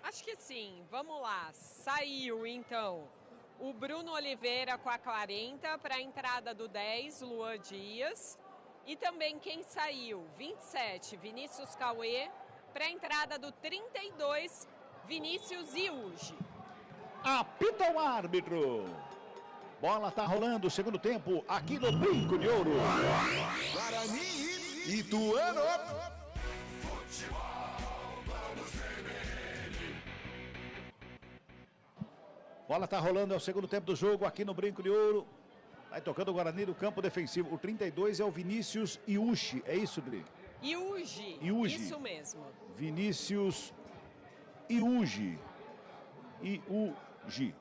Acho que sim, vamos lá. Saiu então o Bruno Oliveira com a 40 para a entrada do 10, Luan Dias. E também quem saiu, 27, Vinícius Cauê, para a entrada do 32, Vinícius Iuge. Apita o árbitro. Bola tá rolando, segundo tempo, aqui no Brinco de Ouro. Guarani e Ituano. Bola tá rolando, é o segundo tempo do jogo aqui no Brinco de Ouro. Vai tocando o Guarani do campo defensivo. O 32 é o Vinícius Iuge, é isso, Dri? Iuge, isso mesmo. Vinícius Iuge.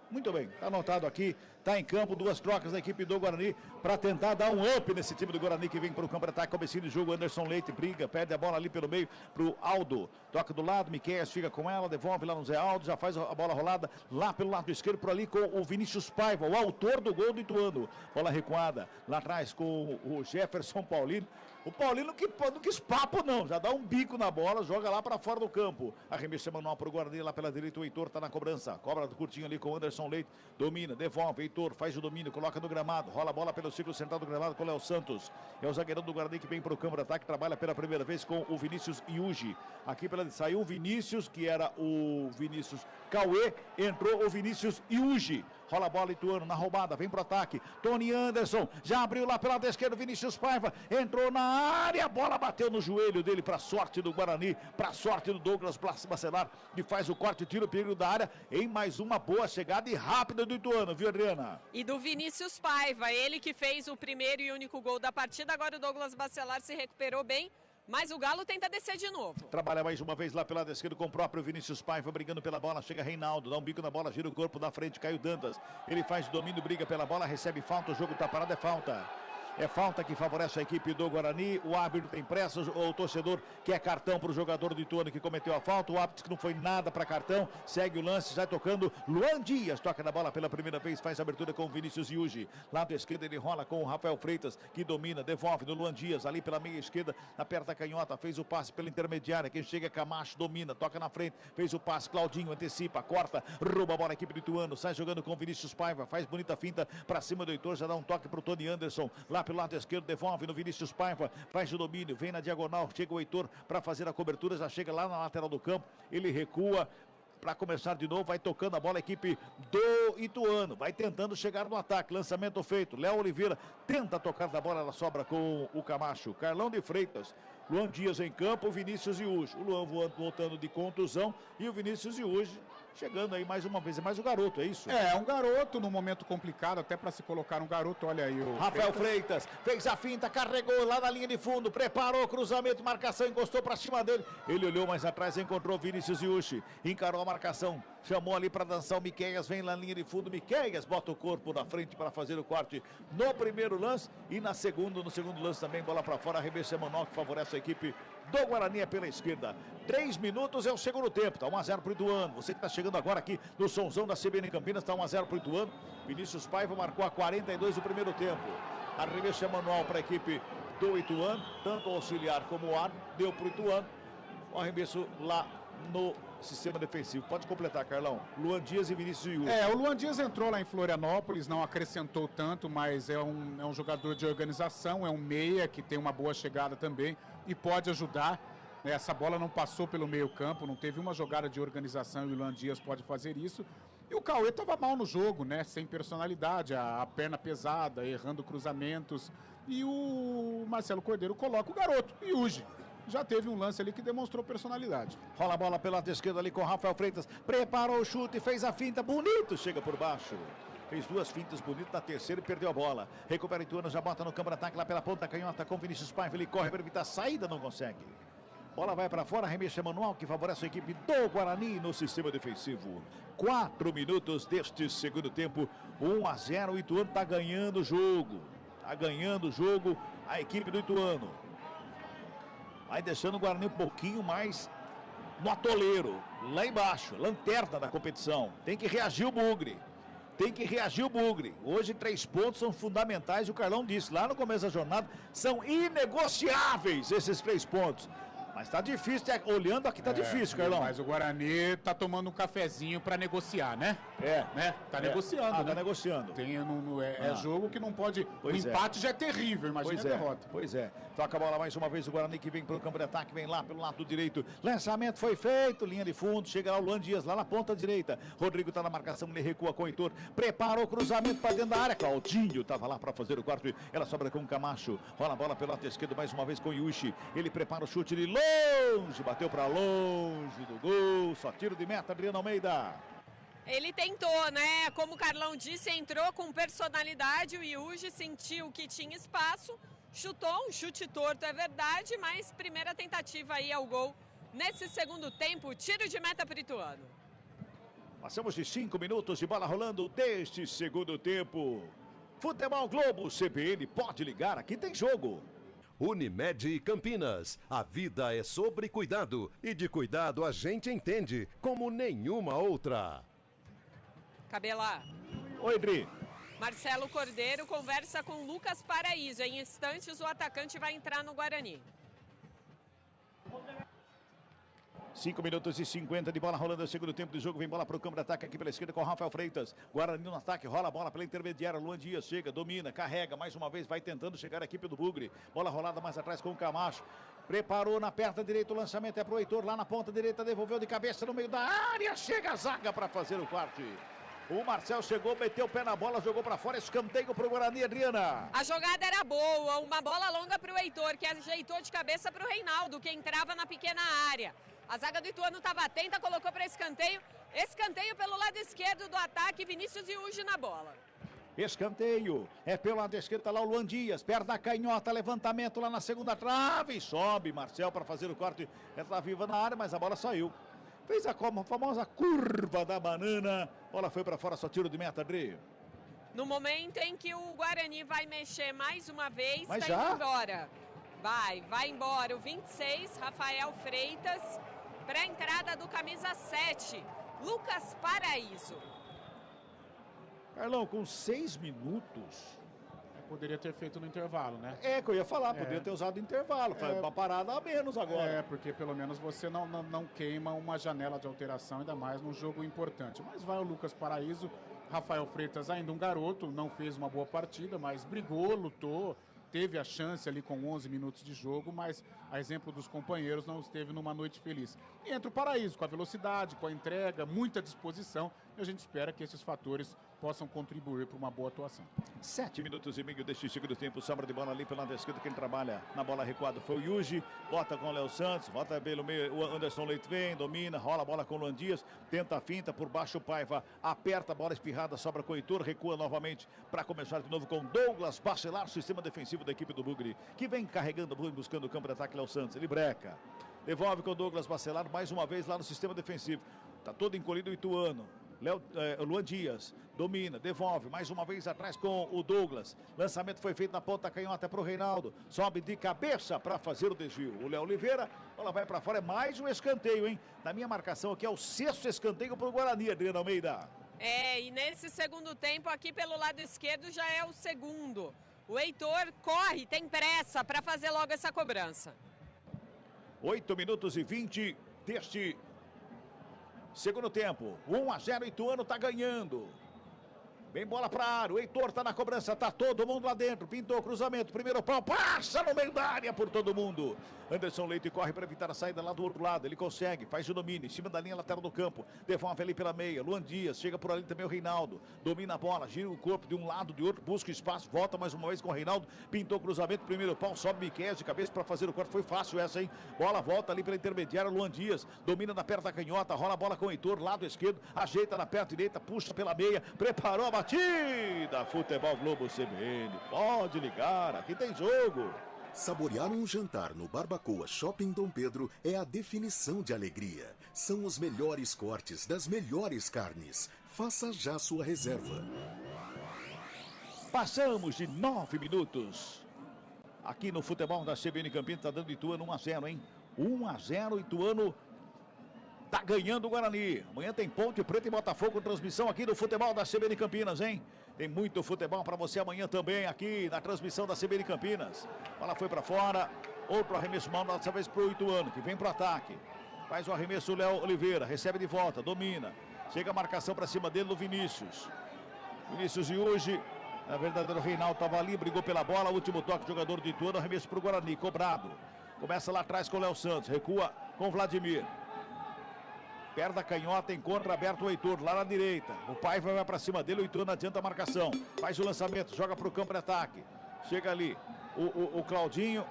Muito bem, tá anotado aqui, tá em campo, 2 trocas da equipe do Guarani para tentar dar um up nesse time do Guarani que vem para o campo de ataque, comecinho de jogo, Anderson Leite briga, perde a bola ali pelo meio pro Aldo, toca do lado, Miqueias fica com ela, devolve lá no Zé Aldo, já faz a bola rolada lá pelo lado esquerdo, por ali com o Vinícius Paiva, o autor do gol do Ituano, bola recuada, lá atrás com o Jefferson Paulino. O Paulino não quis papo não, já dá um bico na bola, joga lá para fora do campo. Arremesso manual para o Guarani lá pela direita, o Heitor tá na cobrança. Cobra do curtinho ali com o Anderson Leite, domina, devolve, Heitor faz o domínio, coloca no gramado, rola a bola pelo círculo central do gramado com o Léo Santos. É o zagueirão do Guarani que vem para o campo de ataque, trabalha pela primeira vez com o Vinícius Iuge. Aqui saiu o Vinícius, que era o Vinícius Cauê, entrou o Vinícius Iuge. Rola a bola, Ituano na roubada, vem pro ataque. Tony Anderson, já abriu lá pela lado esquerdo, Vinícius Paiva, entrou na área, a bola bateu no joelho dele, pra sorte do Guarani, pra sorte do Douglas Bacelar, que faz o corte, tira o perigo da área, em mais uma boa chegada e rápida do Ituano, viu, Adriana? E do Vinícius Paiva, ele que fez o primeiro e único gol da partida, agora o Douglas Bacelar se recuperou bem, mas o Galo tenta descer de novo. Trabalha mais uma vez lá pelo lado esquerdo com o próprio Vinícius Paiva, brigando pela bola, chega Reinaldo, dá um bico na bola, gira o corpo da frente, Caio Dantas. Ele faz domínio, briga pela bola, recebe falta, o jogo tá parado, é falta. É falta que favorece a equipe do Guarani. O árbitro tem pressa, o torcedor quer cartão para o jogador do Ituano que cometeu a falta. O árbitro que não foi nada para cartão, segue o lance, sai tocando. Luan Dias toca na bola pela primeira vez, faz a abertura com o Vinícius Iuge. Lado esquerdo ele rola com o Rafael Freitas, que domina, devolve no Luan Dias, ali pela meia esquerda, aperta a canhota, fez o passe pela intermediária. Quem chega é Camacho, domina, toca na frente, fez o passe, Claudinho antecipa, corta, rouba a bola a equipe do Ituano, sai jogando com o Vinícius Paiva, faz bonita finta para cima do Heitor, já dá um toque pro Tony Anderson, lá pelo lado esquerdo, devolve no Vinícius Paiva, faz o domínio, vem na diagonal, chega o Heitor para fazer a cobertura, já chega lá na lateral do campo, ele recua para começar de novo, vai tocando a bola a equipe do Ituano, vai tentando chegar no ataque, lançamento feito, Léo Oliveira tenta tocar da bola, ela sobra com o Camacho, Carlão de Freitas, Luan Dias em campo, Vinícius Iuge, o Luan voltando de contusão e o Vinícius Iuge chegando aí mais uma vez. É mais o garoto, é isso? É, um garoto no momento complicado, até para se colocar um garoto, olha aí o Rafael Freitas fez a finta, carregou lá na linha de fundo, preparou cruzamento, marcação, encostou para cima dele. Ele olhou mais atrás, encontrou Vinícius Yushi, encarou a marcação, chamou ali para dançar o Miqueias, vem lá na linha de fundo, Miqueias bota o corpo na frente para fazer o corte no primeiro lance e no segundo lance também, bola para fora, arremesso Emanuel que favorece a equipe do Guarani pela esquerda. 3 minutos é o segundo tempo, tá 1-0 pro Ituano. Você que tá chegando agora aqui no somzão da CBN Campinas, tá 1-0 pro Ituano. Vinícius Paiva marcou a 42 do primeiro tempo. Arremesso Emanuel para a equipe do Ituano, tanto o auxiliar como o ar, deu pro Ituano. O arremesso lá no sistema defensivo. Pode completar, Carlão. Luan Dias e Vinícius Yuri. O Luan Dias entrou lá em Florianópolis, não acrescentou tanto, mas é um jogador de organização, é um meia que tem uma boa chegada também e pode ajudar. Essa bola não passou pelo meio campo, não teve uma jogada de organização e o Luan Dias pode fazer isso. E o Cauê estava mal no jogo, né? Sem personalidade, a perna pesada, errando cruzamentos. E o Marcelo Cordeiro coloca o garoto, Yuji. Já teve um lance ali que demonstrou personalidade. Rola a bola pela lado esquerdo ali com o Rafael Freitas. Preparou o chute, fez a finta, bonito, chega por baixo. Fez 2 fintas bonitas na terceira e perdeu a bola. Recupera o Ituano, já bota no campo de ataque lá pela ponta canhota com Vinícius Paiva. Ele corre para evitar a saída, não consegue. Bola vai para fora, arremesso Emanuel que favorece a equipe do Guarani no sistema defensivo. 4 minutos deste segundo tempo. 1-0, o Ituano está ganhando o jogo. Está ganhando o jogo a equipe do Ituano. Vai deixando o Guarani um pouquinho mais no atoleiro, lá embaixo, lanterna da competição. Tem que reagir o Bugre. Hoje 3 pontos são fundamentais, o Carlão disse lá no começo da jornada, são inegociáveis esses 3 pontos. Mas tá difícil, olhando aqui tá difícil, Carlão. Mas o Guarani tá tomando um cafezinho para negociar, né? Tá negociando, né? Tá negociando. É jogo que não pode... O empate já é terrível, imagina a derrota. Pois é. Toca a bola mais uma vez o Guarani que vem para o campo de ataque, vem lá pelo lado direito. Lançamento foi feito, linha de fundo, chega lá o Luan Dias, lá na ponta direita. Rodrigo tá na marcação, ele recua com o Heitor. Preparou o cruzamento para dentro da área. Claudinho tava lá para fazer o quarto. Ela sobra com o Camacho. Rola a bola pelo lado esquerdo mais uma vez com o Yushi. Ele prepara o chute de longe, bateu para longe do gol. Só tiro de meta, Adriano Almeida. Ele tentou, né? Como o Carlão disse, entrou com personalidade. O Yuji sentiu que tinha espaço, chutou um chute torto, é verdade, mas primeira tentativa aí ao gol. Nesse segundo tempo, tiro de meta para o Ituano. Passamos de 5 minutos de bola rolando deste segundo tempo. Futebol Globo, CBN, pode ligar, aqui tem jogo. Unimed Campinas. A vida é sobre cuidado. E de cuidado a gente entende como nenhuma outra. Cabela. Oi, Dri. Marcelo Cordeiro conversa com Lucas Paraíso. Em instantes, o atacante vai entrar no Guarani. 5 minutos e 50 de bola rolando no segundo tempo do jogo. Vem bola para o campo de ataque aqui pela esquerda com o Rafael Freitas. Guarani no ataque, rola a bola pela intermediária. Luan Dias chega, domina, carrega. Mais uma vez vai tentando chegar a equipe do Bugre. Bola rolada mais atrás com o Camacho. Preparou na perna direita, o lançamento é pro Heitor. Lá na ponta direita, devolveu de cabeça no meio da área. Chega a zaga para fazer o quarto. O Marcel chegou, meteu o pé na bola, jogou para fora, escanteio pro Guarani, Adriana. A jogada era boa, uma bola longa pro Heitor, que ajeitou de cabeça pro Reinaldo, que entrava na pequena área. A zaga do Ituano estava atenta, colocou para escanteio. Escanteio pelo lado esquerdo do ataque, Vinícius Yuji na bola. Escanteio, é pelo lado esquerdo, tá lá o Luan Dias, perna canhota, levantamento lá na segunda trave, sobe Marcel para fazer o corte, ela tá viva na área, mas a bola saiu. Fez a famosa curva da banana, bola foi para fora, só tiro de meta, Adri. No momento em que o Guarani vai mexer mais uma vez, mas tá indo embora. Vai embora o 26, Rafael Freitas, para a entrada do camisa 7, Lucas Paraíso. Carlão, com 6 minutos... Poderia ter feito no intervalo, né? É, que eu ia falar, poderia ter usado o intervalo, uma parada a menos agora. É, porque pelo menos você não queima uma janela de alteração, ainda mais num jogo importante. Mas vai o Lucas Paraíso, Rafael Freitas ainda um garoto, não fez uma boa partida, mas brigou, lutou, teve a chance ali com 11 minutos de jogo, mas a exemplo dos companheiros não esteve numa noite feliz. E entra o Paraíso, com a velocidade, com a entrega, muita disposição, e a gente espera que esses fatores possam contribuir para uma boa atuação. 7 minutos e meio deste segundo tempo, sobra de bola ali pelo lado esquerdo, quem trabalha na bola recuada foi o Yuji, bota com o Léo Santos, bota pelo meio, o Anderson Leite vem, domina, rola a bola com o Luan Dias, tenta a finta, por baixo o Paiva aperta a bola espirrada, sobra com o Heitor, recua novamente para começar de novo com Douglas Bacelar, sistema defensivo da equipe do Bugre, que vem carregando, buscando o campo de ataque. Léo Santos, ele breca, devolve com o Douglas Bacelar mais uma vez lá no sistema defensivo, tá todo encolhido o Ituano. Luan Dias domina, devolve mais uma vez atrás com o Douglas. Lançamento foi feito na ponta canhota para o Reinaldo. Sobe de cabeça para fazer o desvio. O Léo Oliveira, ela vai para fora. É mais um escanteio, hein? Na minha marcação aqui é o 6º escanteio para o Guarani, Adriana Almeida. E nesse segundo tempo aqui pelo lado esquerdo já é o segundo. O Heitor corre, tem pressa para fazer logo essa cobrança. 8 minutos e 20 deste segundo tempo, 1-0, Ituano tá ganhando. Vem bola para a área, o Heitor tá na cobrança, tá todo mundo lá dentro, pintou o cruzamento, primeiro pau, passa no meio da área por todo mundo. Anderson Leite corre para evitar a saída lá do outro lado, ele consegue, faz o domínio, em cima da linha lateral do campo, devolve ali pela meia, Luan Dias, chega por ali também o Reinaldo, domina a bola, gira o corpo de um lado, de outro, busca espaço, volta mais uma vez com o Reinaldo, pintou o cruzamento, primeiro pau, sobe Miquel de cabeça para fazer o corte, foi fácil essa, hein? Bola volta ali pela intermediária, Luan Dias, domina na perna da canhota, rola a bola com o Heitor, lado esquerdo, ajeita na perna direita, puxa pela meia, preparou a batida, Futebol Globo CBN, pode ligar, aqui tem jogo. Saborear um jantar no Barbacoa Shopping Dom Pedro é a definição de alegria. São os melhores cortes das melhores carnes. Faça já sua reserva. Passamos de 9 minutos. Aqui no futebol da CBN Campinas, tá dando Ituano 1-0, hein? 1-0, Ituano tá ganhando o Guarani. Amanhã tem Ponte Preta e Botafogo, transmissão aqui do futebol da CBN Campinas, hein? Tem muito futebol para você amanhã também aqui na transmissão da CBN Campinas. Bola foi para fora, outro arremesso mal, dessa vez pro Ituano, que vem pro ataque. Faz o arremesso o Léo Oliveira, recebe de volta, domina. Chega a marcação para cima dele no Vinícius. Vinícius e hoje, na verdade o Reinaldo estava ali, brigou pela bola, último toque, jogador do Ituano, arremesso pro Guarani, cobrado. Começa lá atrás com o Léo Santos, recua com o Vladimir. Perda canhota, encontra aberto o Heitor, lá na direita. O Paiva vai para cima dele, o Ituano adianta a marcação. Faz o lançamento, joga para o campo de ataque. Chega ali, o Claudinho.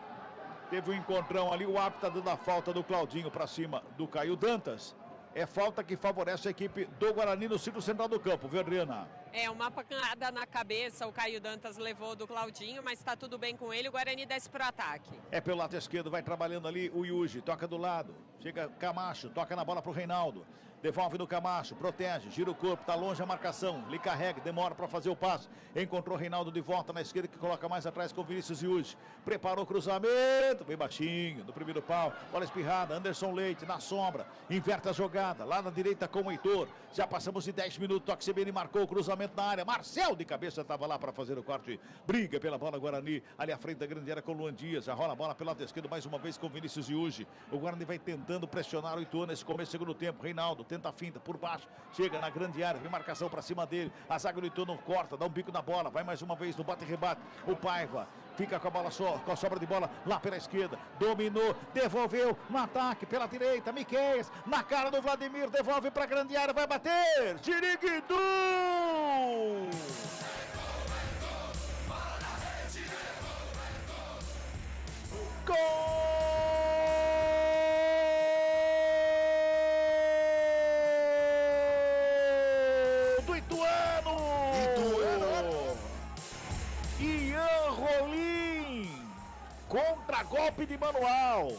Teve um encontrão ali, o árbitro está dando a falta do Claudinho para cima do Caio Dantas. É falta que favorece a equipe do Guarani no círculo central do campo, viu, Adriana? Uma pancada na cabeça, o Caio Dantas levou do Claudinho, mas está tudo bem com ele, o Guarani desce pro ataque. Pelo lado esquerdo, vai trabalhando ali o Yuji, toca do lado, chega Camacho, toca na bola pro Reinaldo. Devolve no Camacho, protege, gira o corpo, tá longe a marcação, ele carrega, demora para fazer o passe. Encontrou o Reinaldo de volta na esquerda, que coloca mais atrás com o Vinícius Yuji. Preparou o cruzamento, bem baixinho, no primeiro pau, bola espirrada, Anderson Leite na sombra, inverte a jogada, lá na direita com o Heitor. Já passamos de 10 minutos, toque CBN marcou o cruzamento na área, Marcel de cabeça estava lá para fazer o corte, briga pela bola Guarani, ali à frente da grande área com o Luan Dias, já rola a bola pelo lado esquerdo mais uma vez com o Vinícius Yuji. O Guarani vai tentando pressionar o Ituano nesse começo do segundo tempo, Reinaldo tenta a finta por baixo, chega na grande área, vem marcação para cima dele, a zaga do Ituano corta, dá um bico na bola, vai mais uma vez no bate-rebate, o Paiva fica com a bola só, com a sobra de bola lá pela esquerda, dominou, devolveu no ataque pela direita, Miqueias na cara do Vladimir, devolve para a grande área, vai bater, Jiriguidu! Gol do Ituano! Ian Rolim, contra-golpe de manual.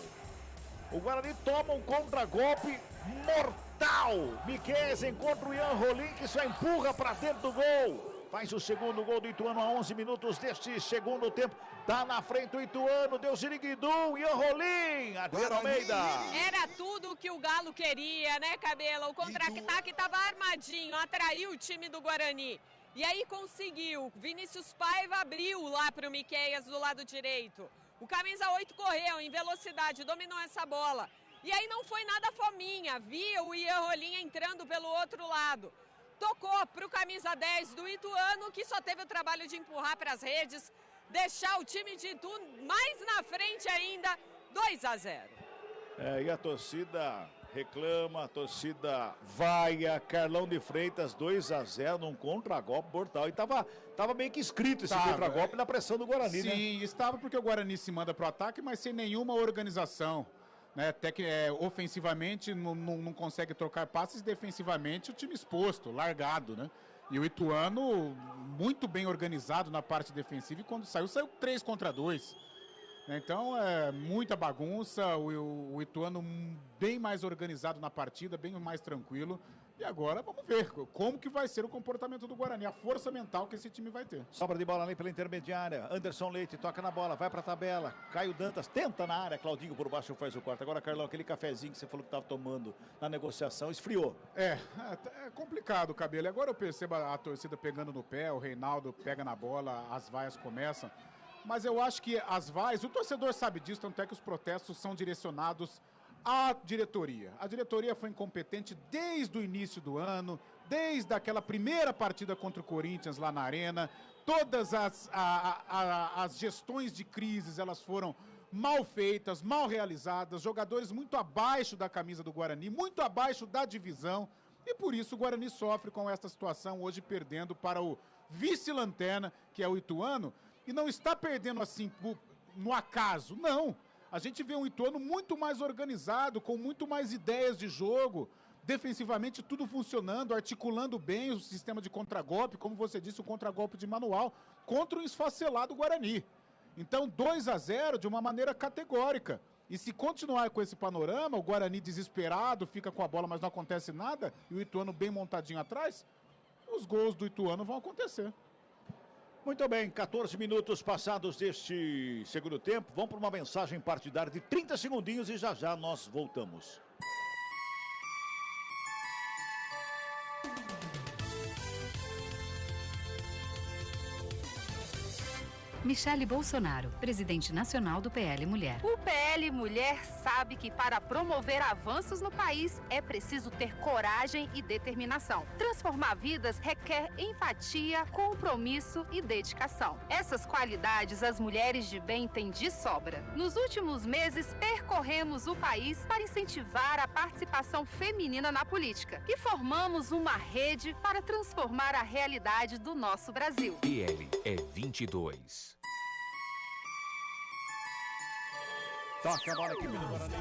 O Guarani toma um contra-golpe mortal. Miqueias encontra o Ian Rolim, que só empurra para dentro do gol. Faz o segundo gol do Ituano a 11 minutos deste segundo tempo. Tá na frente o Ituano, deu Jiriguidu, Ian Rolim, Adriana Almeida. Era tudo o que o Galo queria, né, Cabela? O contra-ataque estava armadinho, atraiu o time do Guarani. E aí conseguiu. Vinícius Paiva abriu lá para o Miqueias do lado direito. O camisa 8 correu em velocidade, dominou essa bola. E aí não foi nada fominha, via o Ian Rolim entrando pelo outro lado. Tocou para o camisa 10 do Ituano, que só teve o trabalho de empurrar para as redes, deixar o time de Itu mais na frente ainda, 2-0. E a torcida reclama, a torcida vaia, Carlão de Freitas 2-0 num contragolpe mortal. E tava meio que escrito esse contragolpe na pressão do Guarani, né? Sim, estava porque o Guarani se manda pro ataque, mas sem nenhuma organização. Né? Até que ofensivamente não consegue trocar passes, defensivamente o time exposto, largado, né? E o Ituano muito bem organizado na parte defensiva e quando saiu 3 contra 2. Então é muita bagunça, o Ituano bem mais organizado na partida, bem mais tranquilo. E agora vamos ver como que vai ser o comportamento do Guarani, a força mental que esse time vai ter. Sobra de bola ali pela intermediária, Anderson Leite toca na bola, vai pra tabela, Caio Dantas tenta na área, Claudinho por baixo faz o quarto. Agora, Carlão, aquele cafezinho que você falou que estava tomando na negociação, esfriou. É complicado o Cabelo. Agora eu percebo a torcida pegando no pé, o Reinaldo pega na bola, as vaias começam. Mas eu acho que as vaias, o torcedor sabe disso, tanto é que os protestos são direcionados à diretoria. A diretoria foi incompetente desde o início do ano, desde aquela primeira partida contra o Corinthians lá na Arena. Todas as gestões de crises, elas foram mal feitas, mal realizadas, jogadores muito abaixo da camisa do Guarani, muito abaixo da divisão. E por isso o Guarani sofre com esta situação, hoje perdendo para o vice-lanterna, que é o Ituano. E não está perdendo assim no acaso, não. A gente vê um Ituano muito mais organizado, com muito mais ideias de jogo, defensivamente tudo funcionando, articulando bem o sistema de contragolpe, como você disse, o contragolpe de manual, contra o esfacelado Guarani. Então 2-0 de uma maneira categórica. E se continuar com esse panorama, o Guarani desesperado, fica com a bola, mas não acontece nada, e o Ituano bem montadinho atrás, os gols do Ituano vão acontecer. Muito bem, 14 minutos passados deste segundo tempo. Vamos para uma mensagem partidária de 30 segundinhos e já nós voltamos. Michele Bolsonaro, presidente nacional do PL Mulher. O PL Mulher sabe que para promover avanços no país é preciso ter coragem e determinação. Transformar vidas requer empatia, compromisso e dedicação. Essas qualidades as mulheres de bem têm de sobra. Nos últimos meses, percorremos o país para incentivar a participação feminina na política e formamos uma rede para transformar a realidade do nosso Brasil. PL é 22. Toca a bola aqui pelo Guarani.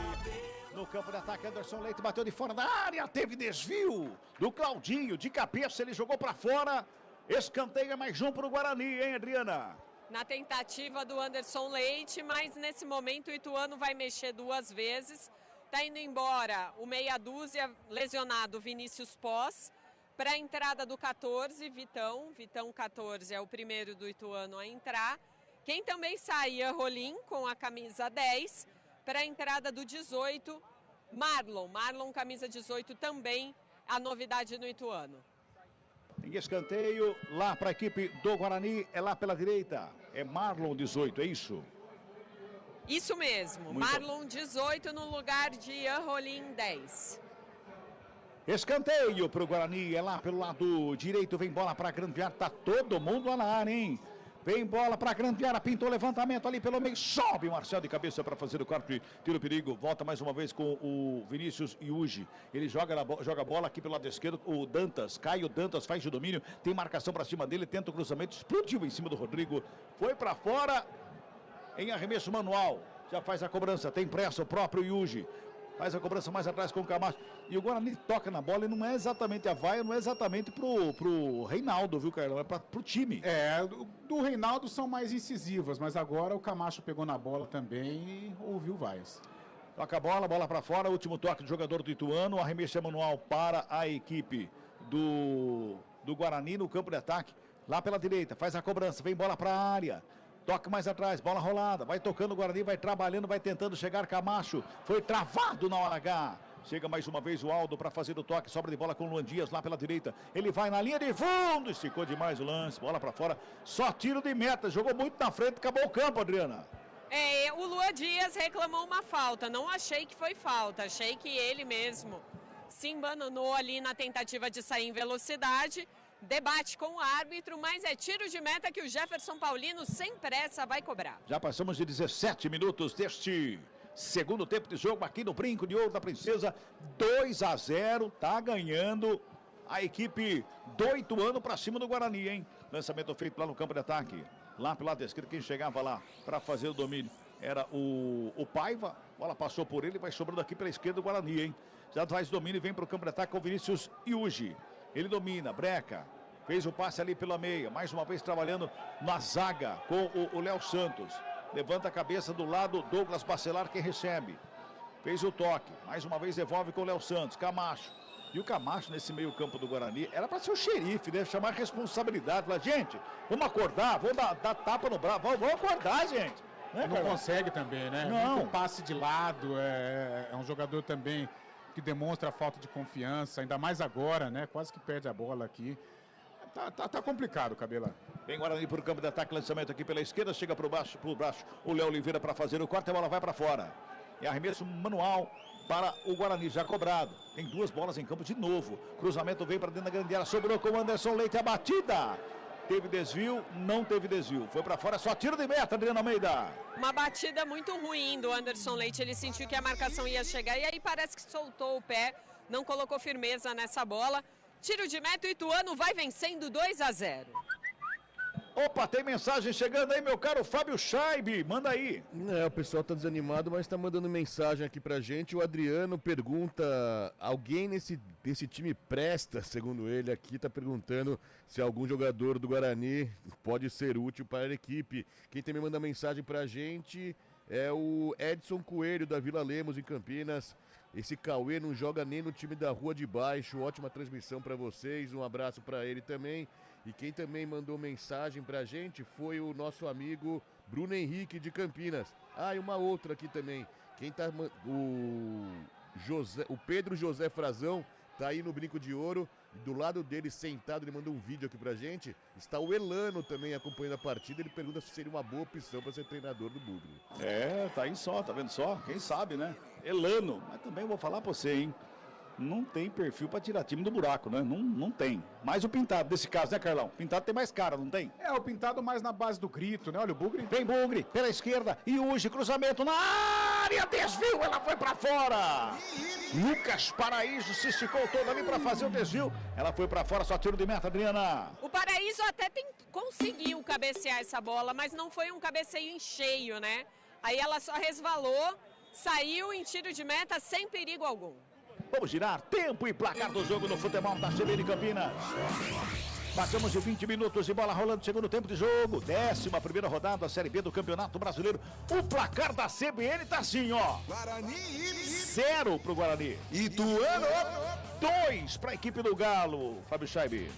No campo de ataque, Anderson Leite bateu de fora da área. Teve desvio do Claudinho. De cabeça, ele jogou para fora. Escanteia mais um para o Guarani, hein, Adriana? Na tentativa do Anderson Leite, mas nesse momento o Ituano vai mexer 2 vezes. Tá indo embora o meia dúzia, lesionado Vinícius Pós. Para a entrada do 14, Vitão 14 é o primeiro do Ituano a entrar. Quem também sai, Rolim, com a camisa 10, para a entrada do 18, Marlon, camisa 18 também, a novidade no Ituano. Em escanteio, lá para a equipe do Guarani, é lá pela direita, é Marlon 18, é isso? Isso mesmo, Marlon 18 no lugar de Rolim 10. Escanteio para o Guarani, é lá pelo lado direito, vem bola para a grande área, tá todo mundo lá na área, hein? Vem bola para a grande área, pintou levantamento ali pelo meio, sobe o Marcel de cabeça para fazer o quarto tiro perigo, volta mais uma vez com o Vinícius Iugi, ele joga a bola aqui pelo lado esquerdo, o Dantas, Caio Dantas faz o domínio, tem marcação para cima dele, tenta o cruzamento, explodiu em cima do Rodrigo, foi para fora, em arremesso manual, já faz a cobrança, tem pressa o próprio Iugi. Faz a cobrança mais atrás com o Camacho. E o Guarani toca na bola e não é exatamente a vaia, não é exatamente pro Reinaldo, viu, Carlão? É pro time. Do Reinaldo são mais incisivas, mas agora o Camacho pegou na bola também e ouviu vaias. Toca a bola para fora, último toque do jogador do Ituano, arremesso manual para a equipe do Guarani no campo de ataque. Lá pela direita, faz a cobrança, vem bola para a área. Toca mais atrás, bola rolada, vai tocando o Guarani, vai trabalhando, vai tentando chegar Camacho, foi travado na hora H. Chega mais uma vez o Aldo para fazer o toque, sobra de bola com o Luan Dias lá pela direita. Ele vai na linha de fundo, esticou demais o lance, bola para fora, só tiro de meta, jogou muito na frente, acabou o campo, Adriana. O Luan Dias reclamou uma falta, não achei que foi falta, achei que ele mesmo se embananou ali na tentativa de sair em velocidade. Debate com o árbitro, mas é tiro de meta que o Jefferson Paulino, sem pressa, vai cobrar. Já passamos de 17 minutos deste Segundo tempo de jogo aqui no Brinco de Ouro da Princesa, 2-0, tá ganhando a equipe do Ituano para cima do Guarani, hein? Lançamento feito lá no campo de ataque, lá pelo lado esquerdo, quem chegava lá para fazer o domínio era o Paiva, a bola passou por ele, vai sobrando aqui pela esquerda do Guarani, hein? Já faz domínio e vem para o campo de ataque com o Vinícius Iuji. Ele domina, breca, fez o passe ali pela meia, mais uma vez trabalhando na zaga com o Léo Santos. Levanta a cabeça do lado, Douglas Bacelar quem recebe. Fez o toque, mais uma vez devolve com o Léo Santos, Camacho. E o Camacho nesse meio campo do Guarani era para ser o xerife, deve chamar responsabilidade. Falar, gente, vamos acordar, vamos dar tapa no braço, vamos acordar, gente. Né, não consegue também, né? Não. Muito passe de lado, é um jogador também que demonstra falta de confiança, ainda mais agora, né? Quase que perde a bola aqui. Tá complicado, Cabela. Vem Guarani por campo de ataque, lançamento aqui pela esquerda, chega por baixo o Léo Oliveira para fazer o corte, a bola vai para fora. E arremesso manual para o Guarani, já cobrado. Tem 2 bolas em campo de novo. Cruzamento vem para dentro da grande área, sobrou com o Anderson Leite, a batida. Teve desvio, não teve desvio. Foi para fora, só tiro de meta, Adriana Almeida. Uma batida muito ruim do Anderson Leite. Ele sentiu que a marcação ia chegar e aí parece que soltou o pé, não colocou firmeza nessa bola. Tiro de meta, o Ituano vai vencendo 2-0. Opa, tem mensagem chegando aí, meu caro Fábio Scheibe, manda aí. O pessoal tá desanimado, mas tá mandando mensagem aqui pra gente. O Adriano pergunta, alguém desse time presta, segundo ele aqui, tá perguntando se algum jogador do Guarani pode ser útil para a equipe. Quem também manda mensagem pra gente é o Edson Coelho, da Vila Lemos, em Campinas. Esse Cauê não joga nem no time da Rua de Baixo. Ótima transmissão para vocês, um abraço para ele também. E quem também mandou mensagem pra gente foi o nosso amigo Bruno Henrique de Campinas. E uma outra aqui também. Quem tá o Pedro José Frazão tá aí no Brinco de Ouro. Do lado dele, sentado, ele mandou um vídeo aqui pra gente. Está o Elano também acompanhando a partida. Ele pergunta se seria uma boa opção para ser treinador do Bugre. Tá aí só, tá vendo só? Quem sabe, né? Elano, mas também vou falar pra você, hein? Não tem perfil para tirar time do buraco, né? Não tem. Mas o Pintado, desse caso, né, Carlão? O Pintado tem mais cara, não tem? O Pintado mais na base do grito, né? Olha o Bugre. Vem Bugre, pela esquerda, e hoje cruzamento na área, desvio, ela foi para fora. Lucas Paraíso se esticou todo ali para fazer o desvio. Ela foi para fora, só tiro de meta, Adriana. O Paraíso até conseguiu cabecear essa bola, mas não foi um cabeceio em cheio, né? Aí ela só resvalou, saiu em tiro de meta sem perigo algum. Vamos girar tempo e placar do jogo no futebol da CBN Campinas. Passamos de 20 minutos de bola rolando, segundo tempo de jogo. 11ª rodada da Série B do Campeonato Brasileiro. O placar da CBN tá assim, ó. Guarani 0 pro Guarani. Ituano 2 pra equipe do Galo. Fábio Scheibe.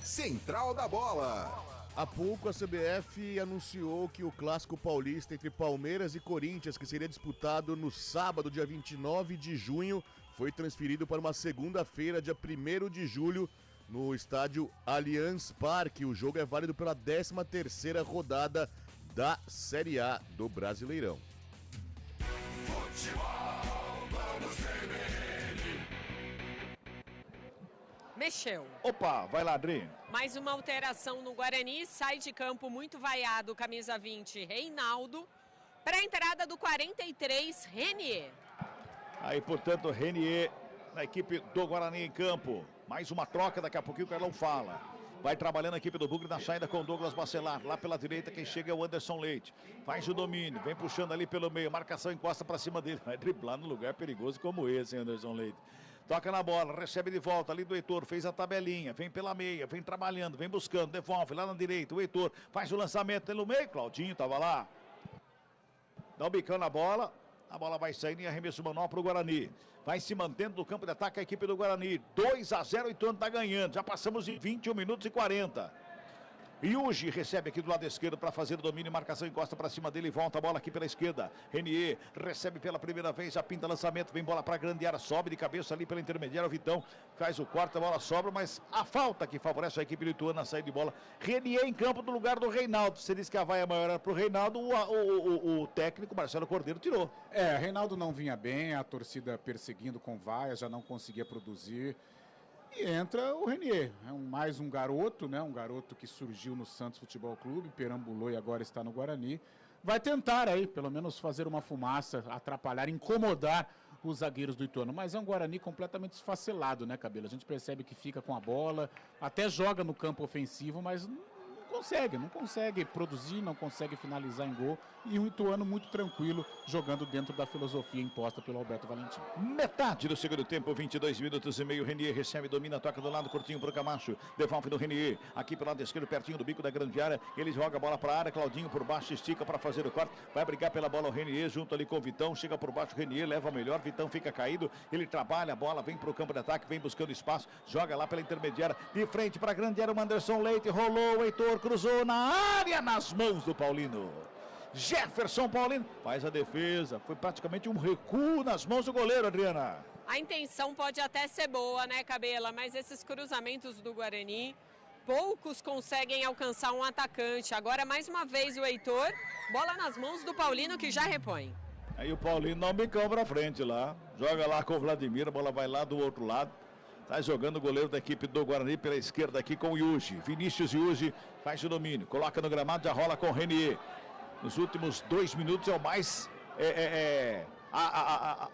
Central da Bola. Há pouco a CBF anunciou que o clássico paulista entre Palmeiras e Corinthians, que seria disputado no sábado, dia 29 de junho, foi transferido para uma segunda-feira, dia 1º de julho, no estádio Allianz Parque. O jogo é válido pela 13ª rodada da Série A do Brasileirão. Mexeu. Opa, vai lá, Adri. Mais uma alteração no Guarani, sai de campo muito vaiado, camisa 20, Reinaldo, para a entrada do 43, Renier. Aí, portanto, Renier na equipe do Guarani em campo. Mais uma troca, daqui a pouquinho o Carlão fala. Vai trabalhando a equipe do Bugre na saída com o Douglas Bacelar. Lá pela direita quem chega é o Anderson Leite. Faz o domínio, vem puxando ali pelo meio. Marcação encosta para cima dele. Vai driblar num lugar perigoso como esse, hein, Anderson Leite. Toca na bola, recebe de volta ali do Heitor, fez a tabelinha, vem pela meia, vem trabalhando, vem buscando, devolve lá na direita, o Heitor faz o lançamento pelo meio, Claudinho tava lá. Dá um bicão na bola, a bola vai saindo em arremesso manual para o Guarani. Vai se mantendo no campo de ataque a equipe do Guarani. 2-0, o Ituano tá ganhando, já passamos de 21 minutos e 40. Yuji recebe aqui do lado esquerdo para fazer o domínio, marcação encosta para cima dele, volta a bola aqui pela esquerda. Renier recebe pela primeira vez, já pinta lançamento, vem bola para a grande área, sobe de cabeça ali pela intermediária, o Vitão faz o corte, a bola sobra, mas a falta que favorece a equipe do Ituano na saída de bola. Renier em campo no lugar do Reinaldo. Você disse que a vaia maior era para o Reinaldo, o técnico Marcelo Cordeiro tirou. Reinaldo não vinha bem, a torcida perseguindo com vaia, já não conseguia produzir. E entra o Renier, mais um garoto, né? Um garoto que surgiu no Santos Futebol Clube, perambulou e agora está no Guarani. vai tentar aí, pelo menos fazer uma fumaça, atrapalhar, incomodar os zagueiros do Ituano. Mas é um Guarani completamente esfacelado, né, Cabelo? A gente percebe que fica com a bola, até joga no campo ofensivo, mas não consegue produzir, não consegue finalizar em gol. E um Ituano muito tranquilo, jogando dentro da filosofia imposta pelo Alberto Valentim. Metade do segundo tempo, 22 minutos e meio. Renier recebe, domina, toca do lado, curtinho pro Camacho. Devolve do Renier, aqui pelo lado esquerdo, pertinho do bico da grande área. Ele joga a bola para a área, Claudinho por baixo, estica para fazer o corte. Vai brigar pela bola o Renier, junto ali com o Vitão. Chega por baixo, o Renier leva melhor, Vitão fica caído. Ele trabalha a bola, vem pro campo de ataque, vem buscando espaço. Joga lá pela intermediária, de frente para a grande área, o Anderson Leite. Rolou, o Heitor cruzou na área, nas mãos do Paulino. Jefferson Paulino faz a defesa, foi praticamente um recuo nas mãos do goleiro, Adriana. A intenção pode até ser boa, né, Cabela, mas esses cruzamentos do Guarani, poucos conseguem alcançar um atacante. Agora, mais uma vez, o Heitor, bola nas mãos do Paulino, que já repõe. Aí o Paulino dá um bicão pra frente lá, joga lá com o Vladimir, a bola vai lá do outro lado. Tá jogando o goleiro da equipe do Guarani pela esquerda aqui com o Yuji. Vinícius Yuji faz o domínio, coloca no gramado, já rola com o Renier. Nos últimos 2 minutos é o mais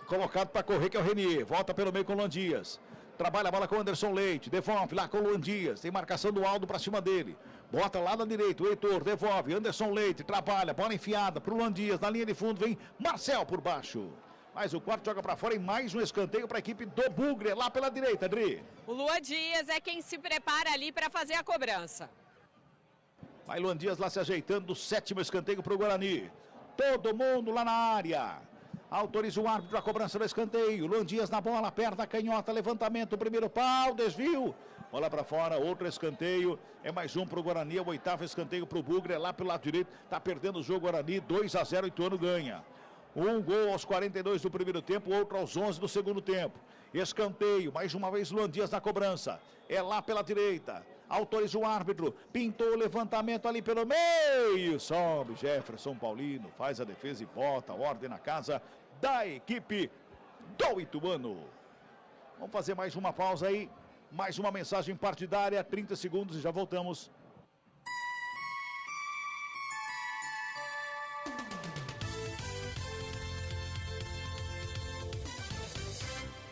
colocado para correr, que é o Renier. Volta pelo meio com o Luan Dias. Trabalha a bola com o Anderson Leite. Devolve lá com o Luan Dias. Tem marcação do Aldo para cima dele. Bota lá na direita. O Heitor devolve. Anderson Leite trabalha. Bola enfiada para o Luan Dias. Na linha de fundo vem Marcel por baixo. Mas o quarto joga para fora e mais um escanteio para a equipe do Bugre. Lá pela direita, Adri. O Luan Dias é quem se prepara ali para fazer a cobrança. Vai Luan Dias lá se ajeitando do 7º escanteio para o Guarani. Todo mundo lá na área. Autoriza o árbitro a cobrança do escanteio. Luan Dias na bola, perna canhota, levantamento, primeiro pau, desvio. Bola para fora, outro escanteio. É mais um para o Guarani, é o 8º escanteio para o Bugre. É lá pelo lado direito, está perdendo o jogo Guarani, 2-0, Ituano ganha. Um gol aos 42 do primeiro tempo, outro aos 11 do segundo tempo. Escanteio, mais uma vez Luan Dias na cobrança. É lá pela direita. Autoriza o árbitro, pintou o levantamento ali pelo meio, sobe Jefferson Paulino, faz a defesa e bota a ordem na casa da equipe do Ituano. Vamos fazer mais uma pausa aí, mais uma mensagem partidária, 30 segundos e já voltamos.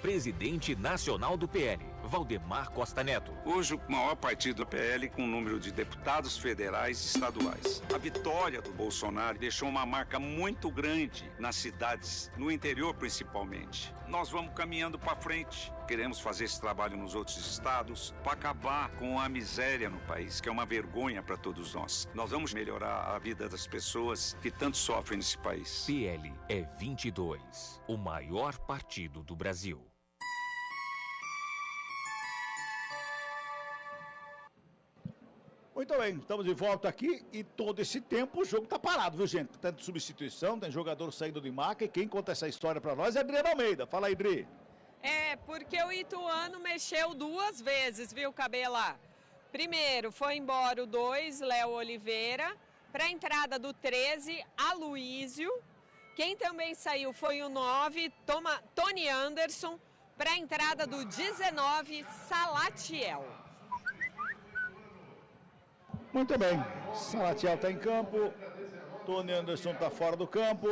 Presidente nacional do PL, Valdemar Costa Neto. Hoje o maior partido do PL com o número de deputados federais e estaduais. A vitória do Bolsonaro deixou uma marca muito grande nas cidades, no interior principalmente. Nós vamos caminhando para frente. Queremos fazer esse trabalho nos outros estados para acabar com a miséria no país, que é uma vergonha para todos nós. Nós vamos melhorar a vida das pessoas que tanto sofrem nesse país. PL é 22, o maior partido do Brasil. Muito bem, estamos de volta aqui e todo esse tempo o jogo tá parado, viu, gente? Tanto substituição, tem jogador saindo de maca e quem conta essa história para nós é Adriana Almeida. Fala aí, Adri. É, porque o Ituano mexeu 2 vezes, viu, Cabela? Primeiro, foi embora o 2, Léo Oliveira, para a entrada do 13, Aloísio. Quem também saiu foi o 9, Tony Anderson, para a entrada do 19, Salatiel. Muito bem, Salatiel está em campo, Tony Anderson está fora do campo.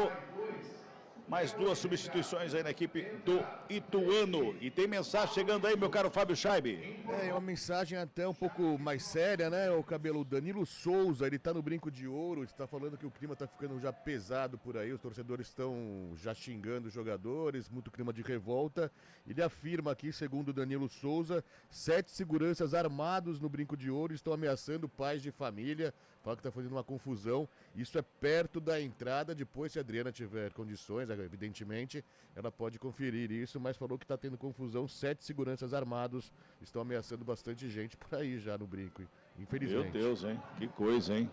Mais 2 substituições aí na equipe do Ituano. E tem mensagem chegando aí, meu caro Fábio Scheibe. É uma mensagem até um pouco mais séria, né, o Cabelo? Danilo Souza, ele tá no brinco de ouro, está falando que o clima tá ficando já pesado por aí, os torcedores estão já xingando os jogadores, muito clima de revolta. Ele afirma aqui, segundo Danilo Souza, 7 seguranças armados no brinco de ouro estão ameaçando pais de família. Fala que tá fazendo uma confusão. Isso é perto da entrada. Depois, se a Adriana tiver condições, evidentemente, ela pode conferir isso, mas falou que tá tendo confusão. 7 seguranças armados estão ameaçando bastante gente por aí já no brinco, infelizmente. Meu Deus, hein? Que coisa, hein?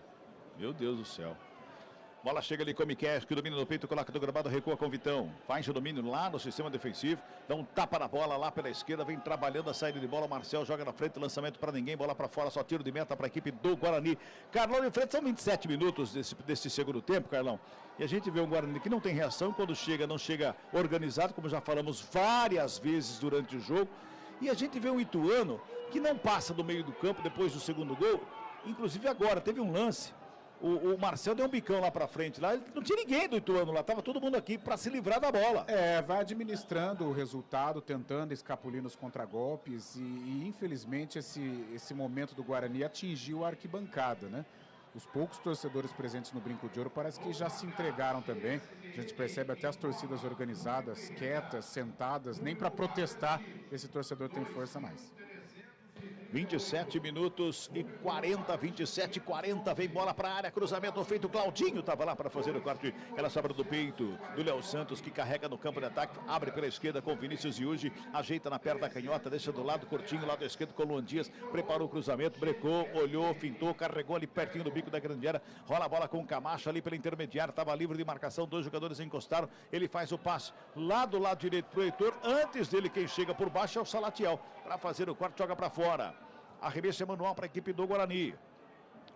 Meu Deus do céu. Bola chega ali com o Miquel, que domina no peito, coloca do gramado, recua com o Vitão. Faz o domínio lá no sistema defensivo, dá um tapa na bola lá pela esquerda, vem trabalhando a saída de bola. Marcel joga na frente, lançamento para ninguém, bola para fora, só tiro de meta para a equipe do Guarani. Carlão de frente, são 27 minutos desse segundo tempo, Carlão. E a gente vê um Guarani que não tem reação, quando chega, não chega organizado, como já falamos várias vezes durante o jogo. E a gente vê um Ituano que não passa do meio do campo depois do segundo gol. Inclusive agora, teve um lance. O Marcel deu um bicão lá pra frente, lá não tinha ninguém do Ituano lá, tava todo mundo aqui pra se livrar da bola. Vai administrando o resultado, tentando escapulir nos contragolpes e infelizmente esse momento do Guarani atingiu a arquibancada, né? Os poucos torcedores presentes no Brinco de Ouro parece que já se entregaram também. A gente percebe até as torcidas organizadas, quietas, sentadas, nem para protestar esse torcedor tem força mais. 27 minutos e 40, 27 e 40, vem bola para a área, cruzamento feito, Claudinho estava lá para fazer o corte, ela sobra do peito do Léo Santos, que carrega no campo de ataque, abre pela esquerda com Vinícius Yuji, ajeita na perna da canhota, deixa do lado, curtinho, lado esquerdo com o Luan Dias, preparou o cruzamento, brecou, olhou, fintou, carregou ali pertinho do bico da grande área, rola a bola com o Camacho ali pela intermediária, estava livre de marcação, 2 jogadores encostaram, ele faz o passe lá do lado direito pro Heitor, antes dele quem chega por baixo é o Salatiel, para fazer o corte, joga para fora. Arremesso é manual para a equipe do Guarani.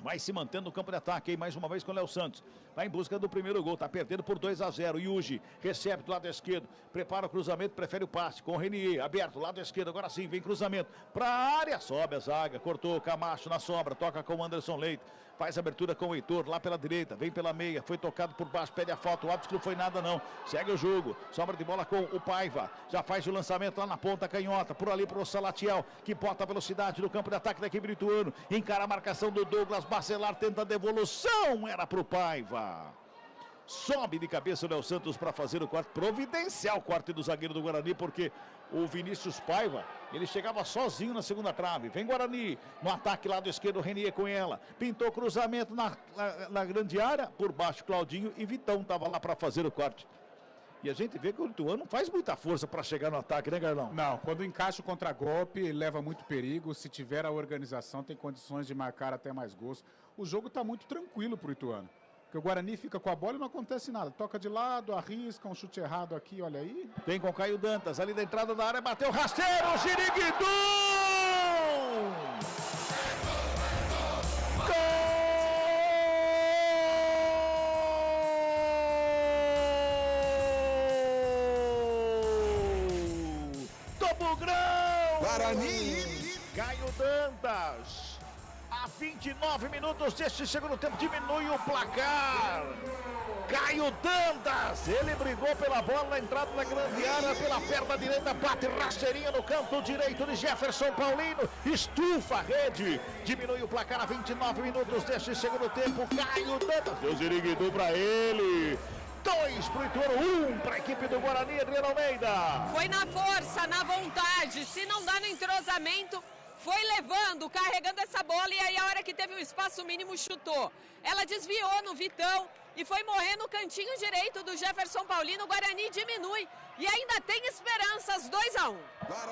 Vai se mantendo no campo de ataque, hein? Mais uma vez com o Léo Santos. Vai em busca do primeiro gol, tá perdendo por 2-0. Yuji recebe do lado esquerdo, prepara o cruzamento, prefere o passe com o Renier, aberto, lado esquerdo, agora sim, vem cruzamento para a área, sobe a zaga, cortou o Camacho na sombra, toca com o Anderson Leite. Faz abertura com o Heitor, lá pela direita, vem pela meia, foi tocado por baixo, pede a falta, o árbitro não foi nada não, segue o jogo, sobra de bola com o Paiva, já faz o lançamento lá na ponta canhota, por ali pro Salatiel, que bota a velocidade no campo de ataque da equipe do Ituano, encara a marcação do Douglas Bacelar, tenta a devolução, era pro Paiva. Sobe de cabeça o Léo Santos para fazer o corte, providencial corte do zagueiro do Guarani, porque o Vinícius Paiva, ele chegava sozinho na segunda trave. Vem Guarani, no ataque lado esquerdo, o Renier com ela. Pintou cruzamento na grande área, por baixo Claudinho e Vitão estava lá para fazer o corte. E a gente vê que o Ituano não faz muita força para chegar no ataque, né, Carlão? Não, quando encaixa o contragolpe, leva muito perigo. Se tiver a organização, tem condições de marcar até mais gols. O jogo está muito tranquilo para o Ituano. Porque o Guarani fica com a bola e não acontece nada. Toca de lado, arrisca, um chute errado aqui, olha aí. Vem com o Caio Dantas, ali da entrada da área, bateu rasteiro, Giriguidum! Gol! Topo Grão! Guarani! Caio Dantas! 29 minutos deste segundo tempo, diminui o placar. Caio Dantas, ele brigou pela bola na entrada da grande área, pela perna direita, bate rasteirinha no canto direito de Jefferson Paulino, estufa a rede, diminui o placar a 29 minutos deste segundo tempo. Caio Dantas, deu Ziriguidu para ele. 2 pro Ituano, 1 para a equipe do Guarani, Adriano Almeida. Foi na força, na vontade, se não dá no entrosamento, foi levando, carregando essa bola e aí a hora que teve um espaço mínimo chutou. Ela desviou no Vitão e foi morrer no cantinho direito do Jefferson Paulino. O Guarani diminui e ainda tem esperanças, 2-1.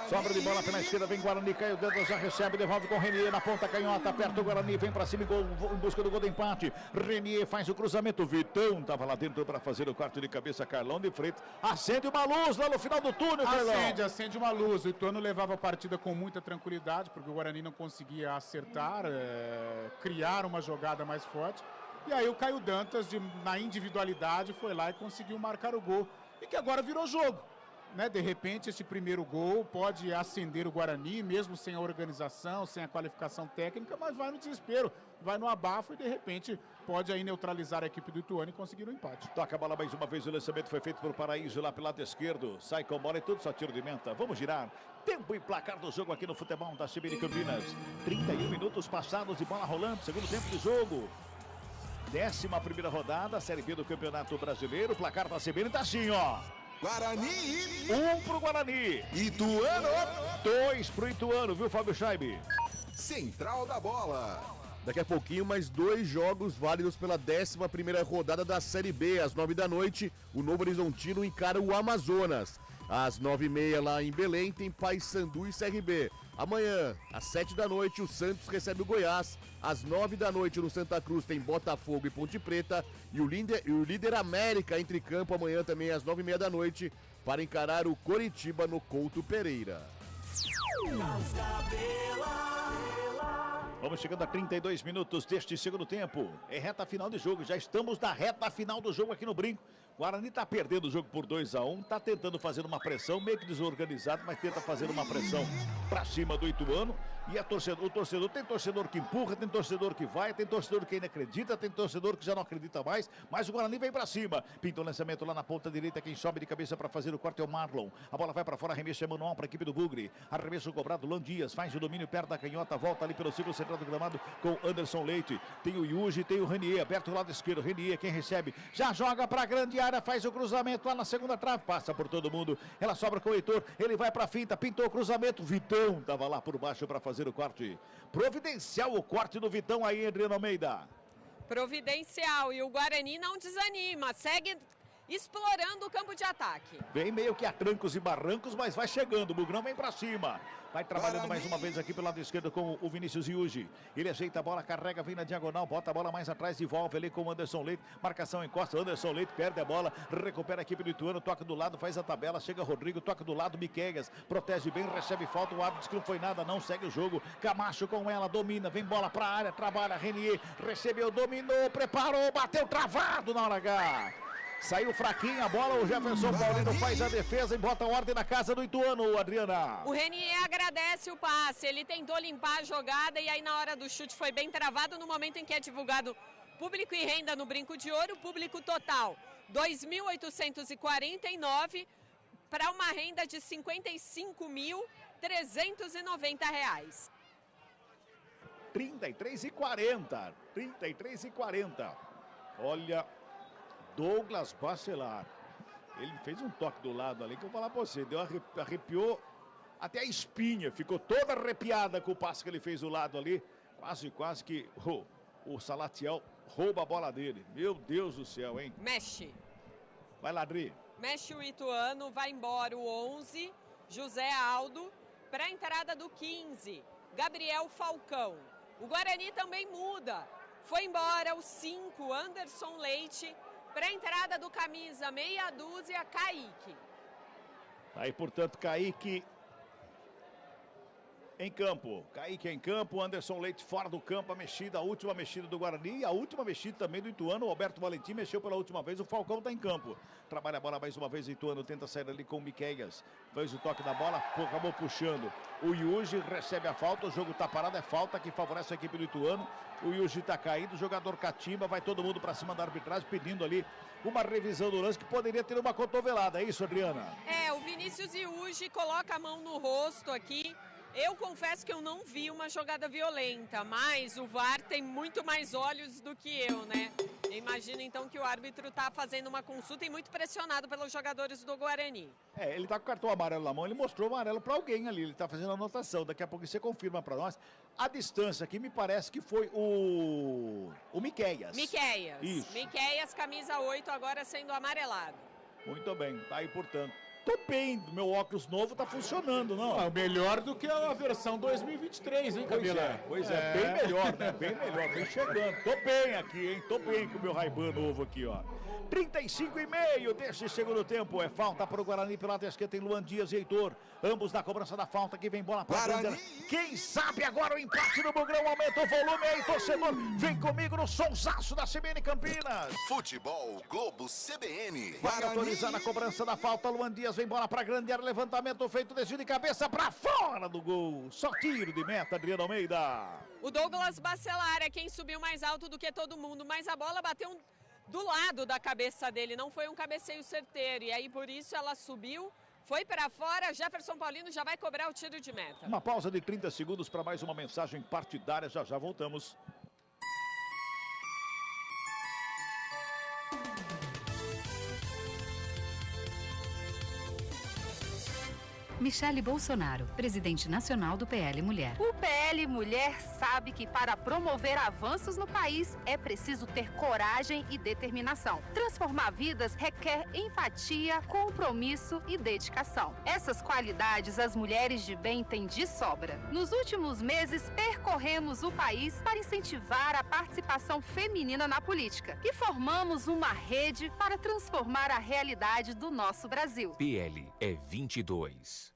Sobra de bola pela esquerda, vem Guarani, Caio Dantas já recebe, devolve com o Renier na ponta canhota, aperta o Guarani, vem pra cima em busca do gol do empate. Renier faz o cruzamento, Vitão tava lá dentro para fazer o corte de cabeça, Carlão de Freitas acende uma luz lá no final do túnel, Carlão. Acende uma luz. O Ituano levava a partida com muita tranquilidade, porque o Guarani não conseguia acertar, criar uma jogada mais forte. E aí o Caio Dantas, na individualidade, foi lá e conseguiu marcar o gol. E que agora virou jogo, né? De repente, esse primeiro gol pode acender o Guarani, mesmo sem a organização, sem a qualificação técnica, mas vai no desespero, vai no abafo e de repente pode aí neutralizar a equipe do Ituano e conseguir um empate. Toca a bola mais uma vez, o lançamento foi feito por Paraíso lá pelo lado esquerdo, sai com a bola e tudo só tiro de menta. Vamos girar. Tempo e placar do jogo aqui no futebol da CBN Campinas. 31 minutos passados e bola rolando, segundo tempo de jogo. 11ª rodada, Série B do Campeonato Brasileiro. O placar da CBN tá assim, ó. Guarani! 1 pro Guarani. Ituano! 2 pro Ituano, viu, Fábio Scheibe? Central da Bola. Daqui a pouquinho, mais 2 jogos válidos pela 11ª rodada da Série B. Às 9 da noite, o Novo Horizontino encara o Amazonas. Às 9h30 lá em Belém tem Paysandu e CRB. Amanhã, às 7 da noite, o Santos recebe o Goiás. Às 9 da noite, no Santa Cruz, tem Botafogo e Ponte Preta. E o líder América entre campo amanhã também às 9h30 da noite para encarar o Coritiba no Couto Pereira. Vamos chegando a 32 minutos deste segundo tempo. É reta final de jogo, já estamos na reta final do jogo aqui no Brinco. Guarani está perdendo o jogo por 2-1, está tentando fazer uma pressão, meio que desorganizado, mas tenta fazer uma pressão para cima do Ituano. E o torcedor, tem torcedor que empurra, tem torcedor que vai, tem torcedor que ainda acredita, tem torcedor que já não acredita mais, mas o Guarani vem pra cima. Pinta o lançamento lá na ponta direita, quem sobe de cabeça pra fazer o corte é o Marlon. A bola vai pra fora, arremesso é manual pra equipe do Bugre. Arremesso cobrado, Luan Dias faz o domínio perto da canhota, volta ali pelo círculo central do gramado com Anderson Leite. Tem o Yuji, tem o Renier, aberto do lado esquerdo. Renier, quem recebe, já joga pra grande área, faz o cruzamento lá na segunda trave, passa por todo mundo. Ela sobra com o Heitor, ele vai pra finta, pintou o cruzamento. Vitão tava lá por baixo pra fazer o corte. Providencial o corte do Vitão aí, Adriano Almeida. Providencial, e o Guarani não desanima, segue explorando o campo de ataque. Vem meio que a trancos e barrancos, mas vai chegando, o Bugrão vem pra cima. Vai trabalhando mais uma vez aqui pelo lado esquerdo com o Vinícius Yuji. Ele ajeita a bola, carrega, vem na diagonal, bota a bola mais atrás, devolve ali com o Anderson Leite. Marcação encosta, Anderson Leite perde a bola, recupera a equipe do Ituano, toca do lado, faz a tabela, chega Rodrigo, toca do lado, Miqueias, protege bem, recebe falta, o árbitro diz que não foi nada, não segue o jogo. Camacho com ela, domina, vem bola pra área, trabalha, Renier, recebeu, dominou, preparou, bateu travado na hora H. Saiu fraquinho a bola, o Jefferson Paulino faz a defesa e bota a ordem na casa do Ituano, Adriana. O Renier agradece o passe, ele tentou limpar a jogada e aí na hora do chute foi bem travado. No momento em que é divulgado público e renda no Brinco de Ouro, público total R$ 2.849 para uma renda de R$ 55.390. 33,40. Olha, Douglas Bacelar, ele fez um toque do lado ali que eu vou falar pra você, arrepiou até a espinha, ficou toda arrepiada com o passe que ele fez do lado ali, quase que o Salatiel rouba a bola dele. Meu Deus do céu, hein? Mexe. Vai lá, Adri. Mexe o Ituano, vai embora o 11, José Aldo, para a entrada do 15, Gabriel Falcão. O Guarani também muda, foi embora o 5, Anderson Leite, para a entrada do camisa meia dúzia, Kaique. Aí, portanto, Kaique em campo. Kaique em campo, Anderson Leite fora do campo, a última mexida do Guarani e a última mexida também do Ituano. O Alberto Valentim mexeu pela última vez, o Falcão está em campo. Trabalha a bola mais uma vez, Ituano tenta sair ali com o Miqueias. Fez o toque da bola, acabou puxando. O Yuji recebe a falta, o jogo está parado, é falta que favorece a equipe do Ituano. O Yuji está caído, o jogador catimba, vai todo mundo para cima da arbitragem pedindo ali uma revisão do lance que poderia ter uma cotovelada. É isso, Adriana? O Vinícius Yuji coloca a mão no rosto aqui. Eu confesso que eu não vi uma jogada violenta, mas o VAR tem muito mais olhos do que eu, né? Eu imagino então que o árbitro está fazendo uma consulta e muito pressionado pelos jogadores do Guarani. Ele tá com o cartão amarelo na mão, ele mostrou o amarelo para alguém ali, ele tá fazendo a anotação. Daqui a pouco você confirma para nós. A distância aqui me parece que foi o Miqueias. Miqueias. Isso. Miqueias, camisa 8, agora sendo amarelado. Muito bem, tá aí, portanto. Tô bem, meu óculos novo tá funcionando, não? Melhor do que a versão 2023, hein, Camila? Pois é, bem melhor, né? Bem melhor, bem chegando. Tô bem aqui, hein? Tô bem com o meu Ray-Ban novo aqui, ó. 35,5 desse segundo tempo. É falta para o Guarani pela esquerda, tem Luan Dias e Heitor. Ambos na cobrança da falta, que vem bola para Guarani. Quem sabe agora o empate no Bugrão, aumenta o volume aí, torcedor. Vem comigo no sonsaço da CBN Campinas. Futebol Globo CBN. Vai autorizar a cobrança da falta, Luan Dias vem bola para grande área, levantamento feito, desvio de cabeça para fora do gol. Só tiro de meta, Adriano Almeida. O Douglas Bacelar é quem subiu mais alto do que todo mundo, mas a bola bateu do lado da cabeça dele, não foi um cabeceio certeiro, e aí por isso ela subiu, foi para fora. Jefferson Paulino já vai cobrar o tiro de meta. Uma pausa de 30 segundos para mais uma mensagem partidária, já voltamos. Michele Bolsonaro, presidente nacional do PL Mulher. O PL Mulher sabe que para promover avanços no país é preciso ter coragem e determinação. Transformar vidas requer empatia, compromisso e dedicação. Essas qualidades as mulheres de bem têm de sobra. Nos últimos meses, percorremos o país para incentivar a participação feminina na política e formamos uma rede para transformar a realidade do nosso Brasil. PL é 22.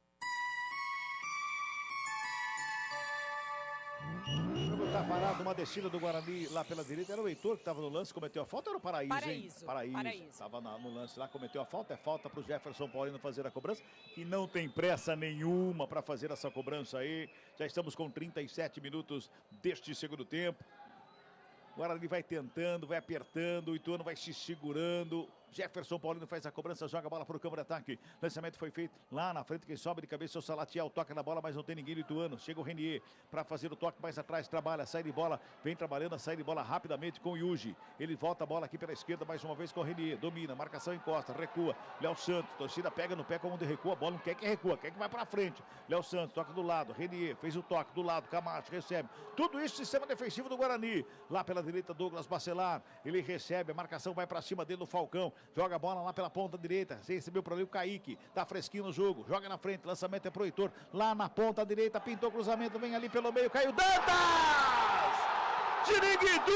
O jogo tá Tá parado uma descida do Guarani lá pela direita. Era o Heitor que estava no lance, cometeu a falta, ou era o Paraíso? Paraíso. Estava no lance lá, cometeu a falta. É falta para o Jefferson Paulino fazer a cobrança. E não tem pressa nenhuma para fazer essa cobrança aí. Já estamos com 37 minutos deste segundo tempo. O Guarani vai tentando, vai apertando, o Ituano vai se segurando. Jefferson Paulino faz a cobrança, joga a bola para o campo de ataque. Lançamento foi feito lá na frente, quem sobe de cabeça é o Salatiel, toca na bola, mas não tem ninguém do Ituano. Chega o Renier para fazer o toque mais atrás, trabalha, sai de bola, vem trabalhando, sai de bola rapidamente com o Yuji. Ele volta a bola aqui pela esquerda mais uma vez com o Renier, domina, marcação encosta, recua. Léo Santos, torcida pega no pé como onde recua, a bola não quer que recua, quer que vai para frente. Léo Santos, toca do lado, Renier fez o toque do lado, Camacho recebe. Tudo isso sistema defensivo do Guarani. Lá pela direita, Douglas Bacelar, ele recebe, a marcação vai para cima dele do Falcão, joga a bola lá pela ponta direita, recebeu para ali o Kaique, tá fresquinho no jogo, joga na frente, lançamento é pro Heitor, lá na ponta direita, pintou o cruzamento, vem ali pelo meio, caiu Dantas! Jiriguidu!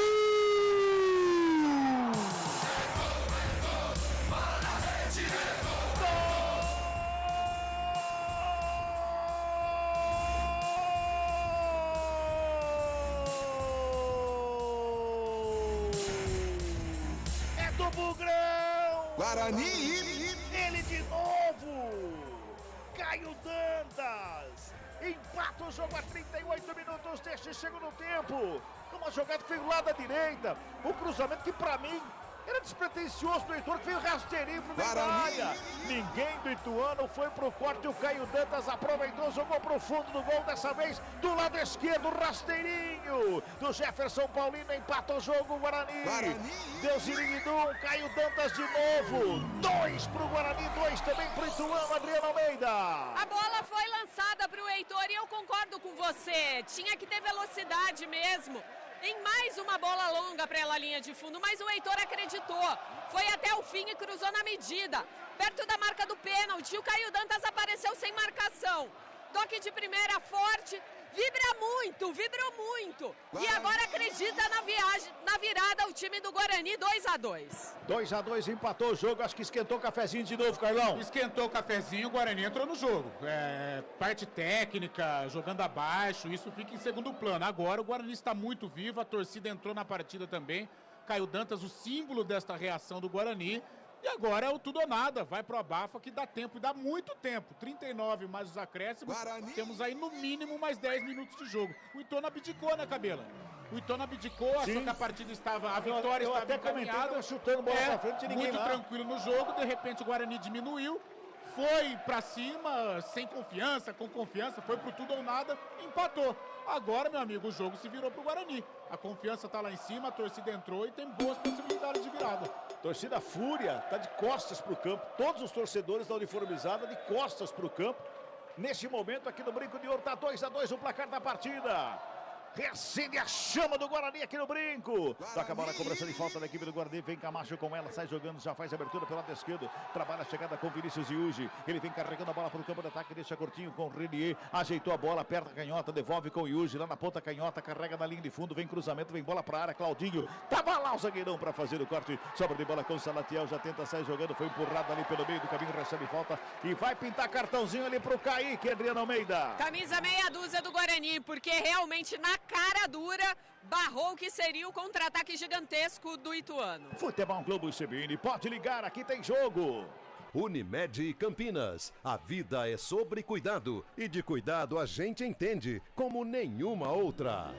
É do Bugrão! Guarani! Ele de novo! Caio Dantas! Empata o jogo a 38 minutos deste segundo tempo. Uma jogada que veio do lado da direita. Um cruzamento que pra mim era despretensioso do Heitor, que veio rasteirinho pro meio da área. Ninguém do Ituano foi pro corte. O Caio Dantas aproveitou, jogou pro fundo do gol. Dessa vez do lado esquerdo, rasteirinho do Jefferson Paulino. Empata o jogo, Guarani. Deu Ziriguidum, Caio Dantas de novo. 2 pro Guarani, 2 também pro Ituano, Adriano Almeida. A bola foi lançada pro Heitor e eu concordo com você. Tinha que ter velocidade mesmo. Em mais uma bola longa para ela linha de fundo, mas o Heitor acreditou. Foi até o fim e cruzou na medida. Perto da marca do pênalti, o Caio Dantas apareceu sem marcação. Toque de primeira forte, vibrou muito. E agora acredita na virada o time do Guarani, 2-2. 2-2, empatou o jogo, acho que esquentou o cafezinho de novo, Carlão. Esquentou o cafezinho, o Guarani entrou no jogo. Parte técnica, jogando abaixo, isso fica em segundo plano. Agora o Guarani está muito vivo, a torcida entrou na partida também. Caio Dantas, o símbolo desta reação do Guarani. E agora é o tudo ou nada, vai pro abafa que dá tempo, e dá muito tempo. 39 mais os acréscimos, temos aí no mínimo mais 10 minutos de jogo. O Ituano abdicou, né, Cabela? O Ituano abdicou, achou que a partida estava, a vitória estava até encaminhada. Chutando bola pra frente, ninguém muito lá. Tranquilo no jogo, de repente o Guarani diminuiu. Foi pra cima, sem confiança, com confiança, foi pro tudo ou nada, empatou. Agora, meu amigo, o jogo se virou pro Guarani. A confiança tá lá em cima, a torcida entrou e tem boas possibilidades de virada. Torcida Fúria tá de costas pro campo. Todos os torcedores da uniformizada de costas pro campo. Neste momento aqui no Brinco de Ouro tá 2-2 o placar da partida. Reacende a chama do Guarani aqui no Brinco. Toca a bola, cobrança de falta da equipe do Guarani. Vem Camacho com ela, sai jogando, já faz a abertura pelo lado esquerdo. Trabalha a chegada com Vinícius Yuji. Ele vem carregando a bola para o campo de ataque, deixa curtinho com o Renier. Ajeitou a bola, aperta a canhota, devolve com o Yuji. Lá na ponta canhota, carrega na linha de fundo. Vem cruzamento, vem bola para a área. Claudinho, tava lá o zagueirão para fazer o corte. Sobra de bola com o Salatiel, já tenta sair jogando. Foi empurrado ali pelo meio do caminho, recebe falta. E vai pintar cartãozinho ali pro Kaique, Adriano Almeida. Camisa meia dúzia do Guarani, porque realmente na cara dura barrou o que seria o contra-ataque gigantesco do Ituano. Futebol Globo CBN, pode ligar, aqui tem jogo. Unimed Campinas, a vida é sobre cuidado e de cuidado a gente entende como nenhuma outra.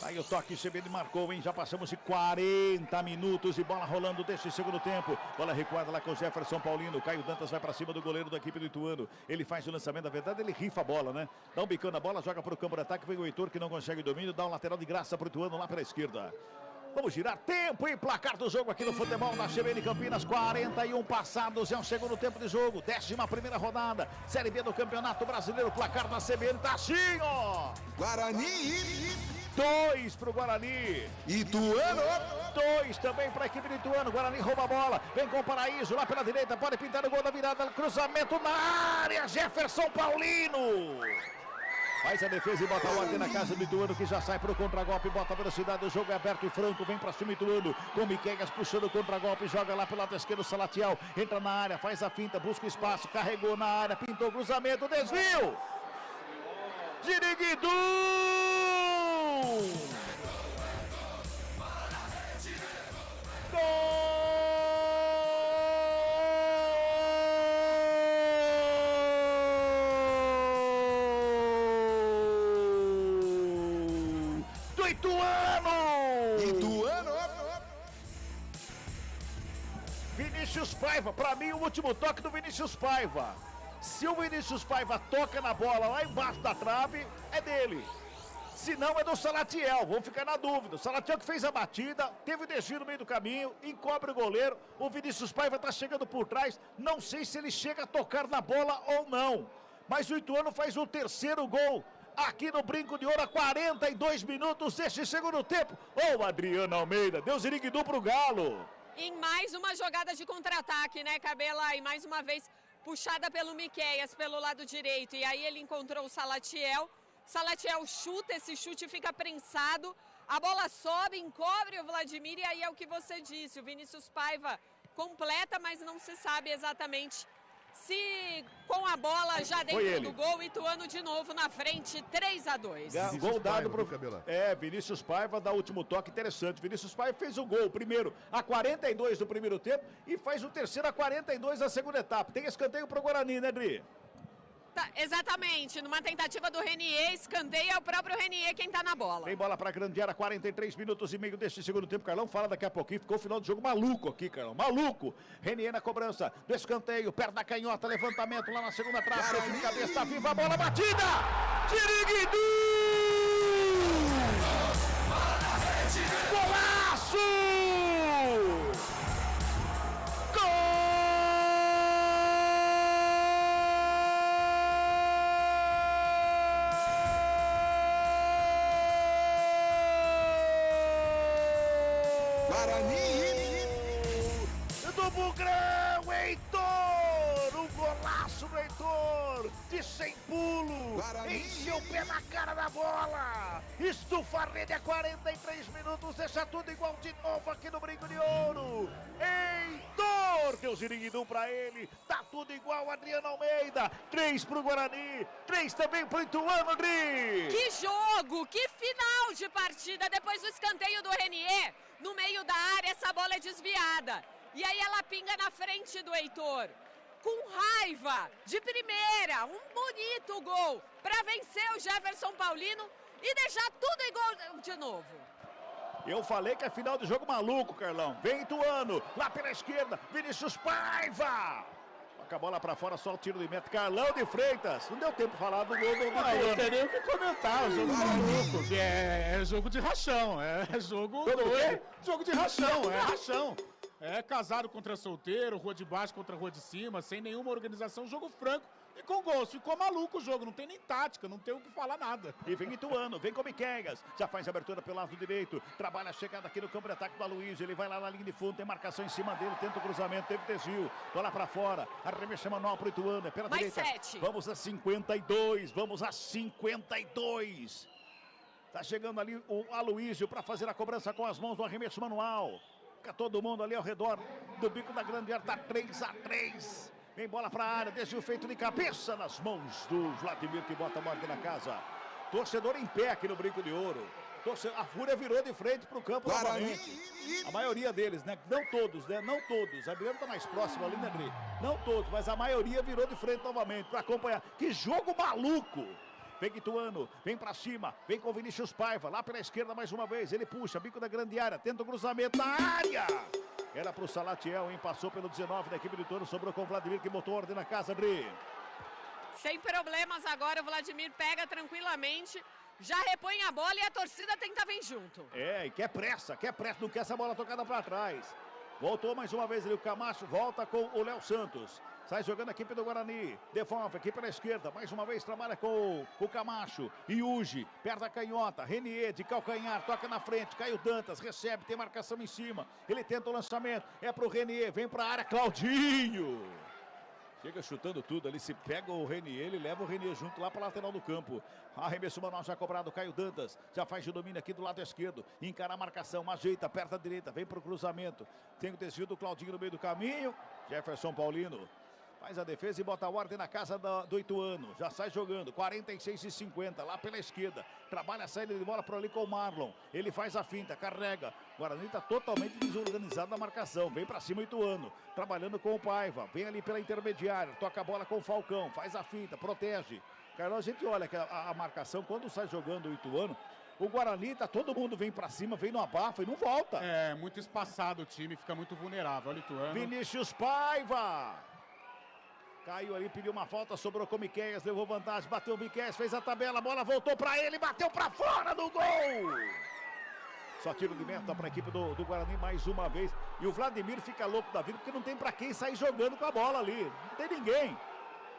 Aí o toque CBN marcou, hein? Já passamos de 40 minutos de bola rolando deste segundo tempo. Bola recuada lá com o Jefferson Paulino. Caio Dantas vai pra cima do goleiro da equipe do Ituano. Ele faz o lançamento, na verdade ele rifa a bola, né? Dá um bicão na bola, joga pro campo de ataque. Vem o Heitor que não consegue o domínio, dá um lateral de graça pro Ituano lá pela esquerda. Vamos girar tempo e placar do jogo aqui no futebol da CBN Campinas. 41 passados, é um segundo tempo de jogo. 11ª rodada, Série B do Campeonato Brasileiro. Placar da CBN tá assim, ó. Guarani. 2 pro Guarani. Ituano. 2 também para a equipe do Ituano. Guarani rouba a bola. Vem com o Paraíso lá pela direita. Pode pintar o gol da virada. Cruzamento na área. Jefferson Paulino. Faz a defesa e bota a ordem na casa do Ituano, que já sai pro contragolpe, bota a velocidade, o jogo é aberto e franco, vem pra cima Ituano, com o Miqueias puxando o contragolpe, joga lá pelo lado esquerdo, Salatiel, entra na área, faz a finta, busca espaço, carregou na área, pintou o cruzamento, desvio! Jiriguidu! Do Ituano! Vinícius Paiva, pra mim o último toque do Vinícius Paiva. Se o Vinícius Paiva toca na bola lá embaixo da trave, é dele. Se não, é do Salatiel, vamos ficar na dúvida. O Salatiel que fez a batida, teve o desvio no meio do caminho, encobre o goleiro. O Vinícius Paiva tá chegando por trás, não sei se ele chega a tocar na bola ou não. Mas o Ituano faz o terceiro gol aqui no Brinco de Ouro a 42 minutos deste segundo tempo. Ô, Adriano Almeida, deu ziriguidu pro Galo. Em mais uma jogada de contra-ataque, né, Cabela? E mais uma vez puxada pelo Miqueias, pelo lado direito. E aí ele encontrou o Salatiel. Salatiel chuta, esse chute fica prensado. A bola sobe, encobre o Vladimir. E aí é o que você disse, o Vinícius Paiva completa, mas não se sabe exatamente se com a bola já dentro do gol. Ituano de novo na frente, 3-2. Gol dado pro Vinícius Paiva dá o último toque interessante. Vinícius Paiva fez o gol primeiro a 42 do primeiro tempo e faz o terceiro a 42 da segunda etapa. Tem escanteio pro Guarani, né, Dri? Tá, exatamente, numa tentativa do Renier, escanteio, é o próprio Renier quem tá na bola. Tem bola pra grande área, 43 minutos e meio deste segundo tempo. Carlão fala daqui a pouquinho, ficou o final do jogo maluco aqui, Carlão, maluco. Renier na cobrança do escanteio, perto da canhota, levantamento lá na segunda trave, de cabeça, viva a bola, batida! Tiriguidu! Golaço! Do Bugrão, Heitor! Um golaço do Heitor! De 100 pulos! Encheu o pé na cara da bola! Estufa a rede a 43 minutos, deixa tudo igual de novo aqui no Brinco de Ouro! Heitor! Deu ziriguidum pra ele, tá tudo igual, Adriano Almeida! 3 pro Guarani, 3 também pro Ituano, Dri! Que jogo, que final de partida, depois do escanteio do Renier, no meio da área, essa bola é desviada. E aí ela pinga na frente do Heitor. Com raiva, de primeira, um bonito gol para vencer o Jefferson Paulino e deixar tudo igual de novo. Eu falei que é final de jogo maluco, Carlão. Vem Ituano, lá pela esquerda, Vinícius Paiva. Toca a bola pra fora, só o tiro de meta. Carlão de Freitas. Não deu tempo de falar do gol do Ituano. Não tem nem o que comentar, o jogo maluco, que é jogo de rachão, é jogo doido. Jogo de rachão, é rachão. É casado contra solteiro, rua de baixo contra rua de cima, sem nenhuma organização, jogo franco e com gosto. Ficou maluco o jogo, não tem nem tática, não tem o que falar nada. E vem Ituano, vem com Miqueias, já faz a abertura pelo lado direito, trabalha a chegada aqui no campo de ataque do Aloysio, ele vai lá na linha de fundo, tem marcação em cima dele, tenta o cruzamento, teve desvio, bola pra fora, arremesso manual pro Ituano, é pela mais direita. 7. Vamos a 52, vamos a 52. Tá chegando ali o Aloysio pra fazer a cobrança com as mãos do arremesso manual. Todo mundo ali ao redor do bico da grande área, tá 3-3. Vem bola pra área, desvio feito de cabeça nas mãos do Vladimir, que bota a morte na casa. Torcedor em pé aqui no Brinco de Ouro. A Fúria virou de frente pro campo novamente. A maioria deles, né? Não todos, né? Não todos. A Adriano tá mais próximo ali, né, Adri? Não todos, mas a maioria virou de frente novamente pra acompanhar. Que jogo maluco! Vem Ituano, vem pra cima, vem com o Vinícius Paiva, lá pela esquerda mais uma vez, ele puxa, bico da grande área, tenta o cruzamento na área. Era pro Salatiel, hein, passou pelo 19 da equipe do Ituano, sobrou com o Vladimir, que botou ordem na casa, Adri. Sem problemas agora, o Vladimir pega tranquilamente, já repõe a bola e a torcida tenta vir junto. É, e quer pressa, não quer essa bola tocada pra trás. Voltou mais uma vez ali o Camacho, volta com o Léo Santos. Sai jogando a equipe do Guarani, devolve aqui pela esquerda, mais uma vez trabalha com o Camacho, Iuji, perto da canhota, Renier de calcanhar, toca na frente, Caio Dantas, recebe, tem marcação em cima, ele tenta o lançamento, é pro Renier, vem pra área, Claudinho, chega chutando tudo ali, se pega o Renier, ele leva o Renier junto lá pra lateral do campo, arremesso manual já cobrado, Caio Dantas, já faz o domínio aqui do lado esquerdo, encara a marcação, ajeita, perto da direita, vem pro cruzamento, tem o desvio do Claudinho no meio do caminho, Jefferson Paulino. Faz a defesa e bota a ordem na casa do Ituano. Já sai jogando, 46,50 lá pela esquerda. Trabalha a saída de bola por ali com o Marlon. Ele faz a finta, carrega. O Guarani está totalmente desorganizado na marcação. Vem para cima o Ituano, trabalhando com o Paiva. Vem ali pela intermediária, toca a bola com o Falcão. Faz a finta, protege. Carol, a gente olha que a marcação, quando sai jogando o Ituano, o Guarani, todo mundo vem pra cima, vem no abafa e não volta. É, muito espaçado o time, fica muito vulnerável. Olha o Ituano. Vinícius Paiva. Caiu ali, pediu uma falta, sobrou com o Miqueias, levou vantagem, bateu o Miqueias, fez a tabela, a bola voltou pra ele, bateu pra fora do gol. Só tiro de meta pra equipe do Guarani mais uma vez. E o Vladimir fica louco da vida, porque não tem pra quem sair jogando com a bola ali. Não tem ninguém.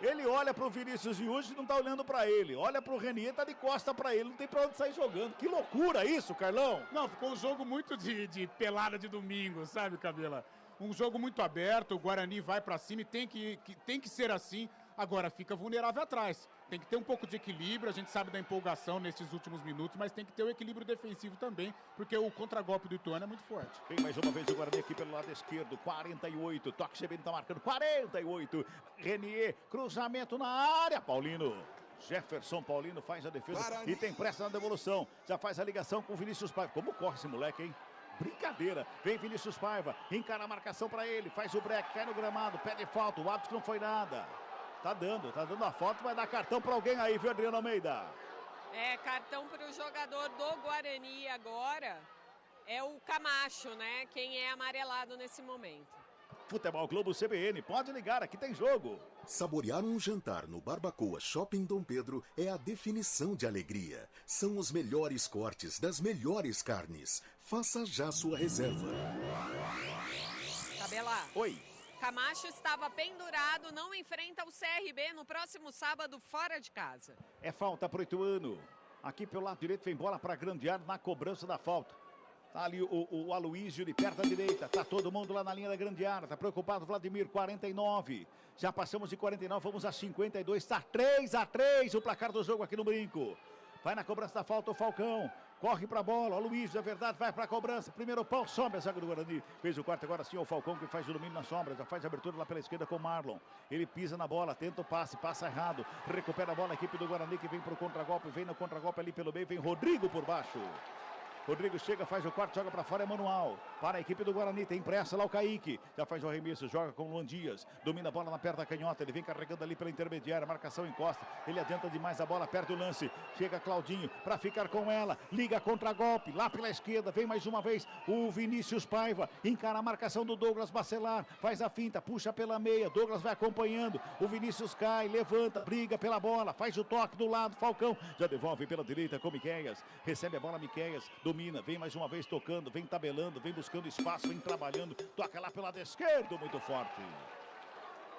Ele olha pro Vinícius e hoje não tá olhando pra ele. Olha pro Renier, tá de costa pra ele. Não tem pra onde sair jogando. Que loucura isso, Carlão. Não, ficou um jogo muito de pelada de domingo, sabe, Cabela? Um jogo muito aberto, o Guarani vai pra cima e tem que ser assim. Agora fica vulnerável atrás. Tem que ter um pouco de equilíbrio, a gente sabe da empolgação nesses últimos minutos, mas tem que ter o equilíbrio defensivo também, porque o contragolpe do Ituano é muito forte. Vem mais uma vez o Guarani aqui pelo lado esquerdo, 48, toque CBN tá marcando, 48, Renier, cruzamento na área, Paulino. Jefferson Paulino faz a defesa Guarani. E tem pressa na devolução, já faz a ligação com o Vinícius Paiva. Como corre esse moleque, hein? Brincadeira, vem Vinícius Paiva, encara a marcação pra ele, faz o break, cai no gramado, pede falta, o árbitro não foi nada. Tá dando a falta, vai dar cartão pra alguém aí, viu, Adriano Almeida? É, cartão pro jogador do Guarani agora, é o Camacho, né, quem é amarelado nesse momento. Futebol Globo CBN, pode ligar, aqui tem jogo. Saborear um jantar no Barbacoa Shopping Dom Pedro é a definição de alegria. São os melhores cortes das melhores carnes. Faça já sua reserva. Tabela. Oi. Camacho estava pendurado, não enfrenta o CRB no próximo sábado fora de casa. É falta pro Ituano. Aqui pelo lado direito vem bola para grande área na cobrança da falta. Tá ali o Aloísio de perto da direita. Tá todo mundo lá na linha da grande área. Tá preocupado o Vladimir, 49. Já passamos de 49, vamos a 52. Tá 3-3 o placar do jogo aqui no Brinco. Vai na cobrança da falta o Falcão. Corre pra bola, o Aloísio, é verdade, vai pra cobrança. Primeiro pau, sobe a zaga do Guarani. Fez o quarto, agora sim o Falcão que faz o domínio na sombra. Já faz a abertura lá pela esquerda com o Marlon. Ele pisa na bola, tenta o passe, passa errado. Recupera a bola, a equipe do Guarani que vem pro contragolpe. Vem no contragolpe ali pelo meio, vem Rodrigo por baixo. Rodrigo chega, faz o quarto, joga pra fora, é manual. Para a equipe do Guarani, tem pressa lá o Kaique. Já faz o arremesso, joga com o Luan Dias. Domina a bola na perna da canhota, ele vem carregando ali pela intermediária, marcação encosta. Ele adianta demais a bola, perde o lance. Chega Claudinho pra ficar com ela. Liga contra golpe, lá pela esquerda, vem mais uma vez o Vinícius Paiva. Encara a marcação do Douglas Bacelar, faz a finta, puxa pela meia. Douglas vai acompanhando, o Vinícius cai, levanta, briga pela bola, faz o toque do lado, Falcão. Já devolve pela direita com Miqueias. Recebe a bola Miqueias, domina, vem mais uma vez tocando, vem tabelando, vem buscando espaço, vem trabalhando, toca lá pelo lado esquerdo, muito forte.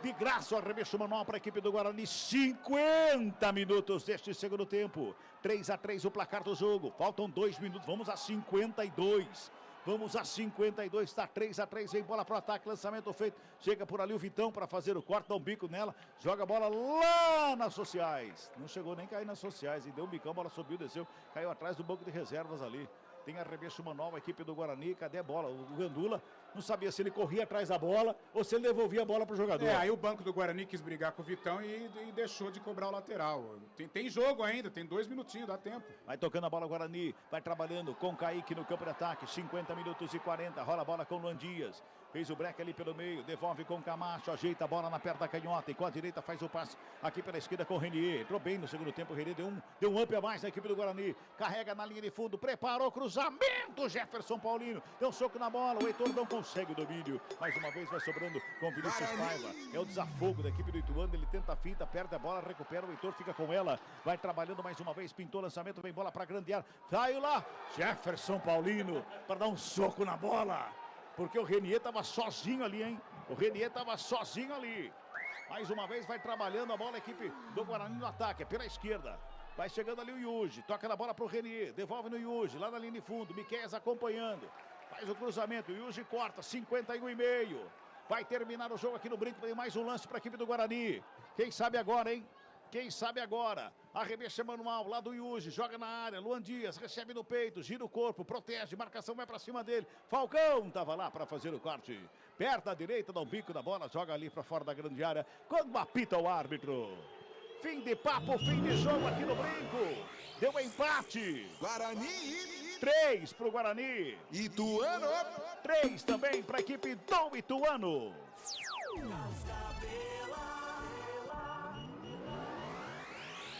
De graça o arremesso manual para a equipe do Guarani, 50 minutos deste segundo tempo. 3-3 o placar do jogo, faltam 2 minutos, vamos a 52. Vamos a 52, está 3-3, vem bola para o ataque, lançamento feito. Chega por ali o Vitão para fazer o corte, dá um bico nela, joga a bola lá nas sociais. Não chegou nem a cair nas sociais, e deu um bicão, a bola subiu, desceu, caiu atrás do banco de reservas ali. Tem arremesso manual, a equipe do Guarani, cadê a bola? O Gandula não sabia se ele corria atrás da bola ou se ele devolvia a bola para o jogador. É, aí o banco do Guarani quis brigar com o Vitão e deixou de cobrar o lateral. Tem jogo ainda, tem 2 minutinhos, dá tempo. Vai tocando a bola o Guarani, vai trabalhando com Kaique no campo de ataque, 50 minutos e 40, rola a bola com o Luan Dias. Fez o break ali pelo meio, devolve com o Camacho, ajeita a bola na perna da canhota e com a direita faz o passe aqui pela esquerda com o Renier. Entrou bem no segundo tempo, o Renier deu um up a mais na equipe do Guarani. Carrega na linha de fundo, preparou, cruzamento, Jefferson Paulino. Deu um soco na bola, o Heitor não consegue o domínio. Mais uma vez vai sobrando com o Vinícius Paiva. É o desafogo da equipe do Ituano, ele tenta a finta, perde a bola, recupera, o Heitor fica com ela. Vai trabalhando mais uma vez, pintou o lançamento, vem bola para grande área. Saiu lá, Jefferson Paulino para dar um soco na bola. Porque o Renier estava sozinho ali, hein? O Renier estava sozinho ali. Mais uma vez vai trabalhando a bola, a equipe do Guarani no ataque, é pela esquerda. Vai chegando ali o Yuji, toca na bola para o Renier, devolve no Yuji, lá na linha de fundo, Miqueias acompanhando. Faz o cruzamento, o Yuji corta, 51,5. Vai terminar o jogo aqui no Brinco, tem mais um lance para a equipe do Guarani. Quem sabe agora, hein? Quem sabe agora? Arremesso manual lá do Yuji, joga na área. Luan Dias recebe no peito, gira o corpo, protege, marcação vai pra cima dele. Falcão tava lá para fazer o corte. Perto à direita, dá um bico da bola, joga ali para fora da grande área. Quando apita o árbitro. Fim de papo, fim de jogo aqui no Brinco. Deu empate. Guarani. 3 pro Guarani. Ituano. 3 também pra equipe do Ituano.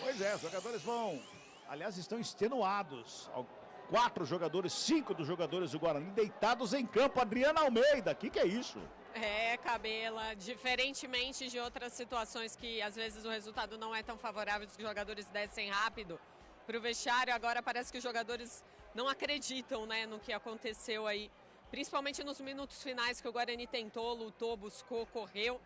Pois é, os jogadores vão, aliás, estão extenuados. 4 jogadores, 5 dos jogadores do Guarani deitados em campo. Adriana Almeida, que é isso? Cabela, diferentemente de outras situações que às vezes o resultado não é tão favorável, os jogadores descem rápido para o vestiário, agora parece que os jogadores não acreditam, né, no que aconteceu aí, principalmente nos minutos finais que o Guarani tentou, lutou, buscou, correu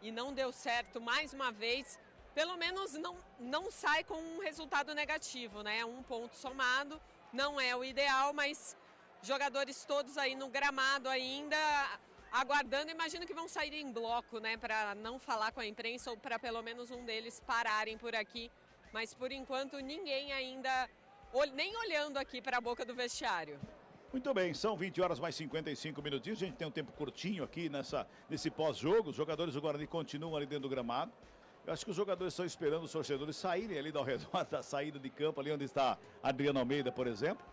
e não deu certo mais uma vez. Pelo menos não sai com um resultado negativo, né? 1 ponto somado, não é o ideal, mas jogadores todos aí no gramado ainda, aguardando, imagino que vão sair em bloco, né? Para não falar com a imprensa ou para pelo menos um deles pararem por aqui. Mas por enquanto ninguém ainda, nem olhando aqui para a boca do vestiário. Muito bem, são 20 horas mais 55 minutinhos, a gente tem um tempo curtinho aqui nesse pós-jogo, os jogadores do Guarani continuam ali dentro do gramado. Eu acho que os jogadores estão esperando os torcedores saírem ali ao redor da saída de campo, ali onde está Adriano Almeida, por exemplo,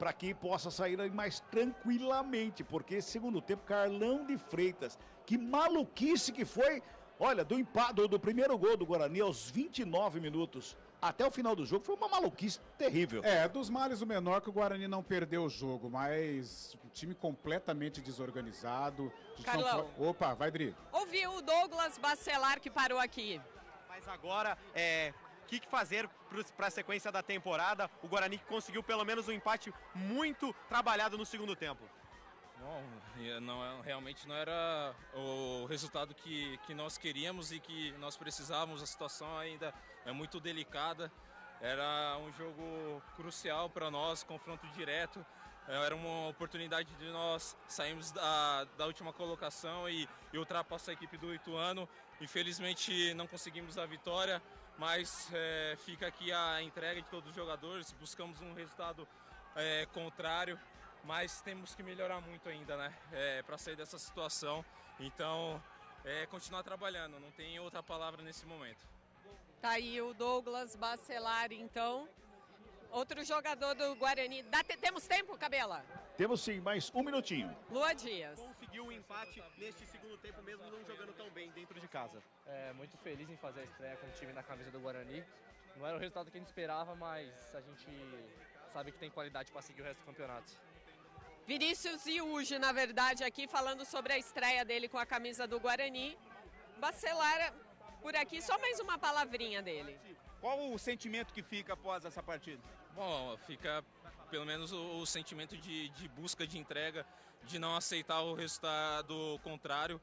para que possa sair mais tranquilamente, porque segundo tempo, Carlão de Freitas, que maluquice que foi, olha, do primeiro gol do Guarani aos 29 minutos até o final do jogo, foi uma maluquice terrível. Dos males o menor que o Guarani não perdeu o jogo, mas um time completamente desorganizado. Carlão. Opa, vai, Dri. Ouviu o Douglas Bacelar que parou aqui. Mas agora, o que fazer para a sequência da temporada? O Guarani conseguiu pelo menos um empate muito trabalhado no segundo tempo. Realmente não era o resultado que nós queríamos e que nós precisávamos. A situação ainda é muito delicada. Era um jogo crucial para nós, confronto direto. Era uma oportunidade de nós sairmos da última colocação e ultrapassar a equipe do Ituano. Infelizmente não conseguimos a vitória, mas fica aqui a entrega de todos os jogadores. Buscamos um resultado contrário, mas temos que melhorar muito ainda, né? Para sair dessa situação. Então, continuar trabalhando, não tem outra palavra nesse momento. Tá aí o Douglas Bacelar, então. Outro jogador do Guarani. Temos tempo, Cabela? Temos sim, mais 1 minutinho. Lua Dias. Conseguiu um empate neste segundo tempo, mesmo não jogando tão bem dentro de casa. Muito feliz em fazer a estreia com o time na camisa do Guarani. Não era o resultado que a gente esperava, mas a gente sabe que tem qualidade para seguir o resto do campeonato. Vinícius Iuge, na verdade, aqui falando sobre a estreia dele com a camisa do Guarani. Bacelar por aqui, só mais uma palavrinha dele. Qual o sentimento que fica após essa partida? Bom, fica pelo menos o sentimento de busca, de entrega, de não aceitar o resultado contrário,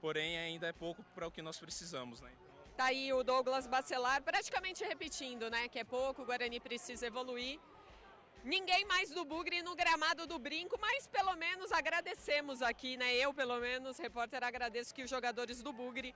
porém ainda é pouco para o que nós precisamos, né? Tá aí o Douglas Bacelar praticamente repetindo, né, que é pouco, o Guarani precisa evoluir. Ninguém mais do Bugre no gramado do Brinco, mas pelo menos agradecemos aqui, né? Eu, pelo menos, repórter, agradeço que os jogadores do Bugre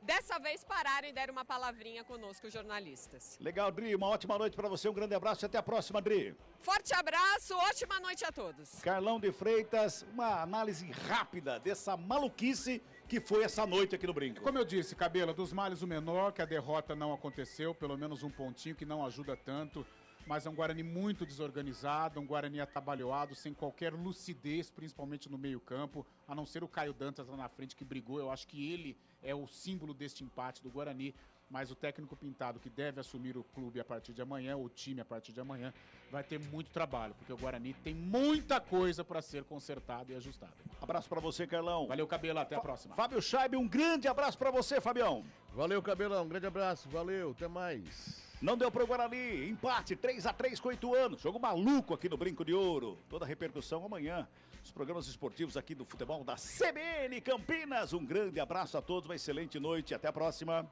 dessa vez pararam e deram uma palavrinha conosco, jornalistas. Legal, Dri, uma ótima noite para você, um grande abraço e até a próxima, Dri. Forte abraço, ótima noite a todos. Carlão de Freitas, uma análise rápida dessa maluquice que foi essa noite aqui no Brinco. Como eu disse, Cabela, dos males o menor, que a derrota não aconteceu, pelo menos um pontinho que não ajuda tanto. Mas é um Guarani muito desorganizado, um Guarani atabalhoado, sem qualquer lucidez, principalmente no meio-campo, a não ser o Caio Dantas lá na frente que brigou. Eu acho que ele é o símbolo deste empate do Guarani, mas o técnico Pintado, que deve assumir o clube a partir de amanhã, o time a partir de amanhã, vai ter muito trabalho, porque o Guarani tem muita coisa para ser consertado e ajustado. Abraço para você, Carlão. Valeu, Cabela, até a próxima. Fábio Scheibe, um grande abraço para você, Fabião. Valeu, Cabelão, um grande abraço, valeu, até mais. Não deu pro Guarani, empate 3-3 com 8 anos, jogo maluco aqui no Brinco de Ouro. Toda a repercussão amanhã, os programas esportivos aqui do futebol da CBN Campinas. Um grande abraço a todos, uma excelente noite, até a próxima.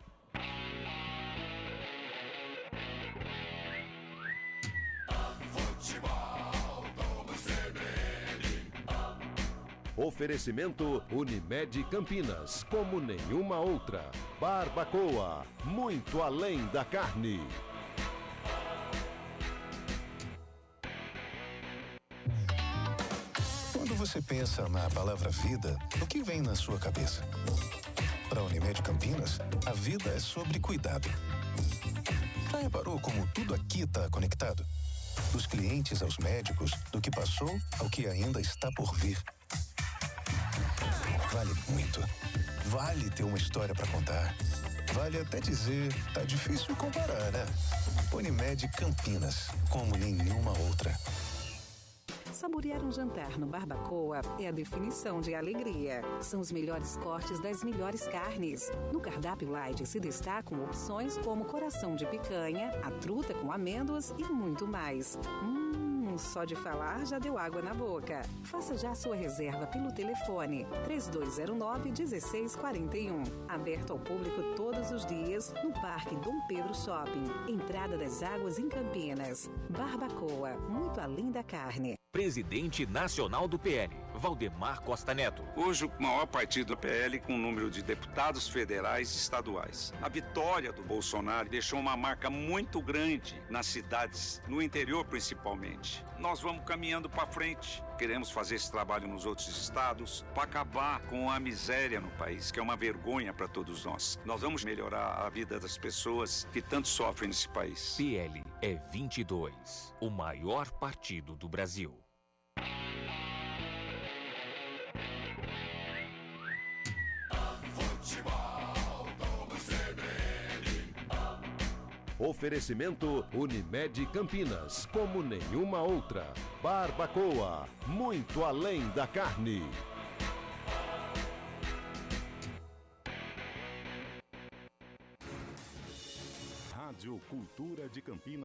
Oferecimento Unimed Campinas, como nenhuma outra. Barbacoa, muito além da carne. Quando você pensa na palavra vida, o que vem na sua cabeça? Para a Unimed Campinas, a vida é sobre cuidado. Já reparou como tudo aqui está conectado? Dos clientes aos médicos, do que passou ao que ainda está por vir. Vale muito. Vale ter uma história para contar. Vale até dizer, tá difícil comparar, né? Unimed Campinas, como nenhuma outra. Saborear um jantar no Barbacoa é a definição de alegria. São os melhores cortes das melhores carnes. No cardápio light se destacam opções como coração de picanha, a truta com amêndoas e muito mais. Só de falar já deu água na boca. Faça já sua reserva pelo telefone 3209-1641. Aberto ao público todos os dias no Parque Dom Pedro Shopping. Entrada das Águas em Campinas. Barbacoa, muito além da carne. Presidente nacional do PL, Valdemar Costa Neto. Hoje o maior partido do PL com o número de deputados federais e estaduais. A vitória do Bolsonaro deixou uma marca muito grande nas cidades, no interior principalmente. Nós vamos caminhando para frente. Queremos fazer esse trabalho nos outros estados para acabar com a miséria no país, que é uma vergonha para todos nós. Nós vamos melhorar a vida das pessoas que tanto sofrem nesse país. PL é 22, o maior partido do Brasil. Oferecimento Unimed Campinas, como nenhuma outra. Barbacoa, muito além da carne. Rádio Cultura de Campinas.